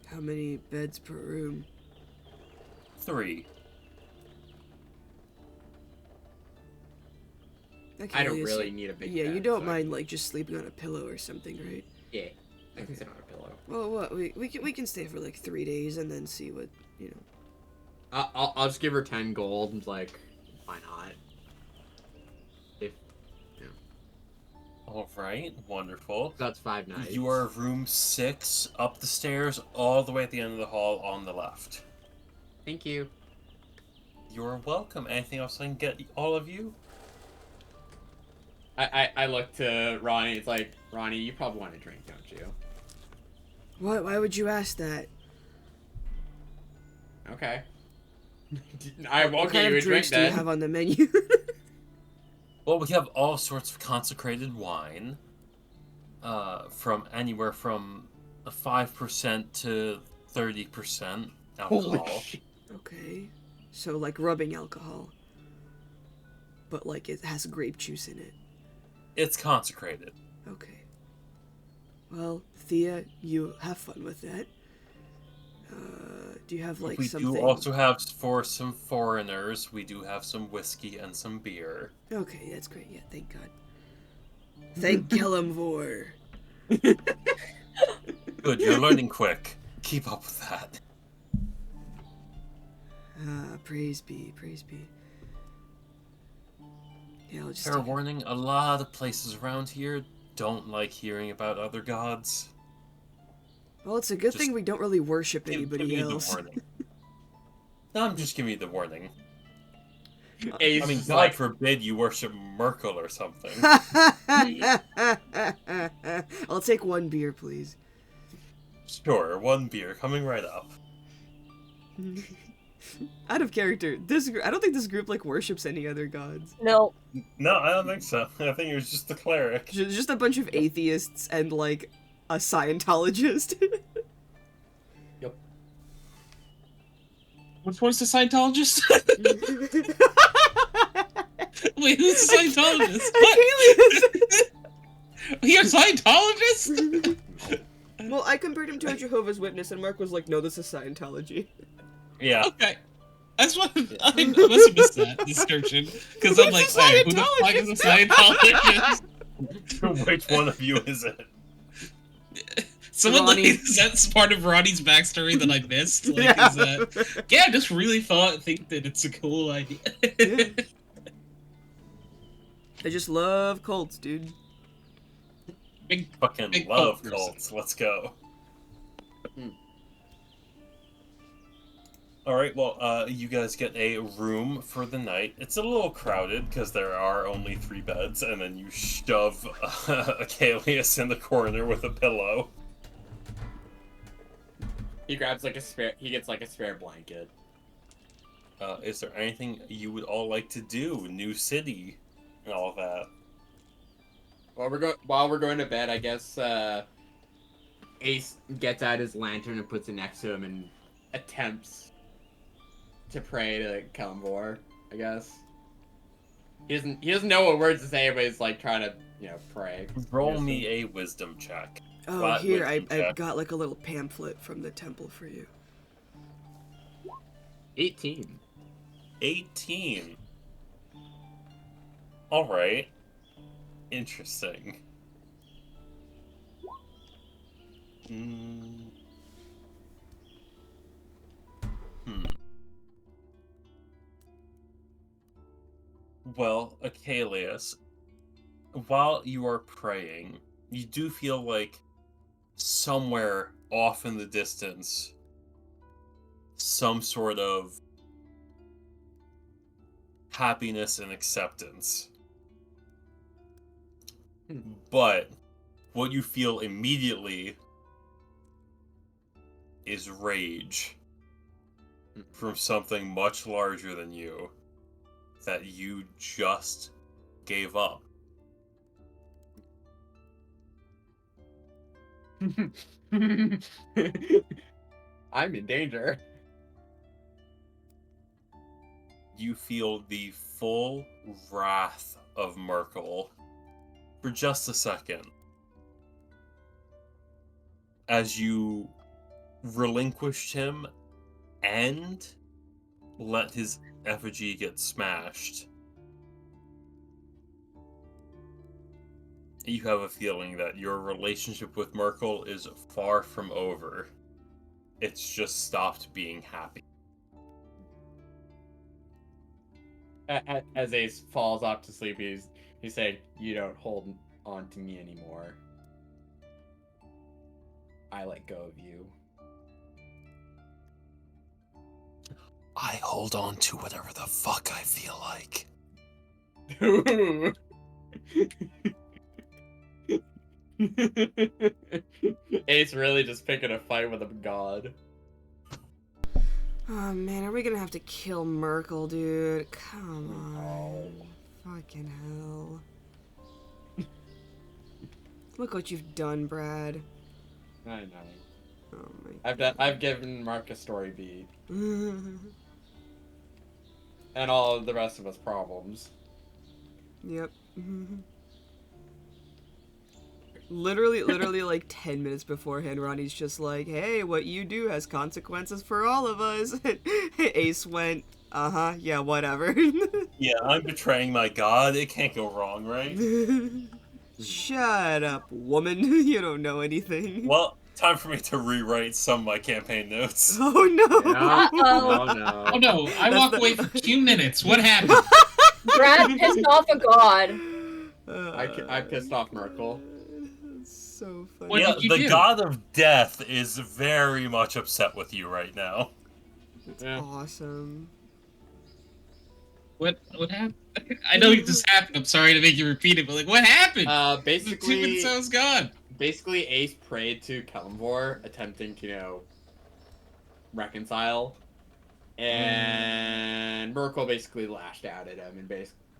How many beds per room? 3. I don't really need a big bed. Yeah, you don't mind like just sleeping on a pillow or something, right? Yeah, I can sit on a pillow. Well, what we can stay for like 3 days and then see what, you know. I'll just give her 10 gold and like, why not? Alright, wonderful. That's 5 nights. You are room 6, up the stairs, all the way at the end of the hall on the left. Thank you. You're welcome. Anything else I can get all of you? I look to Ronnie, it's like, Ronnie, you probably want a drink, don't you? What? Why would you ask that? Okay. I won't get you a drink then. What kind of drinks do you have on the menu? Well, we have all sorts of consecrated wine, from anywhere from 5% to 30% alcohol. Holy shit. Okay, so like rubbing alcohol, but like it has grape juice in it. It's consecrated. Okay. Well, Thea, you have fun with that. Do you have like something? We do also have, for some foreigners, we do have some whiskey and some beer. Okay, that's great. Yeah, thank God. Thank Kellamvor. Good, you're learning quick. Keep up with that. Praise be, praise be. Yeah, I'll just Fair warning, a lot of places around here don't like hearing about other gods. Well, it's a good thing we don't really worship anybody give else. The warning. No, I'm just giving you the warning. I mean, God forbid you worship Merkel or something. I'll take 1 beer, please. Sure, 1 beer, coming right up. Out of character, I don't think this group like worships any other gods. No. No, I don't think so. I think it was just the cleric. Just a bunch of atheists and like a Scientologist. Yep. Which one's the Scientologist? Wait, who's the Scientologist? You're a Scientologist? Well, I compared him to a Jehovah's Witness, and Mark was like, "No, this is Scientology." Yeah. Okay. That's what I must have missed that description because I'm like, hey, who the fuck is a Scientologist? Which one of you is it? Someone Ronnie. like, is that part of Ronnie's backstory that I missed? Like, Yeah. is that? Yeah, I just really think that it's a cool idea. Yeah. I just love cults, dude. Big Fucking love cults. Let's go. Alright, well, you guys get a room for the night. It's a little crowded, because there are only 3 beds, and then you shove Achilles in the corner with a pillow. He grabs like a spare. He gets like a spare blanket. Is there anything you would all like to do? New city, and all that. While we're going to bed, I guess Ace gets out his lantern and puts it next to him and attempts to pray to Kalimvor, I guess. He doesn't know what words to say, but he's like trying to, pray. Roll me a wisdom check. Oh, Flat here, wisdom I've check. got like a little pamphlet from the temple for you. 18. 18. Alright. Interesting. Well, Achilles, while you are praying, you do feel like somewhere off in the distance, some sort of happiness and acceptance. But what you feel immediately is rage from something much larger than you that you just gave up. I'm in danger. You feel the full wrath of Merkel for just a second as you relinquished him and let his effigy get smashed. You have a feeling that your relationship with Merkel is far from over. It's just stopped being happy. As Ace falls off to sleep, he's saying, "You don't hold on to me anymore. I let go of you." I hold on to whatever the fuck I feel like. Ace really just picking a fight with a god. Oh man, are we gonna have to kill Merkel, dude? Come on. Fucking hell. Look what you've done, Brad. I know. Oh my I've given Mark a story beat. And all of the rest of us problems. Yep. Literally like 10 minutes beforehand, Ronnie's just like, "Hey, what you do has consequences for all of us." Ace went, "Uh-huh, yeah, whatever." Yeah, I'm betraying my god. It can't go wrong, right? Shut up, woman. You don't know anything. Well, time for me to rewrite some of my campaign notes. Oh no. Yeah. Uh-oh. Oh no. Oh no, I walk away for 2 minutes. What happened? Brad pissed off a god. I pissed off Merkel. So funny. What Yeah, did you the do? god of death is very much upset with you right now. Yeah. Awesome. What happened? I know this happened. I'm sorry to make you repeat it, but like, what happened? The 2 Basically, minutes I was gone. basically Ace prayed to Kalimvor, attempting to, reconcile. And Merkel basically lashed out at him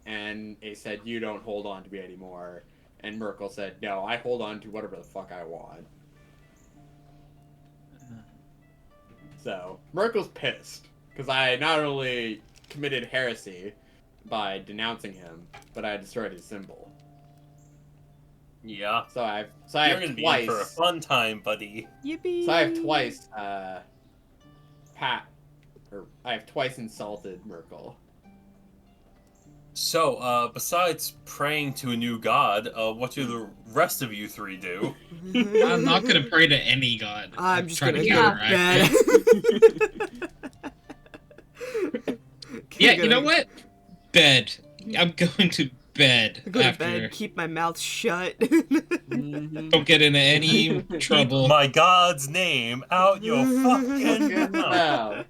and he said, "You don't hold on to me anymore." And Merkel said, "No, I hold on to whatever the fuck I want." So Merkel's pissed because I not only committed heresy by denouncing him, but I destroyed his symbol. Yeah. So I You're have gonna twice. be in for a fun time, buddy. Yippee! So I have twice, I have twice insulted Merkel. So, besides praying to a new god, what do the rest of you three do? I'm not gonna pray to any god. I'm just trying gonna to go to counteract bed. it. Yeah, you know what? Bed. I'm going to bed Go to after. bed, keep my mouth shut. Don't get into any trouble. Keep my god's name out your fucking mouth.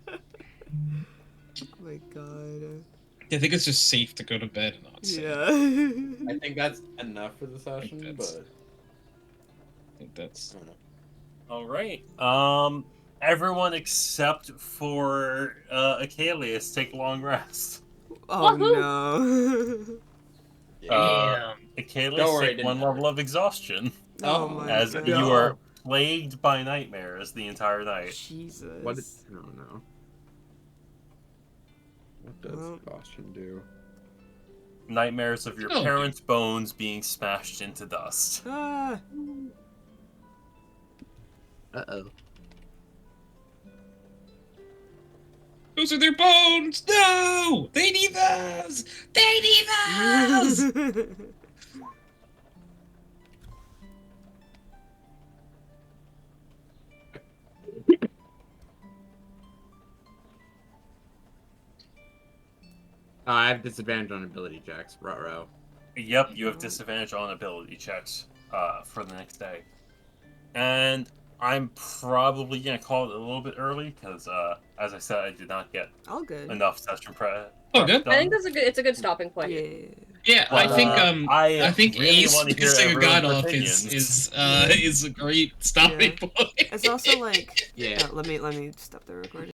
Oh my god. I think it's just safe to go to bed and not say. Yeah. I think that's enough for the session, but I think that's. I don't know. All right. Everyone except for Achilles take long rest. Oh Woohoo! no. Achilles, Don't worry, it take didn't one matter. level of exhaustion, Oh my as god. you are plagued by nightmares the entire night. Jesus. What is? I don't know. What does exhaustion do? Nightmares of your Oh. parents' bones being smashed into dust. Ah. Uh-oh. Those are their bones! No! They need those! They need those! I have disadvantage on ability checks. Ruh-roh. Yep, you have disadvantage on ability checks for the next day. And I'm probably going to call it a little bit early because, as I said, I did not get All good. enough session prep. Oh, good. I think it's a good stopping point. Yeah. Yeah, I think I think really Ace wanna hear pissing a god everyone's off opinions. is a great stopping point. It's also like Yeah. let me stop the recording.